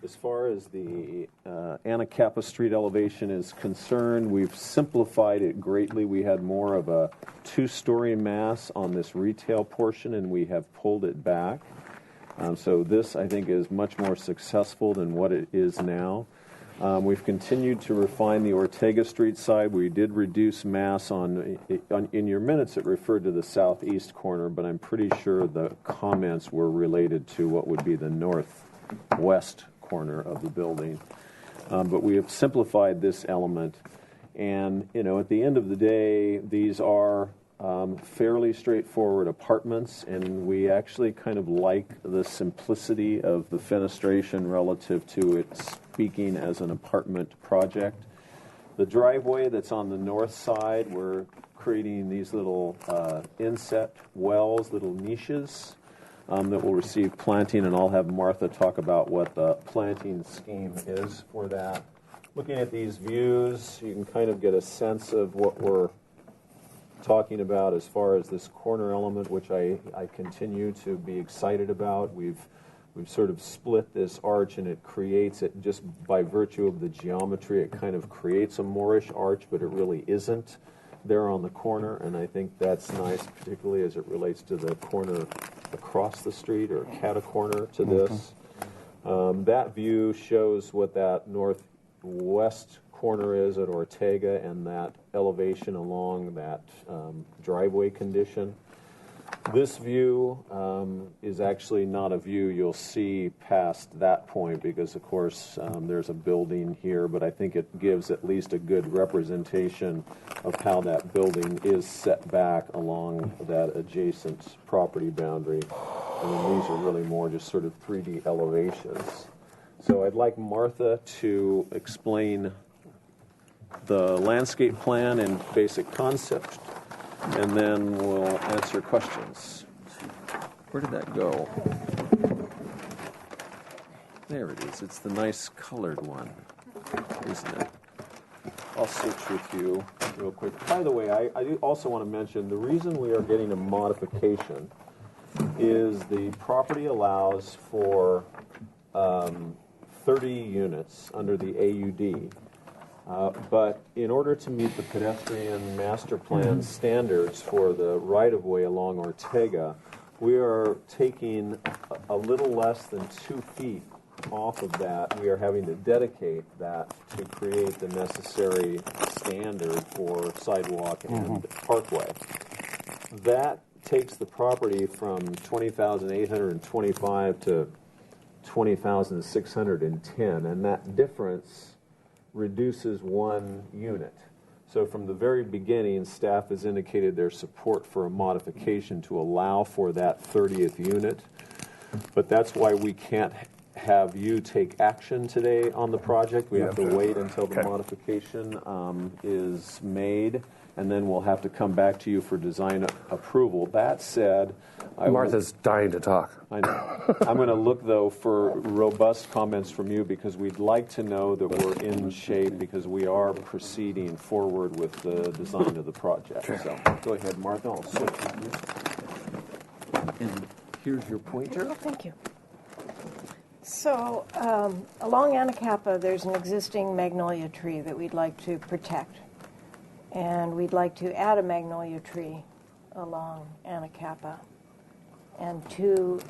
K: As far as the Anacapa Street elevation is concerned, we've simplified it greatly. We had more of a two-story mass on this retail portion, and we have pulled it back. So this, I think, is much more successful than what it is now. We've continued to refine the Ortega Street side. We did reduce mass in your minutes. It referred to the southeast corner, but I'm pretty sure the comments were related to what would be the northwest corner of the building. But we have simplified this element. And, at the end of the day, these are fairly straightforward apartments, and we actually kind of like the simplicity of the fenestration relative to it speaking as an apartment project. The driveway that's on the north side, we're creating these little inset wells, little niches that will receive planting, and I'll have Martha talk about what the planting scheme is for that. Looking at these views, you can kind of get a sense of what we're talking about as far as this corner element, which I continue to be excited about. We've sort of split this arch, and it creates it just by virtue of the geometry. It kind of creates a Moorish arch, but it really isn't there on the corner, and I think that's nice, particularly as it relates to the corner across the street, or cata-corner to this. That view shows what that northwest corner is at Ortega, and that elevation along that driveway condition. This view is actually not a view you'll see past that point because, of course, there's a building here, but I think it gives at least a good representation of how that building is set back along that adjacent property boundary. And then these are really more just sort of 3D elevations. So I'd like Martha to explain the landscape plan and basic concept, and then we'll answer questions. Where did that go? There it is. It's the nice colored one, isn't it? I'll switch with you real quick. By the way, I do also want to mention the reason we are getting a modification is the property allows for 30 units under the AUD. But in order to meet the pedestrian master plan standards for the right-of-way along Ortega, we are taking a little less than 2 feet off of that. We are having to dedicate that to create the necessary standard for sidewalk and parkway. That takes the property from 20,825 to 20,610, and that difference reduces 1 unit. So from the very beginning, staff has indicated their support for a modification to allow for that 30th unit. But that's why we can't have you take action today on the project. We have to wait until the modification is made, and then we'll have to come back to you for design approval. That said,
A: Martha's dying to talk.
K: I know. I'm going to look, though, for robust comments from you because we'd like to know that we're in shape because we are proceeding forward with the design of the project. So go ahead, Martha. I'll switch with you. And here's your pointer.
H: Oh, thank you. So along Anacapa, there's an existing magnolia tree that we'd like to protect. And we'd like to add a magnolia tree along Anacapa, and 2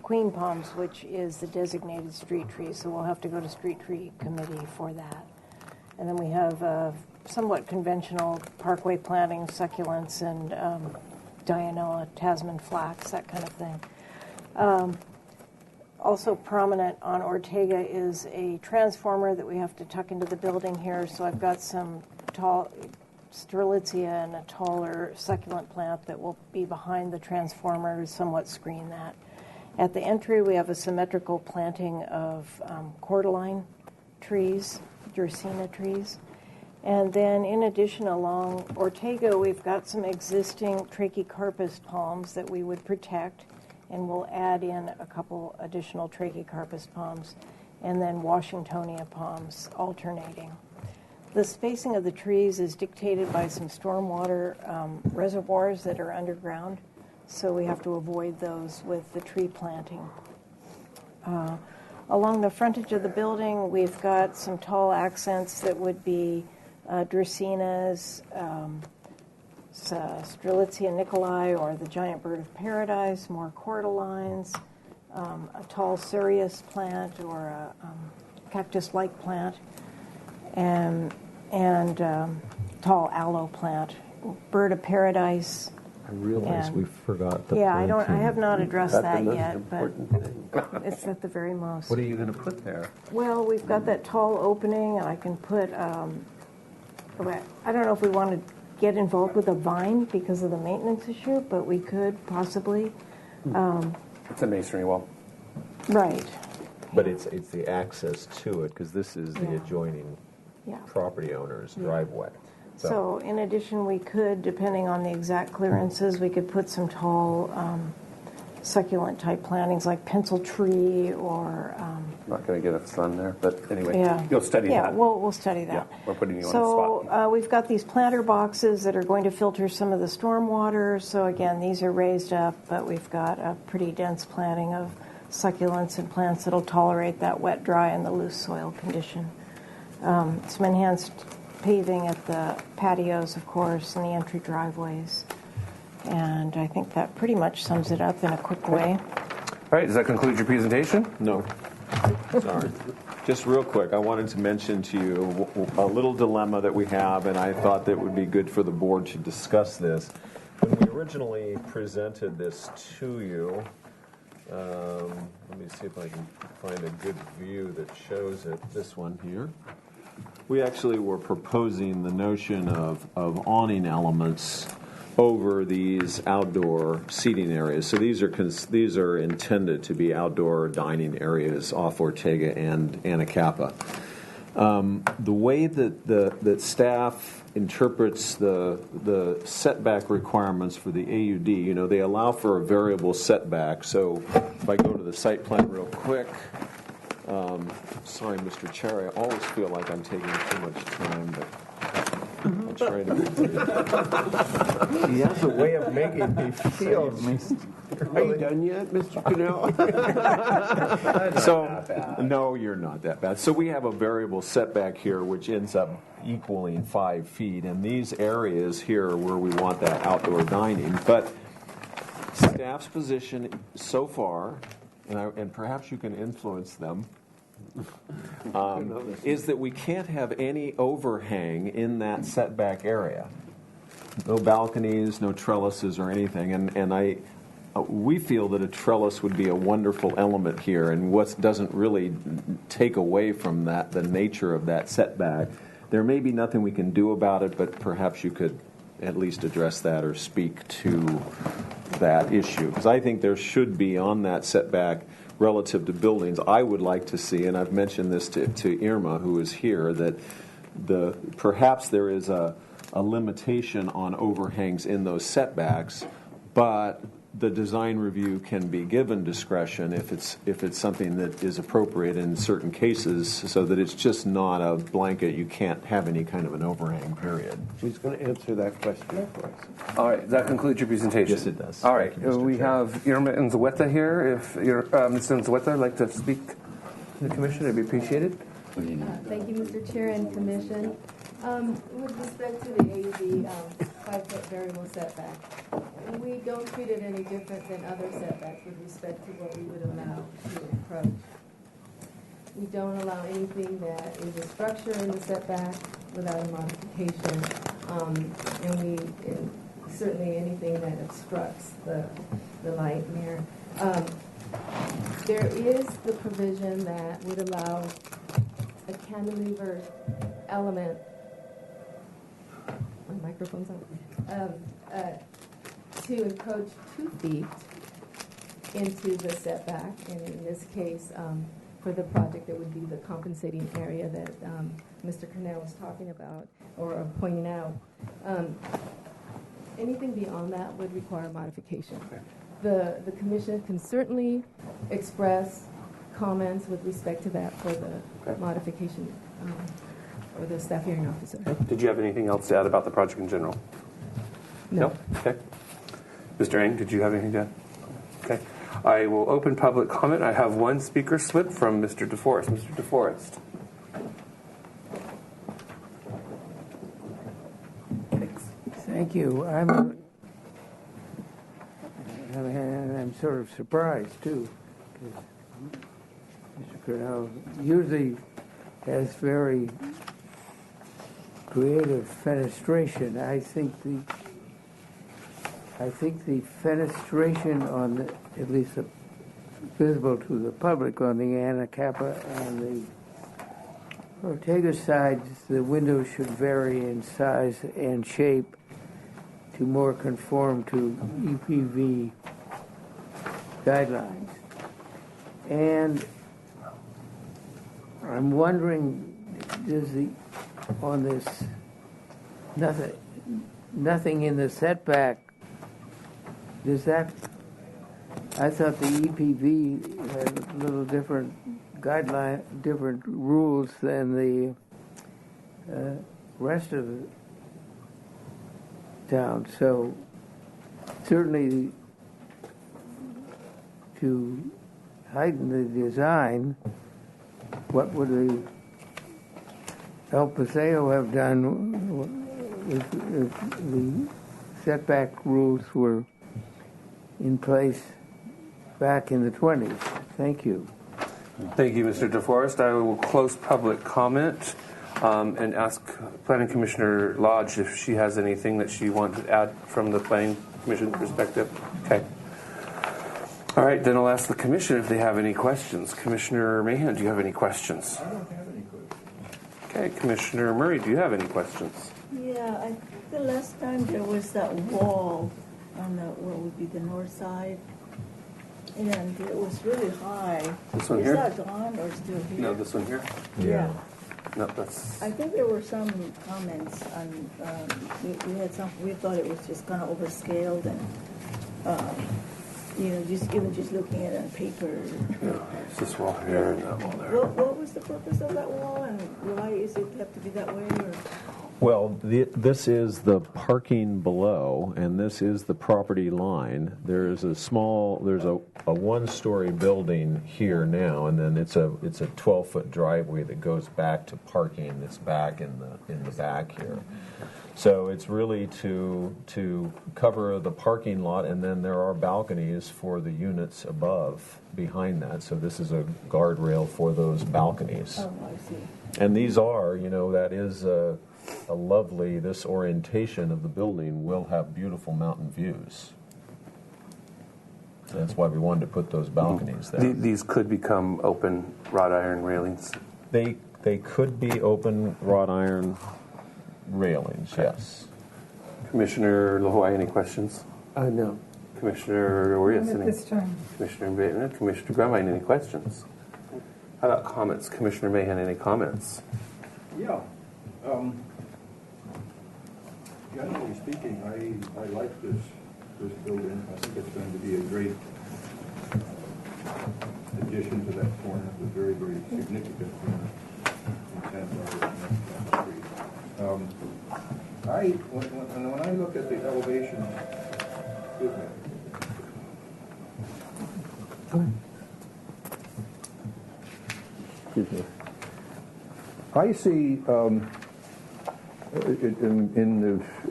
H: queen palms, which is the designated street tree. So we'll have to go to street tree committee for that. And then we have somewhat conventional parkway planting, succulents, and Dianella, Tasman flax, that kind of thing. Also prominent on Ortega is a transformer that we have to tuck into the building here. So I've got some tall Strelitzia and a taller succulent plant that will be behind the transformer to somewhat screen that. At the entry, we have a symmetrical planting of cordyline trees, Dracaena trees. And then in addition, along Ortega, we've got some existing Trachycarpus palms that we would protect, and we'll add in a couple additional Trachycarpus palms, and then Washingtonia palms alternating. The spacing of the trees is dictated by some stormwater reservoirs that are underground, so we have to avoid those with the tree planting. Along the frontage of the building, we've got some tall accents that would be Dracaenas, Strelitzia nicolai, or the giant bird of paradise, more cordylines, a tall cereus plant, or cactus-like plant, and tall aloe plant, bird of paradise.
K: I realize
H: and-
K: we forgot the
H: Yeah, I
K: planting.
H: have not addressed
R: That's
H: that
R: the most
H: yet, but
R: important thing.
H: it's at the very most.
R: What are you going to put there?
H: Well, we've got that tall opening, and I can put, I don't know if we want to get involved with a vine because of the maintenance issue, but we could possibly.
A: It's a masonry wall.
H: Right.
K: But it's the access to it, because this is the
H: Yeah.
K: adjoining
H: Yeah.
K: property owner's driveway.
H: So in addition, we could, depending on the exact clearances, we could put some tall succulent-type plantings like pencil tree or...
A: I'm not going to get a sun there, but anyway,
H: Yeah.
A: you'll study
H: yeah,
A: that.
H: we'll study that.
A: Yeah, we're putting you on the
H: So
A: spot.
H: we've got these planter boxes that are going to filter some of the storm water. So again, these are raised up, but we've got a pretty dense planting of succulents and plants that'll tolerate that wet, dry, and the loose soil condition. Some enhanced paving at the patios, of course, and the entry driveways. And I think that pretty much sums it up in a quick way.
A: All right, does that conclude your presentation?
K: No. Sorry. Just real quick, I wanted to mention to you a little dilemma that we have, and I thought that it would be good for the board to discuss this. When we originally presented this to you, let me see if I can find a good view that shows it. This one here. We actually were proposing the notion of awning elements over these outdoor seating areas. So these are intended to be outdoor dining areas off Ortega and Anacapa. The way that staff interprets the setback requirements for the AUD, they allow for a variable setback. So if I go to the site plan real quick, sorry, Mr. Chair, I always feel like I'm taking too much time, but I'll try to. He has a way of making me feel.
R: Are you done yet, Mr. Cannell?
K: No, you're not that bad. So we have a variable setback here, which ends up equaling 5 feet, and these areas here are where we want that outdoor dining. But staff's position so far, and perhaps you can influence them, is that we can't have any overhang in that setback area. No balconies, no trellises or anything. And we feel that a trellis would be a wonderful element here, and what doesn't really take away from that, the nature of that setback. There may be nothing we can do about it, but perhaps you could at least address that or speak to that issue. Because I think there should be on that setback relative to buildings. I would like to see, and I've mentioned this to Irma, who is here, that perhaps there is a limitation on overhangs in those setbacks, but the design review can be given discretion if it's something that is appropriate in certain cases, so that it's just not a blanket. You can't have any kind of an overhang, period.
R: Who's going to answer that question for us?
A: All right, that concludes your presentation.
K: Yes, it does.
A: All right,
K: Thank you, Mr.
A: we
K: Chair.
A: have Irma Nzaweta here. If Ms. Nzaweta would like to speak to the commission, it'd be appreciated.
I: Thank you, Mr. Chair and Commission. With respect to the AUD 5-foot variable setback, we don't treat it any different than other setbacks with respect to what we would allow to approach. We don't allow anything that is a structure in the setback without a modification, and certainly anything that obstructs the light and air. There is the provision that would allow a cantilever element. My microphone's on. To encroach 2 feet into the setback, and in this case, for the project, it would be the compensating area that Mr. Cornell was talking about or pointing out. Anything beyond that would require modification. The commission can certainly express comments with respect to that for the modification or the staff hearing officer.
A: Did you have anything else to add about the project in general?
I: No.
A: Okay. Mr. Ng, did you have anything to add? Okay. I will open public comment. I have one speaker slip from Mr. DeForest. Mr. DeForest.
N: Thank you. I'm sort of surprised too. Mr. Cornell, usually has very creative fenestration. I think the fenestration on the, at least visible to the public on the Anacapa and the Ortega sides, the windows should vary in size and shape to more conform to EPV guidelines. And I'm wondering, does on this nothing in the setback, does that, I thought the EPV had a little different guideline, different rules than the rest of the town. So certainly to heighten the design, what would the El Paseo have done if the setback rules were in place back in the 20s? Thank you.
A: Thank you, Mr. DeForest. I will close public comment and ask Planning Commissioner Lodge if she has anything that she wants to add from the Planning Commission perspective. Okay. All right, then I'll ask the Commission if they have any questions. Commissioner Mahan, do you have any questions?
E: I don't have any questions.
A: Okay, Commissioner Murray, do you have any questions?
J: Yeah, I think the last time there was that wall on the, what would be the north side, and it was really high.
A: This one
J: Is
A: here?
J: that gone or still here?
A: No, this one here?
J: Yeah.
A: No, that's...
J: I think there were some comments on, we had some, we thought it was just kind of overscaled and, you know, just even just looking at it on paper.
A: Yeah, it's this wall here and that wall there.
J: What was the purpose of that wall and why is it have to be that way? Or?
K: Well, this is the parking below, and this is the property line. There's a one-story building here now, and then it's a 12-foot driveway that goes back to parking. It's back in the back here. So it's really to cover the parking lot, and then there are balconies for the units above behind that. So this is a guardrail for those balconies.
J: Oh, I see.
K: And these are, you know, that is a lovely, this orientation of the building will have beautiful mountain views. That's why we wanted to put those balconies there.
A: These could become open wrought iron railings?
K: They could be open wrought iron railings, yes.
A: Commissioner LaHoy, any questions?
R: No.
A: Commissioner Orias,
C: Not at this time.
A: Commissioner Bateman, Commissioner Grumline, any questions? How about comments? Commissioner Mahan, any comments?
E: Yeah. Generally speaking, I like this building. I think it's going to be a great addition to that corner. It's a very, very significant corner in Santa Barbara and Street. When I look at the elevation,
D: Excuse me. I see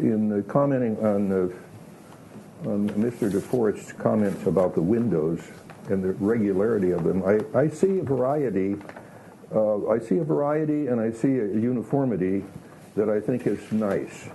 D: in the commenting on Mr. DeForest's comments about the windows and the regularity of them, I see a variety. I see a variety and I see a uniformity that I think is nice.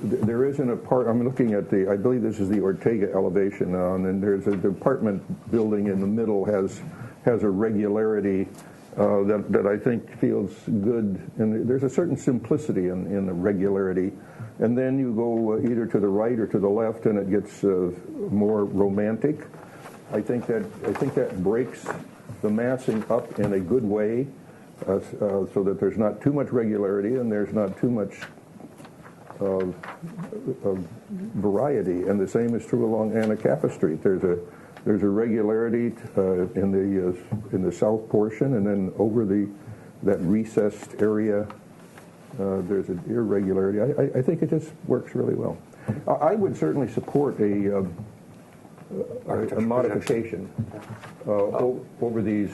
D: There isn't a part, I'm looking at I believe this is the Ortega elevation now, and there's a apartment building in the middle has a regularity that I think feels good, and there's a certain simplicity in the regularity. And then you go either to the right or to the left, and it gets more romantic. I think that breaks the massing up in a good way, so that there's not too much regularity and there's not too much variety. And the same is true along Anacapa Street. There's a regularity in the south portion, and then over that recessed area, there's an irregularity. I think it just works really well. I would certainly support a modification over these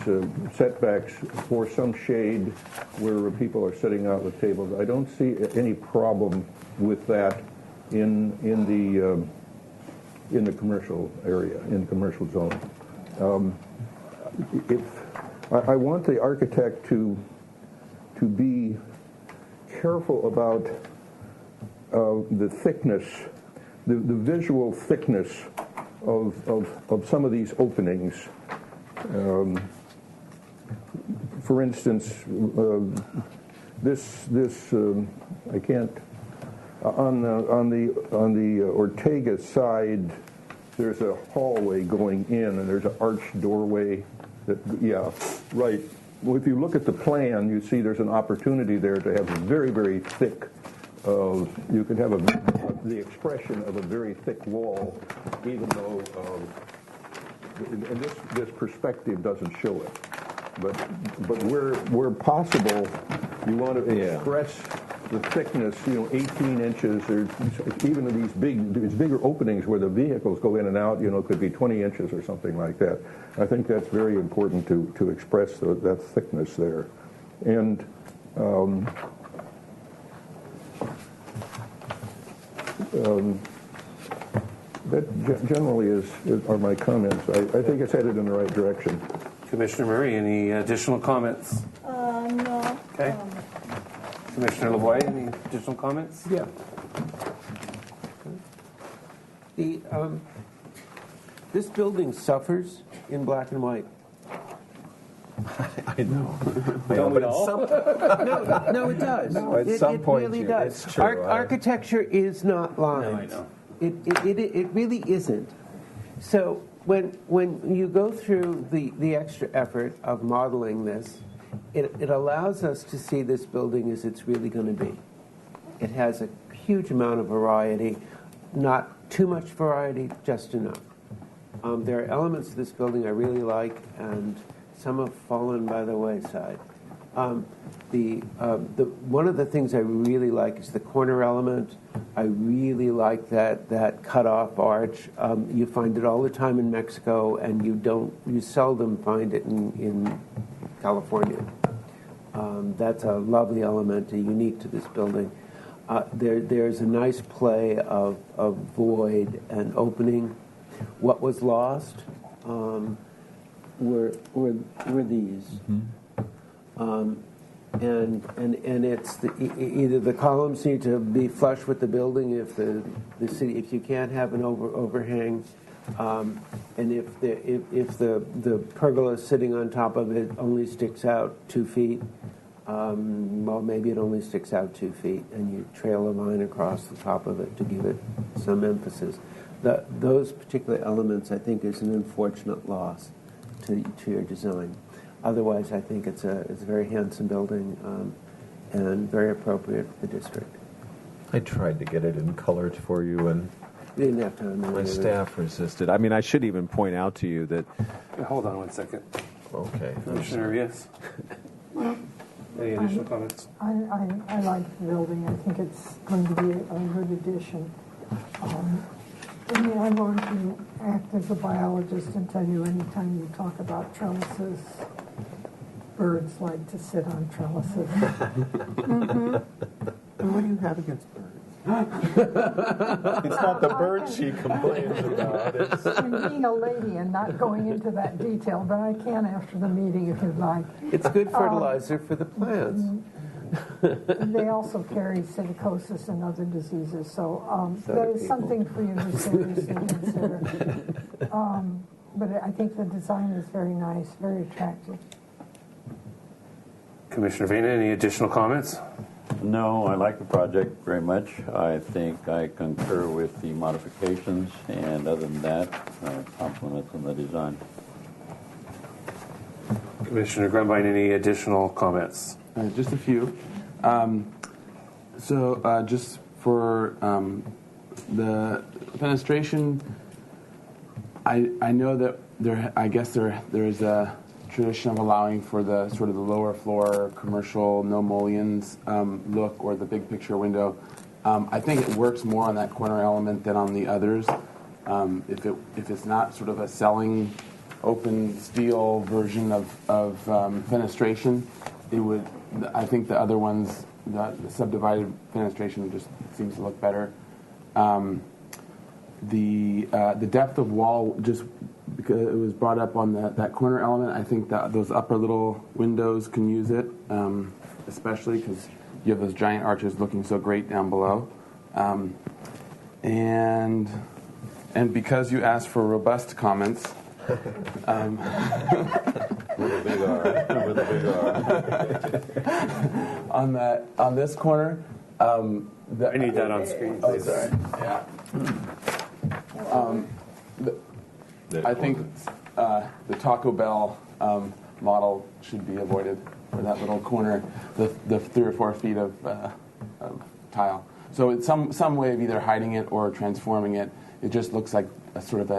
D: setbacks for some shade where people are sitting out with tables. I don't see any problem with that in the commercial area, in the commercial zone. if I want the architect to be careful about the thickness, the visual thickness of some of these openings. For instance, this I can't on the Ortega side. There's a hallway going in, and there's an arched doorway. Yeah, right. Well, if you look at the plan, you see there's an opportunity there to have a very, very thick. You could have the expression of a very thick wall, even though, and this perspective doesn't show it. But where possible, you want to express the thickness, 18 inches, or even these bigger openings where the vehicles go in and out, could be 20 inches or something like that. I think that's very important to express that thickness there. And that generally are my comments. I think it's headed in the right direction.
A: Commissioner Murray, any additional comments?
H: No.
A: Okay. Commissioner Lavoie, any additional comments?
R: Yeah. This building suffers in black and white.
K: I know.
R: No, it does.
K: No, at some point,
R: it really does.
K: it's true.
R: Architecture is not lines.
A: No, I know.
R: It really isn't. So when you go through the extra effort of modeling this, it allows us to see this building as it's really going to be. It has a huge amount of variety, not too much variety, just enough. There are elements of this building I really like, and some have fallen by the wayside. One of the things I really like is the corner element. I really like that cut-off arch. You find it all the time in Mexico, and you seldom find it in California. That's a lovely element, unique to this building. There's a nice play of void and opening. What was lost were these. And it's either the columns need to be flush with the building if if you can't have an overhang, and if the pergola sitting on top of it only sticks out 2 feet, well, maybe it only sticks out 2 feet, and you trail a line across the top of it to give it some emphasis. Those particular elements, I think, is an unfortunate loss to your design. Otherwise, I think it's a very handsome building and very appropriate for the district.
K: I tried to get it in color for you, and
R: you didn't have time.
K: My staff resisted. I mean, I should even point out to you that.
A: Hold on one second.
K: Okay.
A: Commissioner, yes. Any additional comments?
C: I like the building. I think it's going to be a good addition. I want to act as a biologist and tell you anytime you talk about trellises, birds like to sit on trellises.
R: Mm-hmm. And what do you have against birds?
K: It's not the birds she complains about.
C: I'm being a lady and not going into that detail, but I can after the meeting if you'd like.
R: It's good fertilizer for the plants.
C: They also carry silicosis and other diseases, so that is something for you to seriously consider. But I think the design is very nice, very attractive.
A: Commissioner Vena, any additional comments?
T: No, I like the project very much. I think I concur with the modifications, and other than that, compliments on the design.
A: Commissioner Grumbine, any additional comments?
P: Just a few. Just for the fenestration, I know that there is a tradition of allowing for the sort of the lower floor commercial no mullions look, or the big picture window. I think it works more on that corner element than on the others. If it's not sort of a selling open steel version of fenestration, it would. I think the other ones, the subdivided fenestration, just seems to look better. The depth of wall just because it was brought up on that corner element. I think that those upper little windows can use it, especially because you have those giant arches looking so great down below. And because you asked for robust comments,
K: with a big R, with a big R.
P: on this corner,
A: I need that on screen, please.
P: Oh, sorry. Yeah. I think the Taco Bell model should be avoided for that little corner, the 3 or 4 feet of tile. So it's some way of either hiding it or transforming it. It just looks like a sort of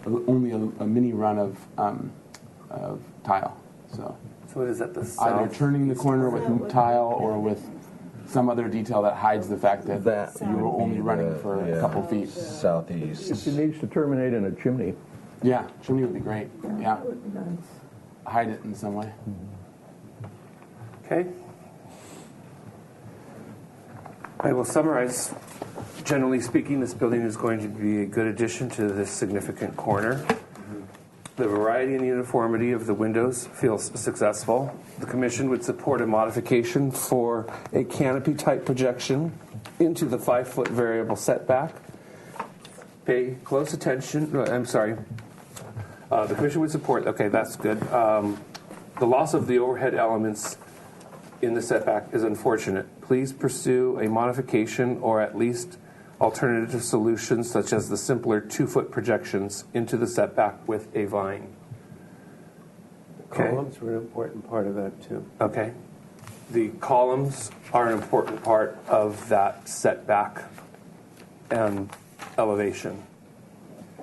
P: only a mini run of tile. So
A: what is that? The south?
P: Either turning the corner with tile or with some other detail that hides the fact that you were only running for a couple feet.
E: Southeast.
D: It needs to terminate in a chimney.
P: Yeah, chimney would be great. Yeah. Hide it in some way.
A: Okay. I will summarize. Generally speaking, this building is going to be a good addition to this significant corner. The variety and uniformity of the windows feels successful. The Commission would support a modification for a canopy-type projection into the 5-foot variable setback. Pay close attention. No, I'm sorry. The Commission would support. Okay, that's good. The loss of the overhead elements in the setback is unfortunate. Please pursue a modification or at least alternative solutions such as the simpler 2-foot projections into the setback with a vine. Okay.
B: Columns were an important part of that too.
A: Okay. The columns are an important part of that setback and elevation.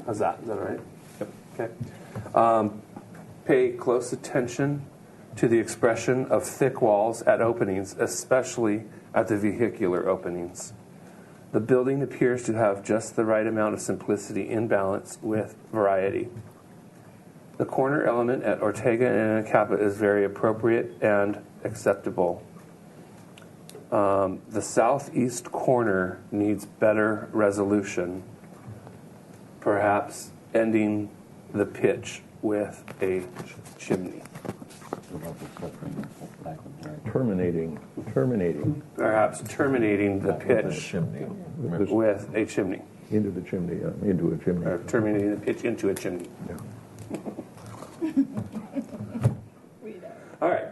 A: How's that? Is that all right? Yep. Okay. Pay close attention to the expression of thick walls at openings, especially at the vehicular openings. The building appears to have just the right amount of simplicity in balance with variety. The corner element at Ortega and Anacapa is very appropriate and acceptable. The southeast corner needs better resolution, perhaps ending the pitch with a chimney.
D: Terminating.
A: Perhaps terminating the pitch with a chimney.
D: Into the chimney, into a chimney.
A: Or terminating the pitch into a chimney.
D: Yeah.
A: All right.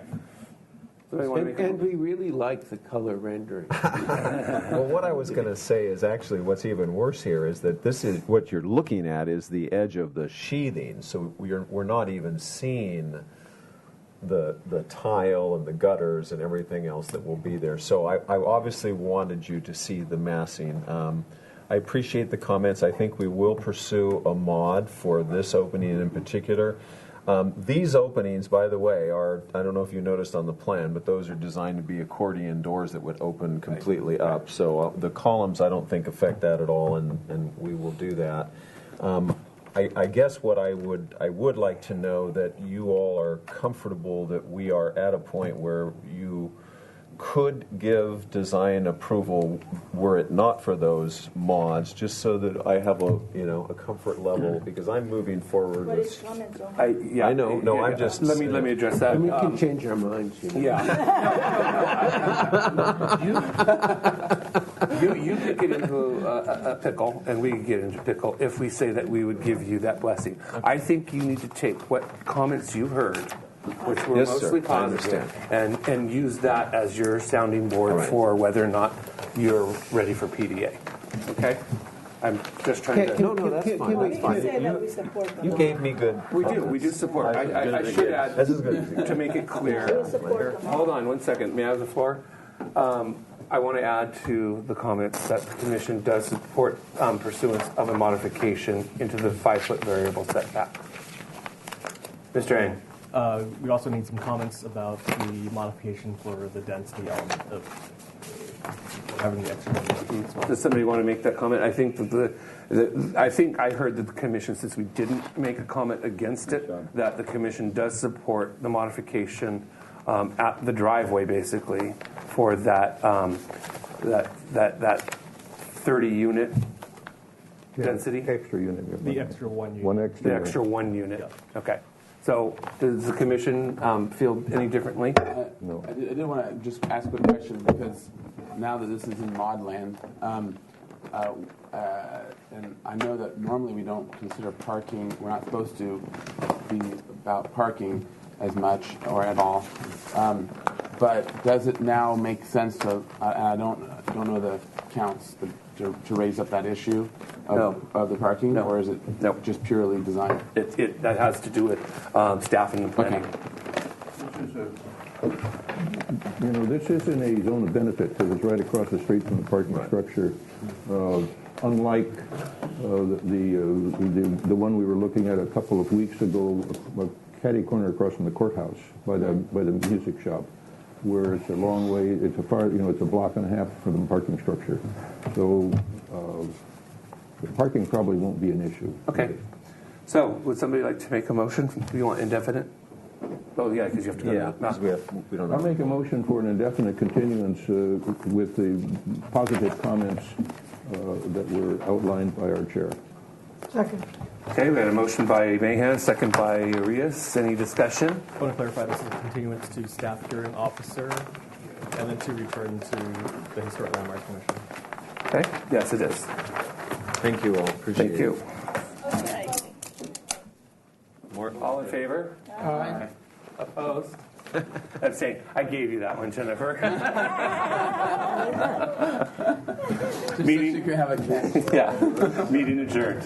B: And we really like the color rendering.
K: Well, what I was going to say is actually what's even worse here is that this is what you're looking at is the edge of the sheathing. So we're not even seeing the tile and the gutters and everything else that will be there. So I obviously wanted you to see the massing. I appreciate the comments. I think we will pursue a mod for this opening in particular. These openings, by the way, are, I don't know if you noticed on the plan, but those are designed to be accordion doors that would open completely up. So the columns I don't think affect that at all, and we will do that. I guess what I would like to know that you all are comfortable that we are at a point where you could give design approval were it not for those mods, just so that I have a comfort level because I'm moving forward. I know. No, I'm just.
A: Let me address that.
B: And we can change our minds.
A: Yeah. You could get into a pickle, and we could get into pickle if we say that we would give you that blessing. I think you need to take what comments you heard, which were mostly positive, and use that as your sounding board for whether or not you're ready for PDA. Okay? I'm just trying to...
B: No, that's fine. That's fine. You gave me good...
A: We do support. I should add, to make it clear... Hold on 1 second. May I have the floor? I want to add to the comments that the Commission does support pursuance of a modification into the 5-foot variable setback. Mr. Ang.
F: We also need some comments about the modification for the density element of having the extra.
A: Does somebody want to make that comment? I think I think I heard that the Commission, since we didn't make a comment against it, that the Commission does support the modification at the driveway, basically, for that 30 unit density?
D: Extra unit.
F: The extra 1 unit.
D: One extra.
A: The
D: unit.
A: extra 1 unit. Okay. So does the commission feel any differently?
D: No.
P: I did want to just ask a question because now that this is in mod land, and I know that normally we don't consider parking, we're not supposed to be about parking as much or at all. But does it now make sense to, I don't know the counts, to raise up that issue of the parking?
A: No.
P: Or is it just purely design?
A: That has to do with staffing and planning.
D: This isn't a zone of benefit because it's right across the street from the parking structure. Unlike the one we were looking at a couple of weeks ago, catty corner across from the courthouse by the music shop, where it's a long way. It's it's a block and a half from the parking structure. So the parking probably won't be an issue.
A: Okay. So would somebody like to make a motion? Do you want indefinite? Oh, yeah, because you have to go to
D: we don't know. I'll make a motion for an indefinite continuance with the positive comments that were outlined by our chair.
C: Second.
A: Okay, we had a motion by Mahan, second by Urias. Any discussion?
F: I want to clarify this is a continuance to staff hearing officer and then to return to the Historic Landmarks Commission.
A: Okay, yes, it is.
K: Thank you all. Appreciate
A: Thank you.
H: Okay.
A: All in favor?
C: Aye.
A: Opposed? Abstain. I gave you that one, Jennifer.
P: Just so you can have a
A: Yeah. Meeting adjourned.